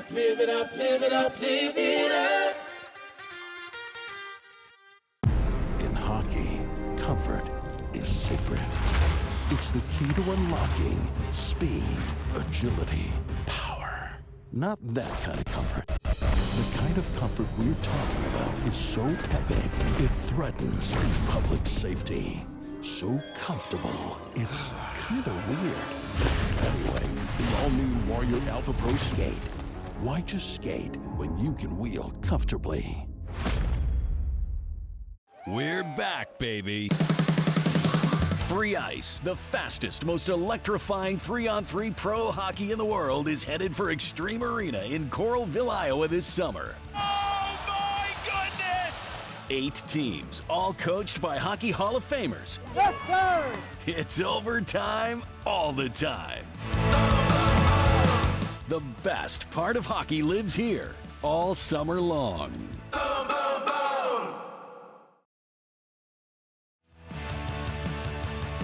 Live it up, live it up, live it up. In hockey, comfort is sacred. It's the key to unlocking speed, agility, power. Not that kind of comfort. The kind of comfort we're talking about is so epic, it threatens public safety. So comfortable, it's kind of weird. Anyway, the all-new Warrior Alpha Pro Skate. Why just skate when you can wheel comfortably? We're back, baby. 3 Ice, the fastest, most electrifying 3-on-3 pro hockey in the world, is headed for Extreme Arena in Coralville, Iowa this summer. Oh my goodness! 8 teams, all coached by Hockey Hall of Famers. Yes, sir! It's overtime all the time. The best part of hockey lives here all summer long.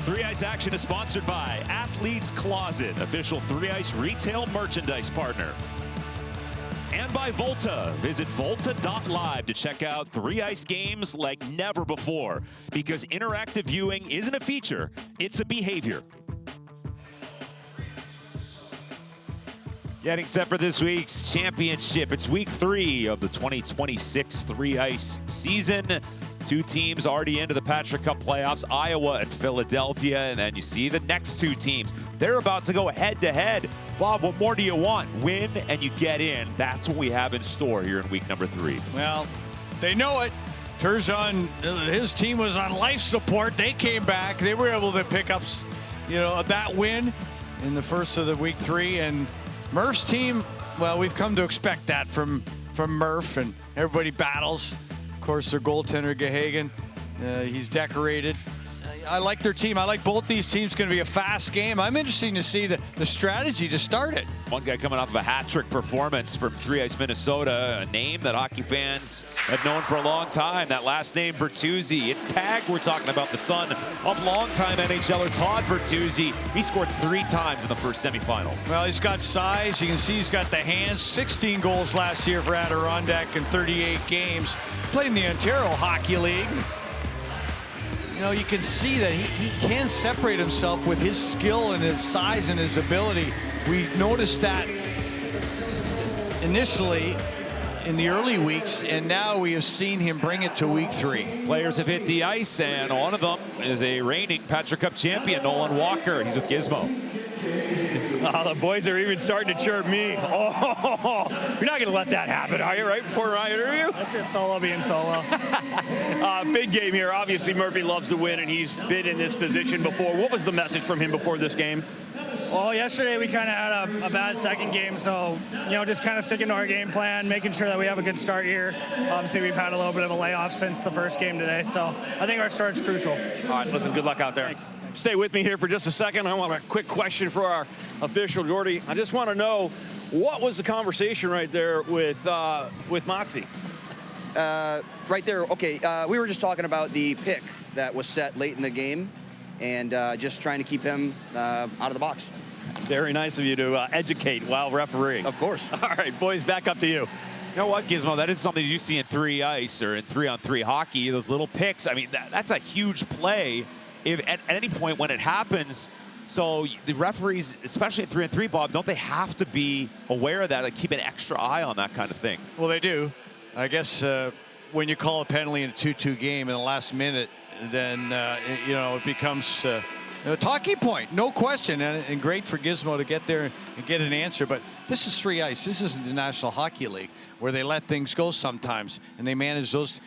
3 Ice action is sponsored by Athlete's Closet, official 3 Ice retail merchandise partner. And by Volta. Visit volta.live to check out 3 Ice games like never before, because interactive viewing isn't a feature, it's a behavior. Getting set for this week's championship. It's week 3 of the 2026 3 Ice season. 2 teams already into the Patrick Cup playoffs, Iowa and Philadelphia. And then you see the next 2 teams. They're about to go head-to-head. Bob, what more do you want? Win and you get in. That's what we have in store here in week number 3. Well, they know it. Turgeon, his team was on life support. They came back. They were able to pick up, that win in the first of the week 3. And Murph's team, well, we've come to expect that from Murph, and everybody battles. Of course, their goaltender, Gahagan, he's decorated. I like their team. I like both these teams. Going to be a fast game. I'm interested to see the strategy to start it. One guy coming off of a hat-trick performance from 3 Ice Minnesota, a name that hockey fans have known for a long time. That last name, Bertuzzi. It's tagged. We're talking about the son of longtime NHLer Todd Bertuzzi. He scored 3 times in the first semifinal. Well, he's got size. You can see he's got the hands. 16 goals last year for Adirondack in 38 games. Played in the Ontario Hockey League. You can see that he can separate himself with his skill and his size and his ability. We noticed that initially in the early weeks, and now we have seen him bring it to week 3. Players have hit the ice, and one of them is a reigning Patrick Cup champion, Nolan Walker. He's with Gizmo. Oh, the boys are even starting to chirp me. Oh, you're not going to let that happen, are you, right before my interview? That's just Solo being Solo. Big game here. Obviously, Murphy loves to win, and he's been in this position before. What was the message from him before this game? Well, yesterday we kind of had a bad second game, so, just kind of sticking to our game plan, making sure that we have a good start here. Obviously, we've had a little bit of a layoff since the first game today, so I think our start's crucial. All right, listen, good luck out there. Thanks. Stay with me here for just a second. I want a quick question for our official, Jordy. I just want to know, what was the conversation right there with Matsi? Right there, okay, we were just talking about the pick that was set late in the game, and just trying to keep him out of the box. Very nice of you to educate while refereeing. Of course. All right, boys, back up to you. You know what, Gizmo? That is something you see in 3-ice or in 3-on-3 hockey, those little picks. I mean, that's a huge play if at any point when it happens. So the referees, especially in 3-on-3, Bob, don't they have to be aware of that, like keep an extra eye on that kind of thing? Well, they do. I guess when you call a penalty in a 2-2 game in the last minute, then, it becomes a talking point, no question, and great for Gizmo to get there and get an answer. But this is 3-ice. This isn't the National Hockey League where they let things go sometimes and they manage those.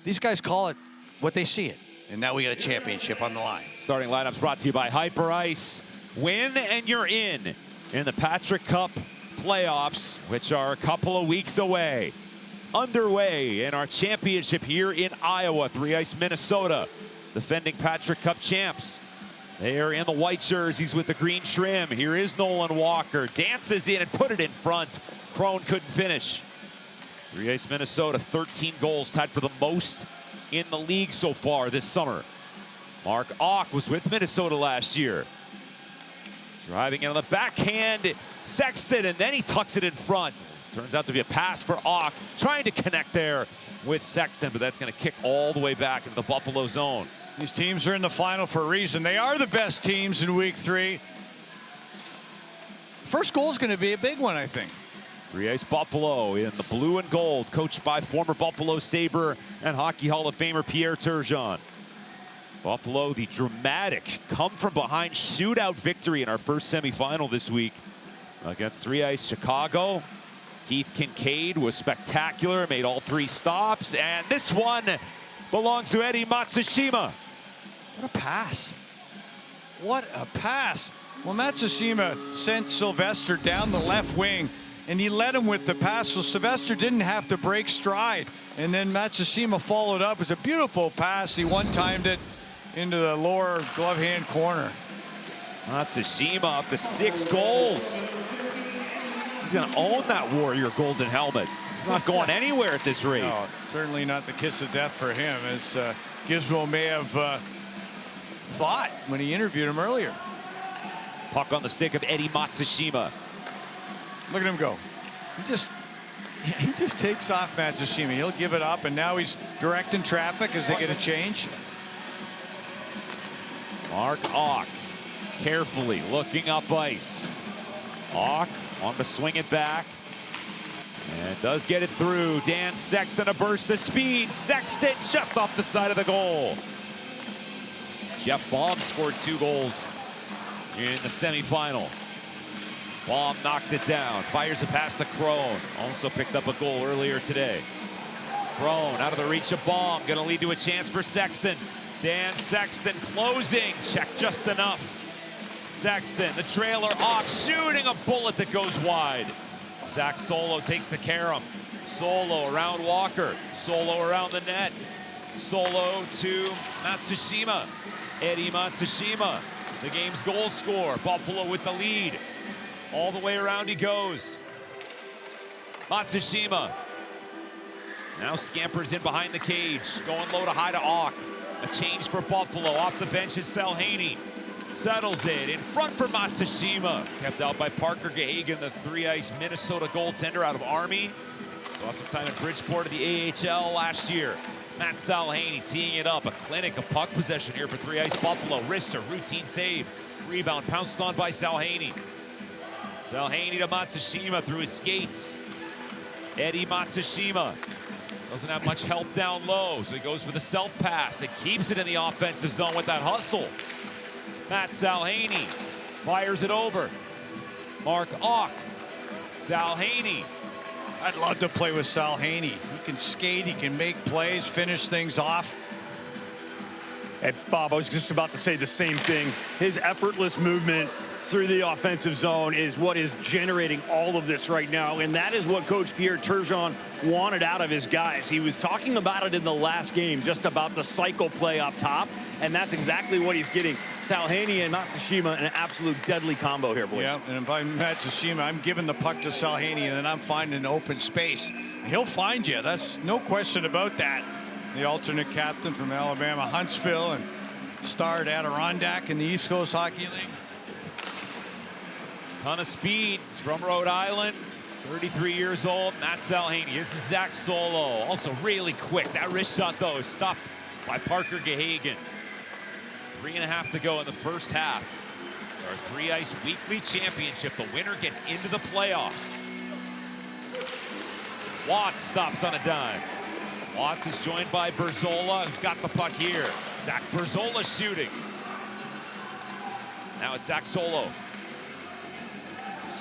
These guys call it what they see it. And now we got a championship on the line. Starting lineups brought to you by Hyper Ice. Win and you're in the Patrick Cup playoffs, which are a couple of weeks away. Underway in our championship here in Iowa, 3-ice Minnesota, defending Patrick Cup champs. They are in the white jerseys with the green trim. Here is Nolan Walker, dances in and put it in front. Crone couldn't finish. 3-ice Minnesota, 13 goals, tied for the most in the league so far this summer. Mark Auch was with Minnesota last year. Driving in on the backhand, Sexton, and then he tucks it in front. Turns out to be a pass for Auch, trying to connect there with Sexton, but that's going to kick all the way back into the Buffalo zone. These teams are in the final for a reason. They are the best teams in week 3. First goal is going to be a big one, I think. 3-ice Buffalo in the blue and gold, coached by former Buffalo Sabre and Hockey Hall of Famer Pierre Turgeon. Buffalo, the dramatic come-from-behind shootout victory in our first semifinal this week against 3-ice Chicago. Keith Kincaid was spectacular, made all 3 stops, and this one belongs to Eddie Matsushima. What a pass. What a pass. Well, Matsushima sent Sylvester down the left wing, and he led him with the pass, so Sylvester didn't have to break stride. And then Matsushima followed up. It was a beautiful pass. He one-timed it into the lower glove hand corner. Matsushima up to 6 goals. He's going to own that Warrior golden helmet. He's not going anywhere at this rate. No, certainly not the kiss of death for him, as Gizmo may have thought when he interviewed him earlier. Puck on the stick of Eddie Matsushima. Look at him go. He just takes off Matsushima. He'll give it up, and now he's directing traffic as they get a change. Mark Auch carefully looking up ice. Auch on to swing it back. And does get it through. Dan Sexton, a burst of speed. Sexton just off the side of the goal. Jeff Baum scored 2 goals in the semifinal. Baum knocks it down, fires a pass to Crone. Also picked up a goal earlier today. Crone out of the reach of Baum, gonna lead to a chance for Sexton. Dan Sexton closing, check just enough. Sexton, the trailer, Auch shooting a bullet that goes wide. Zach Solo takes the carom. Solo around Walker, Solo around the net. Solo to Matsushima. Eddie Matsushima, the game's goal scorer. Buffalo with the lead. All the way around he goes. Matsushima now scampers in behind the cage, going low to high to Auch. A change for Buffalo. Off the bench is Salhaney. Settles it in front for Matsushima. Kept out by Parker Gahagan, the 3-ice Minnesota goaltender out of Army. Saw some time in Bridgeport of the AHL last year. Matt Salhaney teeing it up. A clinic of puck possession here for 3-ice Buffalo. Wrister, routine save. Rebound pounced on by Salhaney. Salhaney to Matsushima through his skates. Eddie Matsushima doesn't have much help down low, so he goes for the self pass and keeps it in the offensive zone with that hustle. Matt Salhaney fires it over. Mark Ock. Salhaney. I'd love to play with Salhaney. He can skate, he can make plays, finish things off. Hey, Bob, I was just about to say the same thing. His effortless movement through the offensive zone is what is generating all of this right now, and that is what Coach Pierre Turgeon wanted out of his guys. He was talking about it in the last game, just about the cycle play up top, and that's exactly what he's getting. Salhaney and Matsushima, an absolute deadly combo here, boys. Yeah, and if I'm Matsushima, I'm giving the puck to Salhaney, and then I'm finding an open space. He'll find you. That's no question about that. The alternate captain from Alabama, Huntsville, and starred Adirondack in the East Coast Hockey League. Ton of speed. He's from Rhode Island, 33 years old. Matt Salhaney. This is Zach Solo, also really quick. That wrist shot, though, is stopped by Parker Gahagan. 3.5 to go in the first half. It's our 3-ice weekly championship. The winner gets into the playoffs. Watts stops on a dime. Watts is joined by Berzola, who's got the puck here. Zach Berzola shooting. Now it's Zach Solo.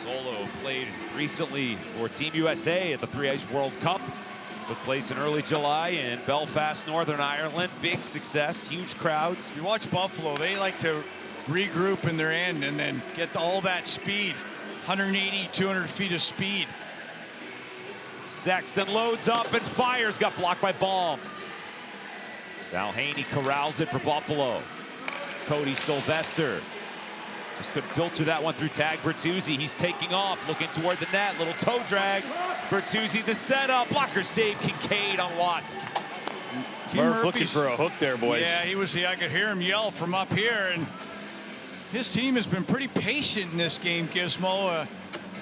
Solo played recently for Team USA at the 3-Ice World Cup. Took place in early July in Belfast, Northern Ireland. Big success, huge crowds. If you watch Buffalo, they like to regroup in their end and then get all that speed. 180, 200 feet of speed. Sexton loads up and fires. Got blocked by Baum. Salhaney corrals it for Buffalo. Cody Sylvester. Just couldn't filter that one through tag Bertuzzi. He's taking off, looking toward the net. Little toe drag. Bertuzzi the setup. Blocker save. Kincaid on Watts. Murph looking for a hook there, boys. Yeah, he was. I could hear him yell from up here, and his team has been pretty patient in this game, Gizmo.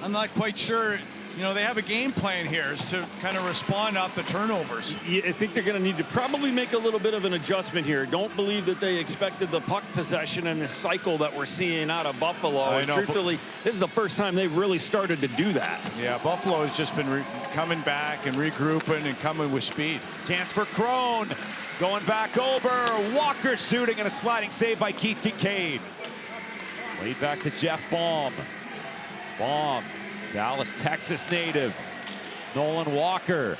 I'm not quite sure. You know, they have a game plan here is to kind of respond off the turnovers. I think they're going to need to probably make a little bit of an adjustment here. Don't believe that they expected the puck possession and the cycle that we're seeing out of Buffalo. I know, truthfully, this is the first time they've really started to do that. Yeah, Buffalo has just been coming back and regrouping and coming with speed. Chance for Crone. Going back over. Walker shooting and a sliding save by Keith Kincaid. Laid back to Jeff Baum. Baum. Dallas, Texas native. Nolan Walker.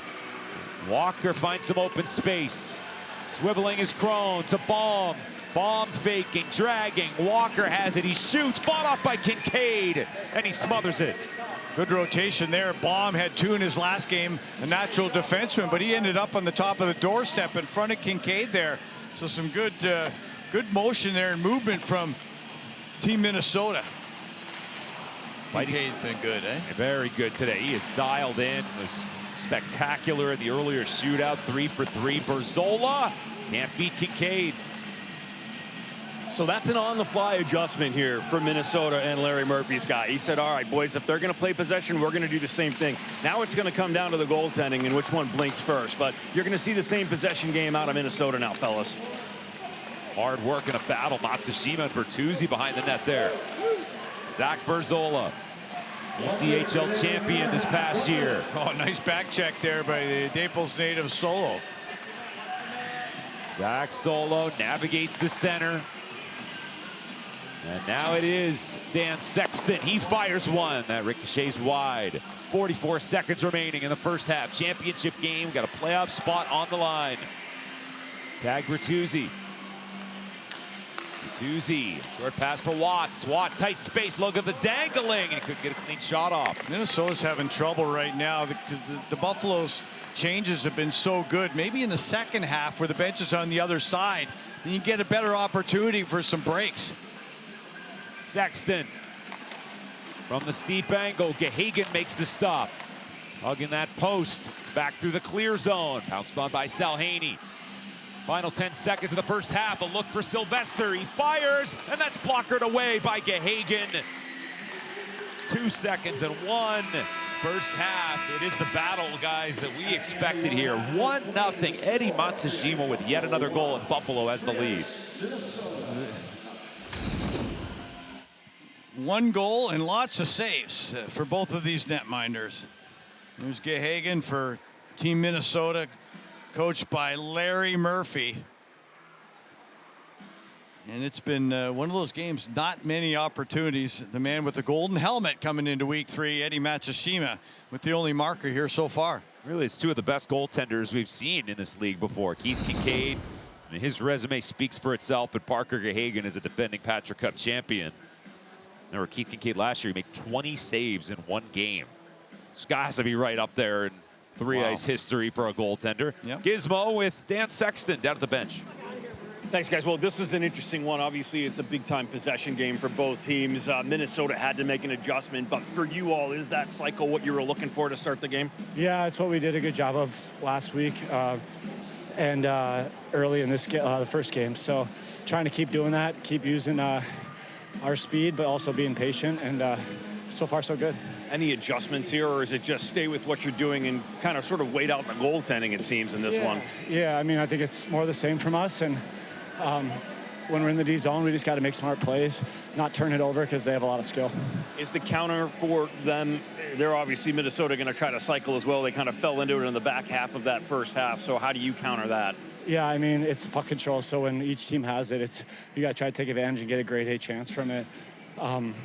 Walker finds some open space. Swiveling his Crone to Baum. Baum faking, dragging. Walker has it. He shoots. Bought off by Kincaid. And he smothers it. Good rotation there. Baum had 2 in his last game. A natural defenseman, but he ended up on the top of the doorstep in front of Kincaid there. So some good motion there and movement from Team Minnesota. Kincaid's been good, eh? Very good today. He is dialed in. Was spectacular in the earlier shootout. 3 for 3. Berzola can't beat Kincaid. So that's an on-the-fly adjustment here for Minnesota and Larry Murphy's guy. He said, all right, boys, if they're going to play possession, we're going to do the same thing. Now it's going to come down to the goaltending and which one blinks first. But you're going to see the same possession game out of Minnesota now, fellas. Hard work in a battle. Matsushima and Bertuzzi behind the net there. Zach Berzola, ECHL champion this past year. Oh, nice back check there by the Naples native Solo. Zach Solo navigates the center. And now it is Dan Sexton. He fires one. That ricochets wide. 44 seconds remaining in the first half. Championship game. Got a playoff spot on the line. Tag Bertuzzi. Bertuzzi, short pass for Watts. Watts, tight space, look at the dangling, and couldn't get a clean shot off. Minnesota's having trouble right now. The Buffalo's changes have been so good. Maybe in the second half where the bench is on the other side, then you get a better opportunity for some breaks. Sexton from the steep angle. Gahagan makes the stop. Hugging that post. It's back through the clear zone. Pounced on by Salhaney. Final 10 seconds of the first half. A look for Sylvester. He fires, and that's blockered away by Gahagan. 2 seconds and 1. First half. It is the battle, guys, that we expected here. 1-0. Eddie Matsushima with yet another goal, and Buffalo has the lead. 1 goal and lots of saves for both of these netminders. There's Gehagen for Team Minnesota, coached by Larry Murphy. And it's been one of those games, not many opportunities. The man with the golden helmet coming into week 3, Eddie Matsushima, with the only marker here so far. Really, it's two of the best goaltenders we've seen in this league before. Keith Kincaid, and his resume speaks for itself, but Parker Gehagen is a defending Patrick Cup champion. Remember, Keith Kincaid last year, he made 20 saves in one game. This guy has to be right up there in three-ice history for a goaltender. Yep. Gizmo with Dan Sexton down at the bench. Thanks, guys. Well, this is an interesting one. Obviously, it's a big-time possession game for both teams. Minnesota had to make an adjustment, but for you all, is that cycle what you were looking for to start the game? Yeah, it's what we did a good job of last week and early in this the first game. So trying to keep doing that, keep using our speed, but also being patient, and so far so good. Any adjustments here, or is it just stay with what you're doing and kind of sort of wait out the goaltending, it seems, in this one? Yeah, I mean, I think it's more the same from us, and when we're in the D zone, we just got to make smart plays, not turn it over because they have a lot of skill. Is the counter for them, they're obviously Minnesota going to try to cycle as well. They kind of fell into it in the back half of that first half. So how do you counter that? Yeah, I mean, it's puck control. So when each team has it, you got to try to take advantage and get a grade A chance from it.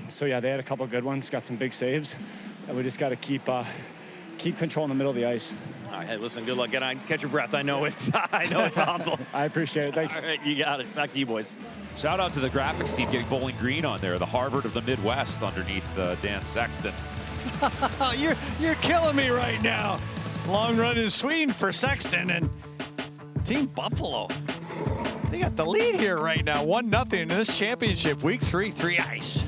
So yeah, they had a couple good ones, got some big saves, and we just got to keep control in the middle of the ice. All right, hey, listen, good luck. Catch your breath. I know it's Hansel. I appreciate it. Thanks. All right, you got it. Back to you, boys. Shout out to the graphics team getting Bowling Green on there, the Harvard of the Midwest underneath Dan Sexton. You're killing me right now. Long run in Sweden for Sexton and Team Buffalo. They got the lead here right now, 1-0 in this championship, week 3, 3-ice.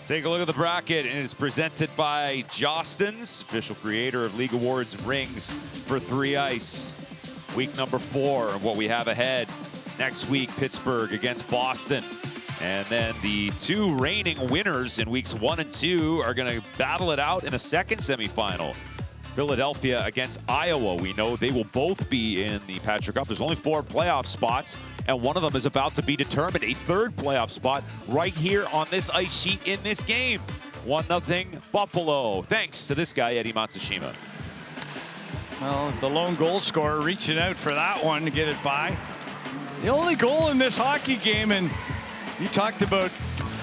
Take a look at the bracket, and it's presented by Jostens, official creator of League Awards and rings for 3-ice. Week number 4 of what we have ahead. Next week, Pittsburgh against Boston. And then the 2 reigning winners in weeks 1 and 2 are going to battle it out in a second semifinal. Philadelphia against Iowa. We know they will both be in the Patrick Cup. There's only 4 playoff spots, and one of them is about to be determined. A third playoff spot right here on this ice sheet in this game. 1-0 Buffalo, thanks to this guy, Eddie Matsushima. Well, the lone goal scorer reaching out for that one to get it by. The only goal in this hockey game, and you talked about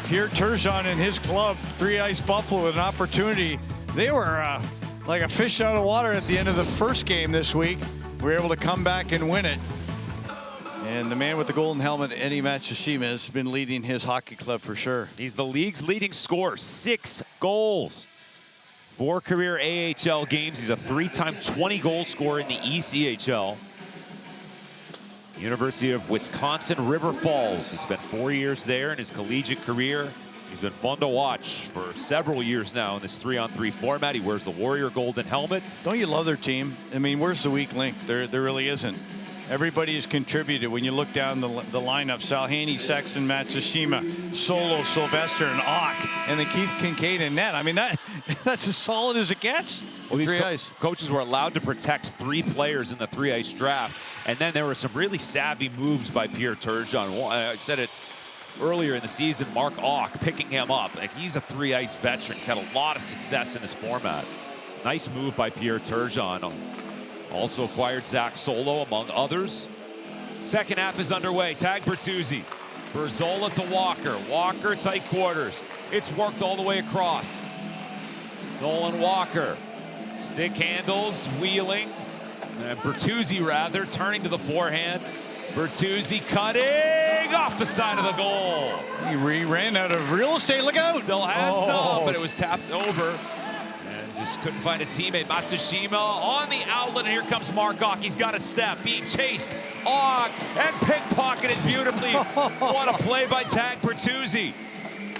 Pierre Turgeon and his club, 3 Ice Buffalo, with an opportunity. They were like a fish out of water at the end of the first game this week. We were able to come back and win it. And the man with the golden helmet, Eddie Matsushima, has been leading his hockey club for sure. He's the league's leading scorer, 6 goals. 4 career AHL games. He's a 3-time 20-goal scorer in the ECHL. University of Wisconsin River Falls. He spent 4 years there in his collegiate career. He's been fun to watch for several years now in this 3-on-3 format. He wears the Warrior golden helmet. Don't you love their team? I mean, where's the weak link? There really isn't. Everybody has contributed. When you look down the lineup, Salhaney, Sexton, Matsushima, Solo, Sylvester, and Ock, and then Keith Kincaid and net. I mean, that's as solid as it gets. Well, these 3 Ice. coaches were allowed to protect 3 players in the 3 Ice draft, and then there were some really savvy moves by Pierre Turgeon. I said it earlier in the season, Mark Ock picking him up. Like, he's a 3 Ice veteran. He's had a lot of success in this format. Nice move by Pierre Turgeon. Also acquired Zach Solo, among others. Second half is underway. Tag Bertuzzi. Berzola to Walker. Walker, tight quarters. It's worked all the way across. Nolan Walker. Stick handles, wheeling. And Bertuzzi, rather, turning to the forehand. Bertuzzi cutting off the side of the goal. He ran out of real estate. Look out. Still has some, but it was tapped over. Just couldn't find a teammate. Matsushima on the outlet, and here comes Mark Ock. He's got a step, being chased. Ock, and pickpocketed beautifully. What a play by Tag Bertuzzi.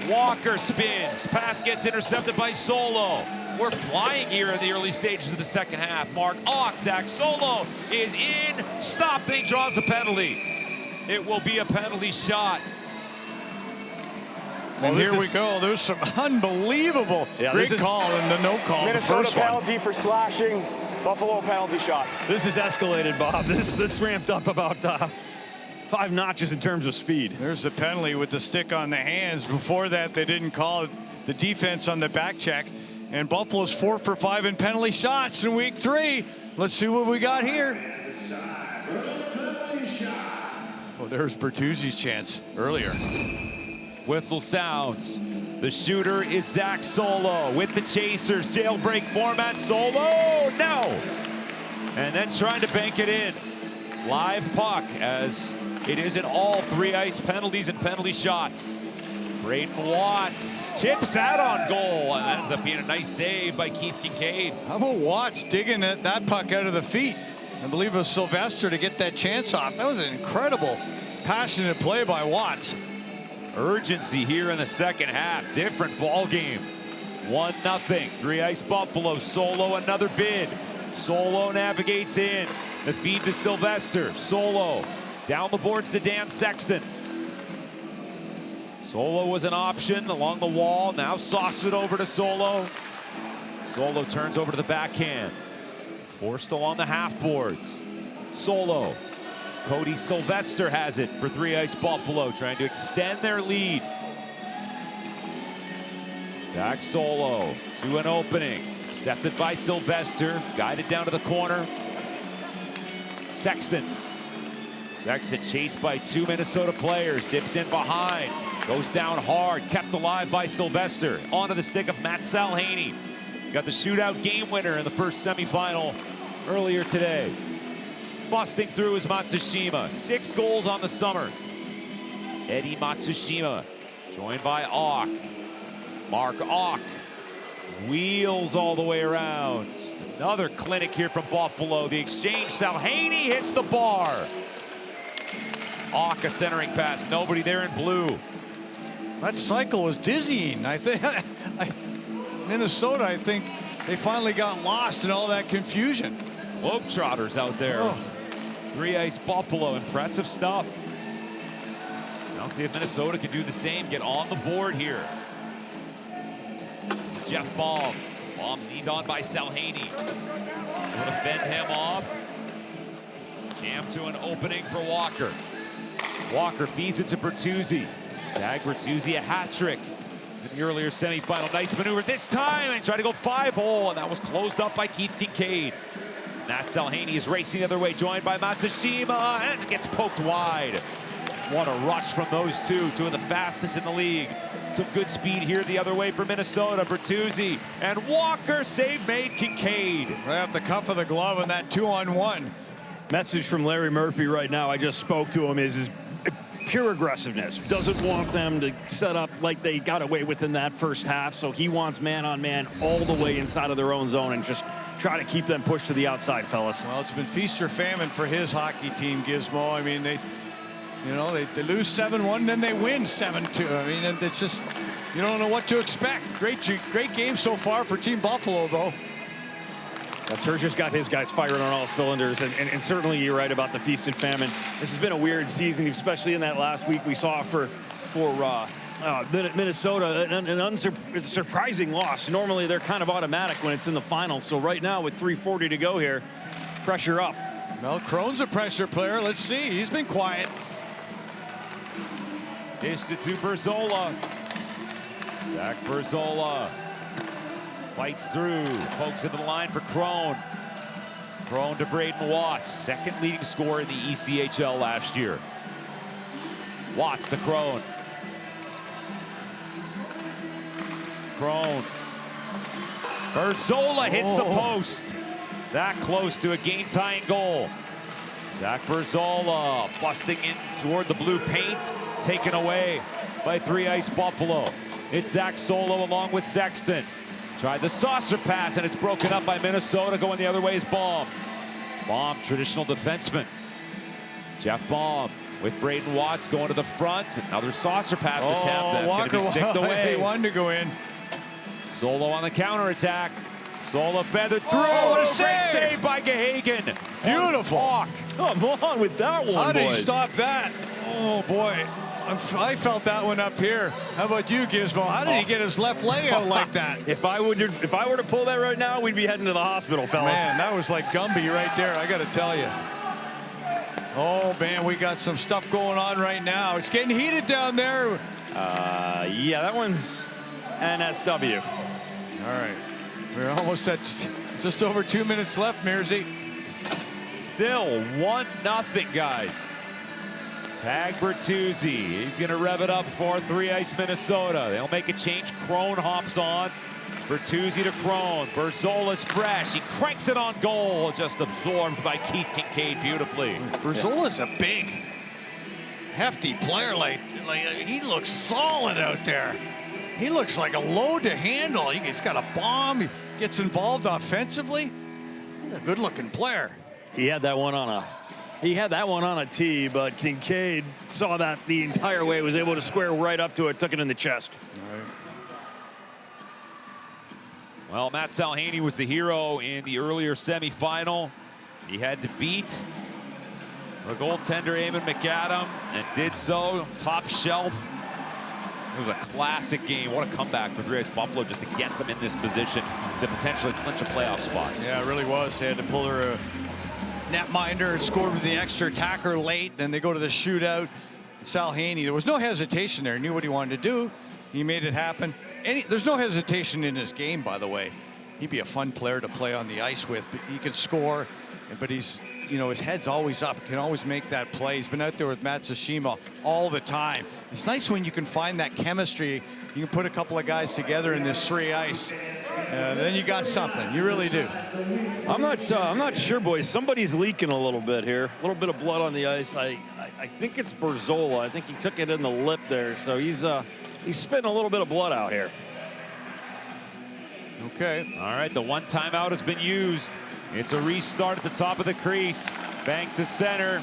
Walker spins. Pass gets intercepted by Solo. We're flying here in the early stages of the second half. Mark Ock, Zach Solo is in. Stopped, and he draws a penalty. It will be a penalty shot. And here we go. There's some unbelievable great call and the no call. Minnesota the first penalty for slashing. Buffalo penalty shot. This is escalated, Bob. This ramped up about 5 notches in terms of speed. There's the penalty with the stick on the hands. Before that, they didn't call it. The defense on the back check. And Buffalo's 4 for 5 in penalty shots in week 3. Let's see what we got here. Oh, there's Bertuzzi's chance earlier. Whistle sounds. The shooter is Zach Solo with the chasers. Jailbreak format. Solo, no. And then trying to bank it in. Live puck, as it is in all 3 ice penalties and penalty shots. Braden Watts chips that on goal, and that ends up being a nice save by Keith Kincaid. How about Watts digging that puck out of the feet? I believe it was Sylvester to get that chance off. That was an incredible passionate play by Watts. Urgency here in the second half. Different ball game. 1-0. 3 Ice Buffalo. Solo another bid. Solo navigates in. The feed to Sylvester. Solo down the boards to Dan Sexton. Solo was an option along the wall. Now sauced it over to Solo. Solo turns over to the backhand. Forced along the half boards. Solo. Cody Sylvester has it for 3 Ice Buffalo, trying to extend their lead. Zach Solo to an opening. Accepted by Sylvester, guided down to the corner. Sexton. Sexton chased by 2 Minnesota players, dips in behind, goes down hard, kept alive by Sylvester. Onto the stick of Matt Salhaney. Got the shootout game winner in the first semifinal earlier today. Busting through is Matsushima. 6 goals on the summer. Eddie Matsushima, joined by Ock. Mark Ock wheels all the way around. Another clinic here from Buffalo. The exchange, Salhaney hits the bar. Ock, a centering pass, nobody there in blue. That cycle was dizzying. I think Minnesota, I think they finally got lost in all that confusion. Globetrotters out there. Oh. 3 Ice Buffalo, impressive stuff. I'll see if Minnesota can do the same, get on the board here. This is Jeff Baum. Baum leaned on by Salhaney. Able to fend him off. Jam to an opening for Walker. Walker feeds it to Bertuzzi. Tag Bertuzzi, a hat trick in the earlier semifinal. Nice maneuver this time, and tried to go 5-hole, and that was closed up by Keith Kincaid. Matt Salhaney is racing the other way, joined by Matsushima, and gets poked wide. What a rush from those two of the fastest in the league. Some good speed here the other way for Minnesota. Bertuzzi and Walker save made Kincaid. Right off the cuff of the glove in that 2-on-1. Message from Larry Murphy right now, I just spoke to him, is pure aggressiveness. Doesn't want them to set up like they got away with in that first half, so he wants man-on-man all the way inside of their own zone and just try to keep them pushed to the outside, fellas. Well, it's been feast or famine for his hockey team, Gizmo. I mean, they lose 7-1, then they win 7-2. I mean, it's just, you don't know what to expect. Great game so far for Team Buffalo, though. Well, Turge's got his guys firing on all cylinders, and certainly you're right about the feast and famine. This has been a weird season, especially in that last week we saw for Minnesota, an surprising loss. Normally they're kind of automatic when it's in the finals. So right now with 3:40 to go here, pressure up. Well, Krohn's a pressure player. Let's see. He's been quiet. Dish to Berzola. Zach Berzola fights through, pokes into the line for Krohn. Krohn to Braden Watts, second leading scorer in the ECHL last year. Watts to Krohn. Krohn. Berzola hits the post. That close to a game-tying goal. Zach Berzola busting in toward the blue paint, taken away by 3-Ice Buffalo. It's Zach Solo along with Sexton. Tried the saucer pass, and it's broken up by Minnesota. Going the other way is Baum. Baum, traditional defenseman. Jeff Baum with Braden Watts going to the front. Another saucer pass attempt. That's going to be sticked away. He wanted to go in. Solo on the counterattack. Solo feathered through. Oh, what a Great save. save by Gahagen. Beautiful. Come on with that one, How did he boys. stop that? Oh, boy. I felt that one up here. How about you, Gizmo? How did he get his left leg out like that? If I were to pull that right now, we'd be heading to the hospital, fellas. Man, that was like Gumby right there, I got to tell you. Oh, man, we got some stuff going on right now. It's getting heated down there. Yeah, that one's NSW. All right. We're almost at just over 2 minutes left, Mearsy. Still 1-0, guys. Tag Bertuzzi. He's going to rev it up for 3-Ice Minnesota. They'll make a change. Krohn hops on. Bertuzzi to Krohn. Berzola's fresh. He cranks it on goal. Just absorbed by Keith Kincaid beautifully. Berzola's a big, hefty player. Like he looks solid out there. He looks like a load to handle. He's got a bomb. He gets involved offensively. He's a good-looking player. He had that one on a tee, but Kincaid saw that the entire way, was able to square right up to it, took it in the chest. Well, Matt Salhaney was the hero in the earlier semifinal. He had to beat the goaltender Eamon McAdam and did so. Top shelf. It was a classic game. What a comeback for 3-Ice Buffalo just to get them in this position to potentially clinch a playoff spot. Yeah, it really was. They had to pull her netminder, scored with the extra attacker late. Then they go to the shootout. Salhaney, there was no hesitation there. He knew what he wanted to do. He made it happen. There's no hesitation in his game, by the way. He'd be a fun player to play on the ice with. But he can score, but he's, his head's always up. He can always make that play. He's been out there with Matsushima all the time. It's nice when you can find that chemistry. You can put a couple of guys together in this 3-Ice. Then you got something. You really do. I'm not sure, boys. Somebody's leaking a little bit here. A little bit of blood on the ice. I think it's Berzola. I think he took it in the lip there. So he's spitting a little bit of blood out here. Okay. All right, the one timeout has been used. It's a restart at the top of the crease. Bank to center.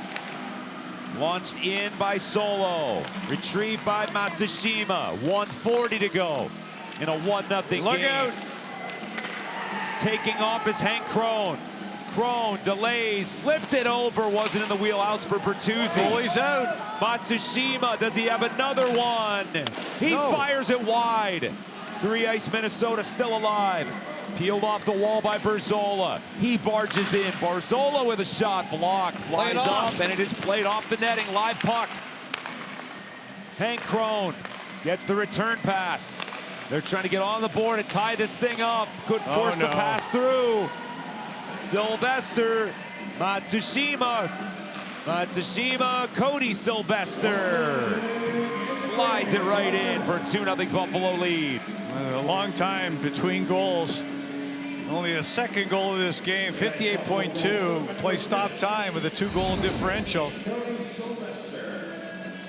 Launched in by Solo. Retrieved by Matsushima. 1:40 to go in a 1-0 game. Look out. Taking off is Hank Krohn. Krohn delays, slipped it over, wasn't in the wheelhouse for Bertuzzi. Goalie's out. Matsushima, does he have another one? He fires it wide. 3-Ice Minnesota still alive. Peeled off the wall by Berzola. He barges in. Berzola with a shot blocked. Flies up, and it is played off the netting. Live puck. Hank Crone gets the return pass. They're trying to get on the board and tie this thing up. Couldn't force the pass through. Sylvester, Matsushima, Cody Sylvester slides it right in for a 2-0 Buffalo lead. A long time between goals. Only the second goal of this game, 58.2. Play stop time with a 2-goal differential.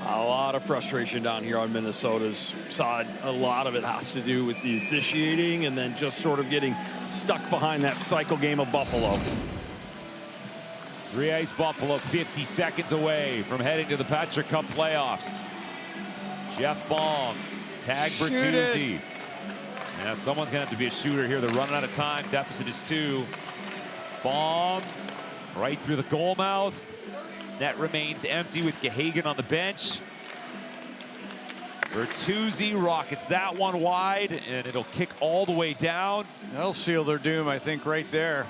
A lot of frustration down here on Minnesota's side. A lot of it has to do with the officiating and then just sort of getting stuck behind that cycle game of Buffalo. 3-ice Buffalo 50 seconds away from heading to the Patrick Cup playoffs. Jeff Bong, tag Bertuzzi. Yeah, someone's gonna have to be a shooter here. They're running out of time. Deficit is 2. Bong right through the goal mouth. Net remains empty with Gahagan on the bench. Bertuzzi rockets that one wide, and it'll kick all the way down. That'll seal their doom, I think, right there,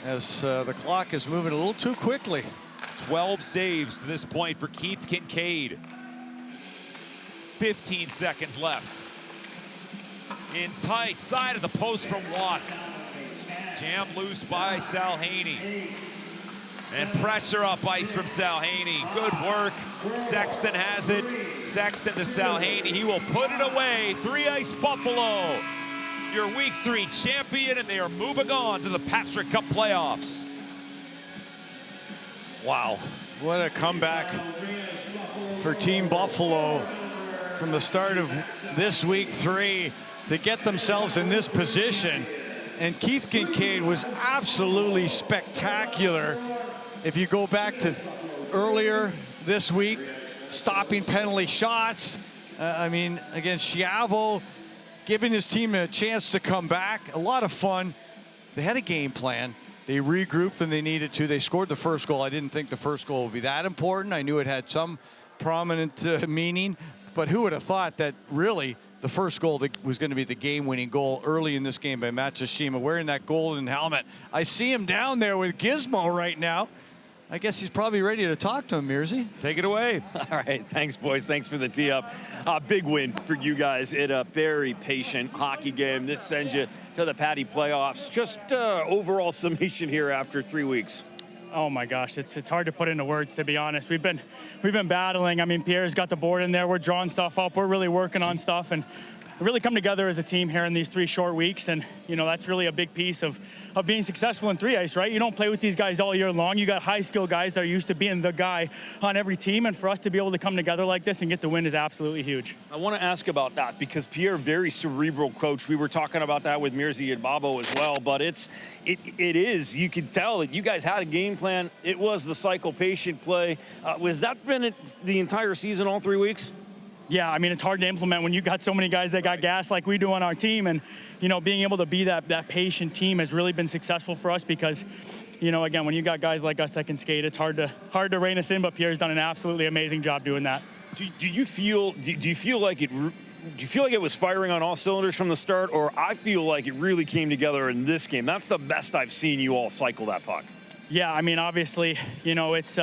as the clock is moving a little too quickly. 12 saves to this point for Keith Kincaid. 15 seconds left. In tight, side of the post from Watts. Jammed loose by Sal Haney. And pressure up ice from Sal Haney. Good work. Sexton has it. Sexton to Sal Haney. He will put it away. 3-ice Buffalo, your Week 3 champion, and they are moving on to the Patrick Cup playoffs. Wow, what a comeback for Team Buffalo from the start of this Week 3 to get themselves in this position. And Keith Kincaid was absolutely spectacular. If you go back to earlier this week, stopping penalty shots. I mean, against Chiavo, giving his team a chance to come back. A lot of fun. They had a game plan. They regrouped when they needed to. They scored the first goal. I didn't think the first goal would be that important. I knew it had some prominent meaning, but who would have thought that really the first goal was going to be the game-winning goal early in this game by Matsushima, wearing that golden helmet. I see him down there with Gizmo right now. I guess he's probably ready to talk to him, Mearsy. Take it away. All right, thanks, boys. Thanks for the tee up. Big win for you guys in a very patient hockey game. This sends you to the Patty playoffs. Just overall summation here after 3 weeks. Oh my gosh, it's hard to put into words, to be honest. We've been battling. I mean, Pierre's got the board in there. We're drawing stuff up. We're really working on stuff, and really come together as a team here in these 3 short weeks. And you know, that's really a big piece of being successful in 3-ice, right? You don't play with these guys all year long. You got high skill guys that are used to being the guy on every team, and for us to be able to come together like this and get the win is absolutely huge. I want to ask about that because Pierre, very cerebral coach. We were talking about that with Mearsy and Bobo as well, but it is, you can tell that you guys had a game plan. It was the cycle patient play. Was that been it the entire season, all 3 weeks? Yeah, I mean, it's hard to implement when you got so many guys that got gas like we do on our team. And, you know, being able to be that patient team has really been successful for us because, you know, again, when you got guys like us that can skate, it's hard to rein us in, but Pierre's done an absolutely amazing job doing that. Do you feel like it was firing on all cylinders from the start, or I feel like it really came together in this game? That's the best I've seen you all cycle that puck. Yeah, I mean, obviously, you know, it's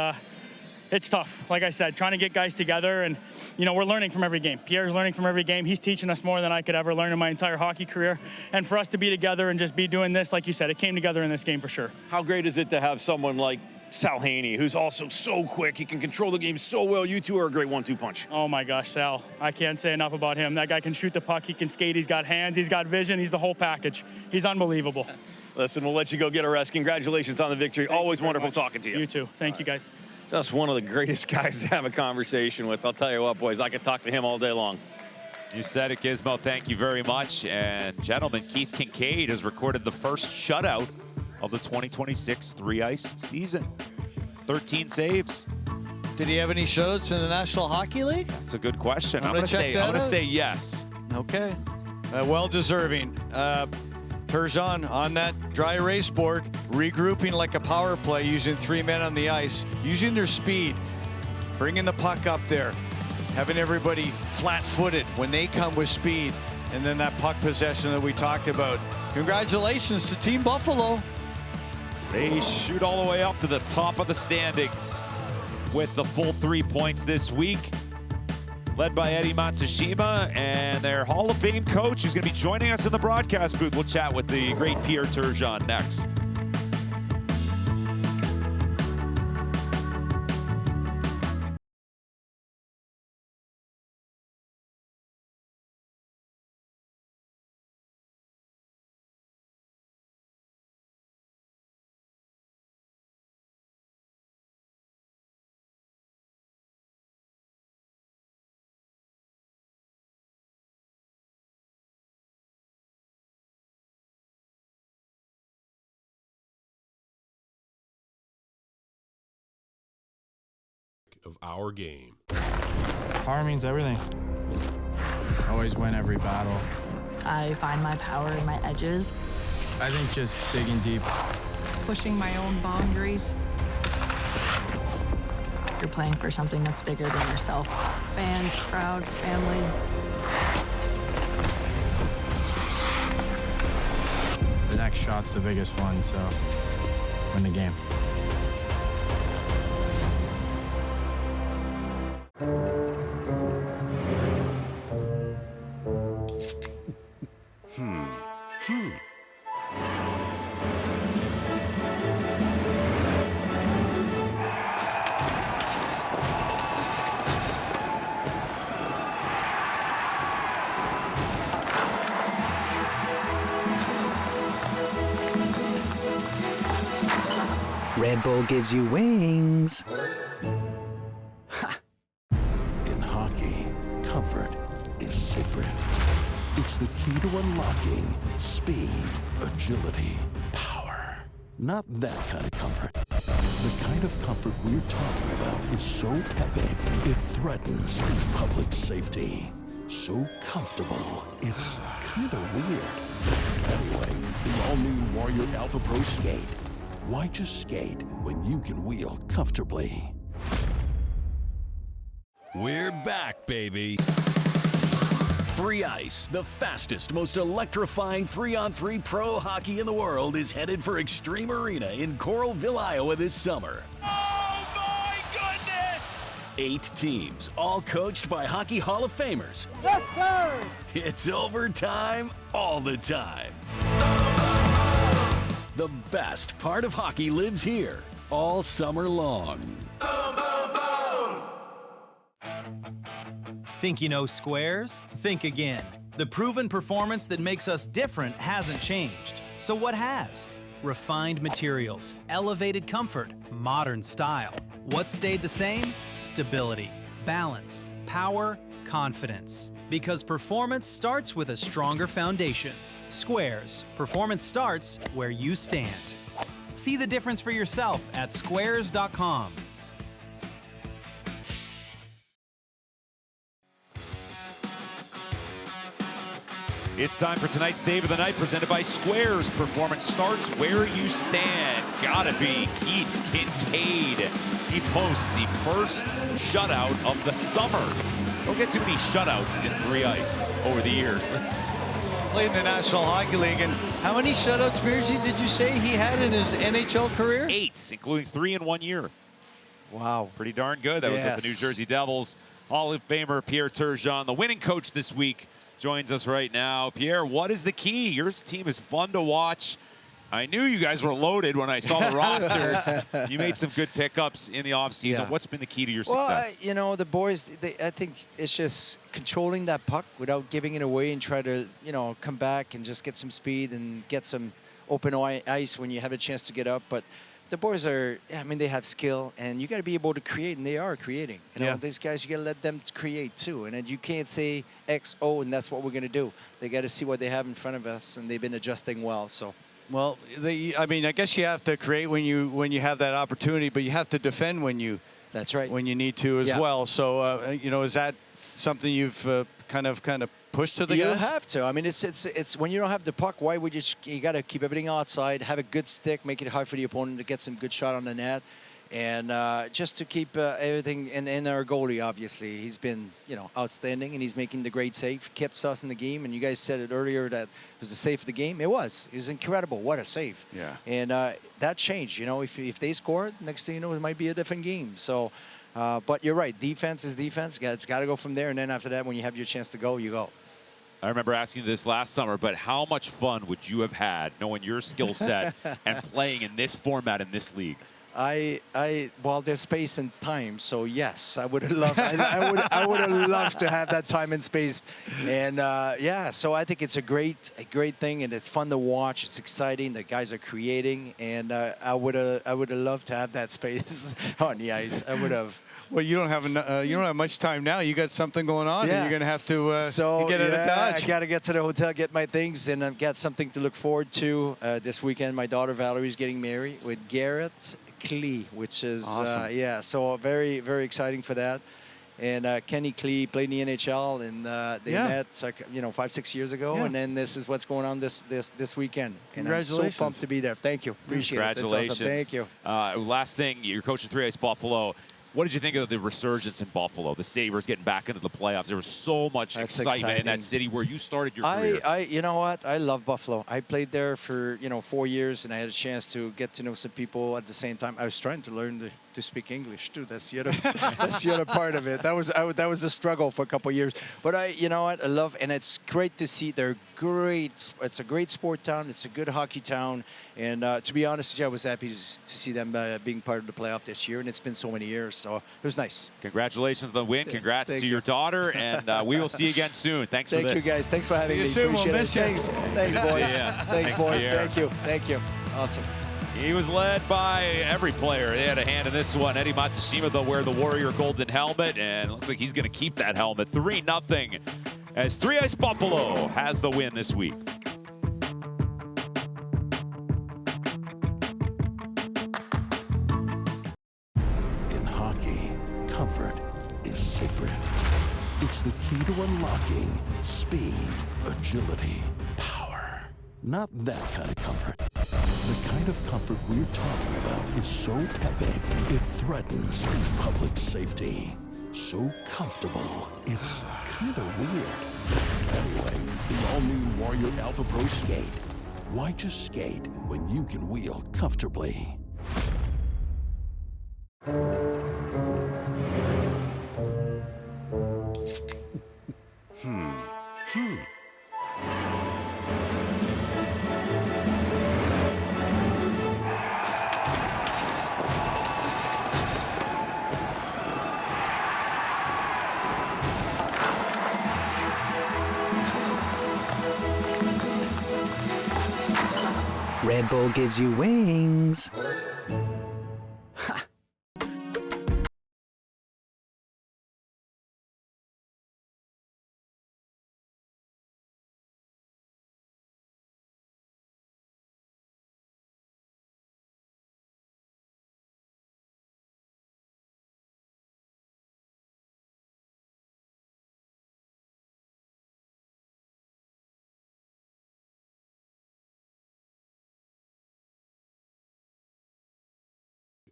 tough. Like I said, trying to get guys together, and, you know, we're learning from every game. Pierre's learning from every game. He's teaching us more than I could ever learn in my entire hockey career. And for us to be together and just be doing this, like you said, it came together in this game for sure. How great is it to have someone like Sal Haney, who's also so quick, he can control the game so well. You two are a great 1-2 punch. Oh my gosh, Sal. I can't say enough about him. That guy can shoot the puck, he can skate, he's got hands, he's got vision, he's the whole package. He's unbelievable. Listen, we'll let you go get a rest. Congratulations on the victory. Always wonderful talking to you. You too. Thank you, guys. Just one of the greatest guys to have a conversation with. I'll tell you what, boys, I could talk to him all day long. You said it, Gizmo. Thank you very much. And gentlemen, Keith Kincaid has recorded the first shutout of the 2026 3-ice season. 13 saves. Did he have any shutouts in the National Hockey League? That's a good question. I'm gonna say yes. Okay. Well deserving. Turgeon on that dry erase board, regrouping like a power play, using 3 men on the ice, using their speed, bringing the puck up there, having everybody flat-footed when they come with speed, and then that puck possession that we talked about. Congratulations to Team Buffalo. They shoot all the way up to the top of the standings with the full 3 points this week. led by Eddie Matsushima, and their Hall of Fame coach who's going to be joining us in the broadcast booth. We'll chat with the great Pierre Turgeon next. Of our game. Power means everything. Always win every battle. I find my power in my edges. I think just digging deep. Pushing my own boundaries. You're playing for something that's bigger than yourself. Fans, crowd, family. The next shot's the biggest one, so win the game. Red Bull gives you wings. In hockey, comfort is sacred. It's the key to unlocking speed, agility, power. Not that kind of comfort. The kind of comfort we're talking about is so epic, it threatens public safety. So comfortable, it's kind of weird. Anyway, the all-new Warrior Alpha Pro Skate. Why just skate when you can wheel comfortably? We're back, baby. 3Ice, the fastest, most electrifying 3-on-3 pro hockey in the world, is headed for Extreme Arena in Coralville, Iowa this summer. Oh my goodness! 8 teams, all coached by Hockey Hall of Famers. Yes, sir! It's overtime all the time. The best part of hockey lives here all summer long. Think you know squares? Think again. The proven performance that makes us different hasn't changed. So what has? Refined materials, elevated comfort, modern style. What stayed the same? Stability, balance, power, confidence. Because performance starts with a stronger foundation. Squares. Performance starts where you stand. See the difference for yourself at squares.com. It's time for tonight's Save of the Night, presented by Squares. Performance starts where you stand. Gotta be Keith Kincaid. He posts the first shutout of the summer. Don't get too many shutouts in 3Ice over the years. Played in the National Hockey League, and how many shutouts, Mearsy, did you say he had in his NHL career? 8, including 3 in 1 year. Wow. Pretty darn good. That was with the New Jersey Devils. Hall of Famer Pierre Turgeon, the winning coach this week, joins us right now. Pierre, what is the key? Your team is fun to watch. I knew you guys were loaded when I saw the rosters. You made some good pickups in the offseason. Yeah. What's been the key to your Well, success? you know, the boys, I think it's just controlling that puck without giving it away and try to, you know, come back and just get some speed and get some open ice when you have a chance to get up. But the boys are, I mean, they have skill, and you got to be able to create, and they are creating. You know, these guys, you got to let them create too. And then you can't say X, O, and that's what we're going to do. They got to see what they have in front of us, and they've been adjusting well. So. Well, I mean, I guess you have to create when you have that opportunity, but you have to defend when you. That's right. When you need to as well. So, you know, is that something you've kind of pushed to the guys? You have to. I mean, it's when you don't have the puck, why would you got to keep everything outside, have a good stick, make it hard for the opponent to get some good shot on the net, and just to keep everything. And our goalie, obviously, he's been, you know, outstanding, and he's making the great save, keeps us in the game. And you guys said it earlier that it was the save of the game. It was incredible. What a save. Yeah. And that changed. You know, if they scored, next thing you know, it might be a different game. So But you're right, defense is defense. It's got to go from there, and then after that, when you have your chance to go, you go. I remember asking you this last summer, but how much fun would you have had knowing your skill set and playing in this format in this league? Well, there's space and time, so yes, I would have loved. I would have loved to have that time and space, and yeah. So I think it's a great thing, and it's fun to watch. It's exciting. The guys are creating, and I would have loved to have that space on the ice. I would have. Well, you don't have much time now. You got something going on, and you're going to have to get out of Dodge. I got to get to the hotel, get my things, and I've got something to look forward to this weekend. My daughter Valerie's getting married with Garrett Klee, which is awesome. yeah, so very, very exciting for that. And Kenny Klee played in the NHL, and they met 5-6 years ago, and then this is what's going on this weekend. And Congratulations! I'm so pumped to be there. Thank you, appreciate it. Congratulations! That's awesome. Thank you. Last thing, you're coaching 3 Ice Buffalo. What did you think of the resurgence in Buffalo? The Sabres getting back into the playoffs. There was so much excitement in that city where you started your career. You know what? I love Buffalo. I played there for 4 years, and I had a chance to get to know some people at the same time. I was trying to learn to speak English too. That's the other that's the other part of it. That was a struggle for a couple of years. But you know what? I love, and it's great to see. They're great. It's a great sport town. It's a good hockey town. And to be honest with you, I was happy to see them being part of the playoff this year. And it's been so many years, so it was nice. Congratulations on the win. Congrats to your daughter, and we will see you again soon. Thanks for this. Thank you, guys. Thanks for having me. See you soon. Appreciate We'll it. miss you. Thanks, boys. Thanks, boys. Pierre. Thank you. Thank you. Awesome. He was led by every player. They had a hand in this one. Eddie Matsushima, they'll wear the Warrior golden helmet, and looks like he's going to keep that helmet. 3-0 as 3 Ice Buffalo has the win this week. In hockey, comfort is sacred. It's the key to unlocking speed, agility, power. Not that kind of comfort. The kind of comfort we're talking about is so epic, it threatens public safety. So comfortable, it's kind of weird. Anyway, the all-new Warrior Alpha Pro Skate. Why just skate when you can wheel comfortably? Red Bull gives you wings.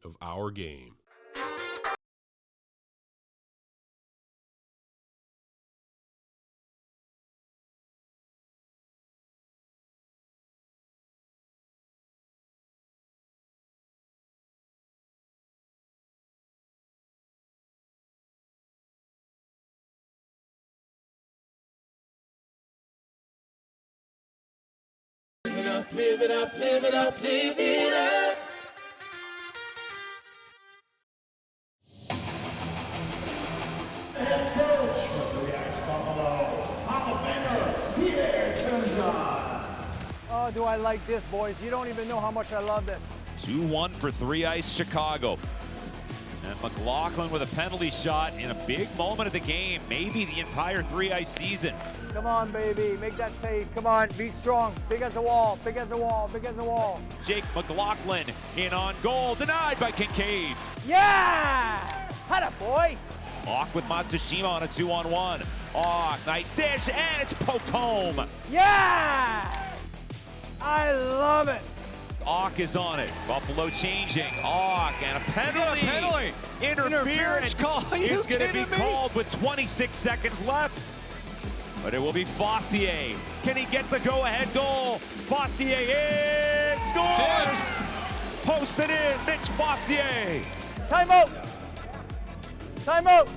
Of our game. Live it up, live it up, live it up, live it up. Head coach for 3 Ice Buffalo, Hall of Famer Pierre Turgeon. Oh, do I like this, boys? You don't even know how much I love this. 2-1 for 3 Ice Chicago. And McLaughlin with a penalty shot in a big moment of the game, maybe the entire 3 Ice season. Come on, baby. Make that save. Come on. Be strong. Big as a wall. Big as a wall. Big as a wall. Jake McLaughlin in on goal, denied by Kincaid. Yeah! Had a boy. Ock with Matsushima on a 2-on-1. Ock, nice dish, and it's poked home. Yeah! I love it. Ock is on it. Buffalo changing. Ock and a penalty. Interference call. is going to be called with 26 seconds left. But it will be Fossier. Can he get the go-ahead goal? Fossier in, scores! Posted in, Mitch Fossier. Timeout. Time out.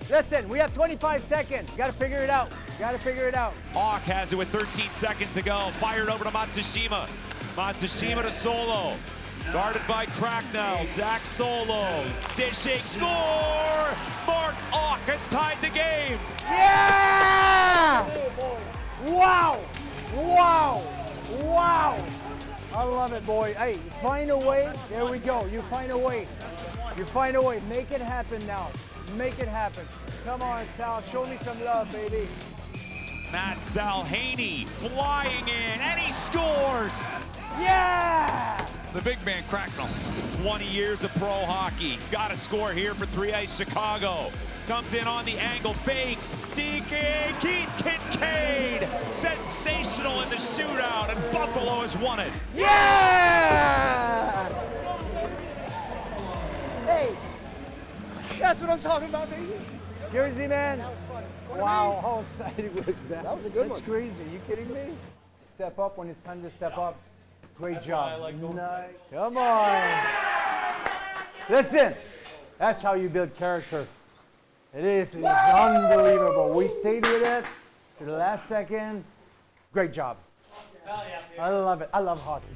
Listen, we have 25 seconds. Got to figure it out. Got to figure it out. Hawk has it with 13 seconds to go. Fired over to Matsushima. Matsushima to Solo. Guarded by Cracknell. Zach Solo. Dishing. Score! Mark Hawk has tied the game. Yeah! Wow! Wow! Wow! I love it, boy. Hey, find a way. There we go. You find a way. You find a way. Make it happen now. Make it happen. Come on, Sal. Show me some love, baby. Matt Salhaney flying in, and he scores! Yeah! The big man, Cracknell. 20 years of pro hockey. He's got a score here for 3 Ice Chicago. Comes in on the angle, fakes. DK, Keith Kincaid. Sensational in the shootout, and Buffalo has won it. Yeah! Hey, that's what I'm talking about, baby. Jersey, man. That was fun. Wow, how exciting was that? That was a good one. That's crazy. Are you kidding me? Step up when it's time to step up. Great job. Nice. Come on. Listen, that's how you build character. It is unbelievable. We stayed with it to the last second. Great job. I love it. I love hockey.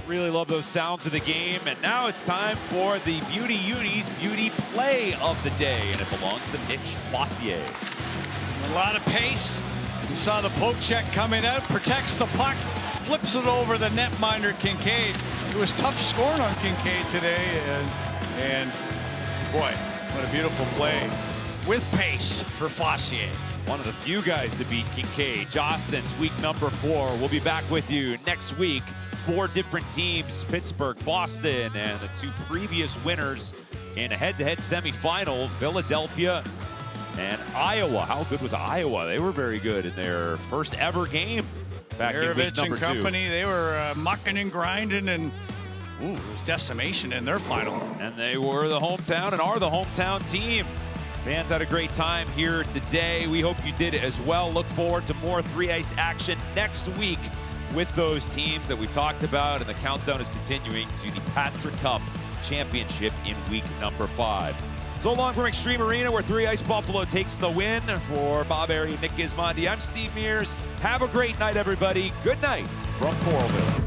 Really love those sounds of the game, and now it's time for the Beauty Unis Beauty Play of the Day, and it belongs to Mitch Fossier. A lot of pace. You saw the poke check coming out, protects the puck, flips it over the netminder Kincaid. It was tough scoring on Kincaid today, and boy, what a beautiful play with pace for Fossier. One of the few guys to beat Kincaid. Jostens, week number 4. We'll be back with you next week. 4 different teams, Pittsburgh, Boston, and the 2 previous winners in a head-to-head semifinal, Philadelphia and Iowa. How good was Iowa? They were very good in their first ever game back in week number 2. Company, they were mucking and grinding, and there was decimation in their final. And they were the hometown and are the hometown team. Fans had a great time here today. We hope you did as well. Look forward to more 3 Ice action next week with those teams that we talked about, and the countdown is continuing to the Patrick Cup Championship in week number 5. So long from Extreme Arena, where 3 Ice Buffalo takes the win. For Bob Airy and Nick Gismondi, I'm Steve Mears. Have a great night, everybody. Good night from Coralville.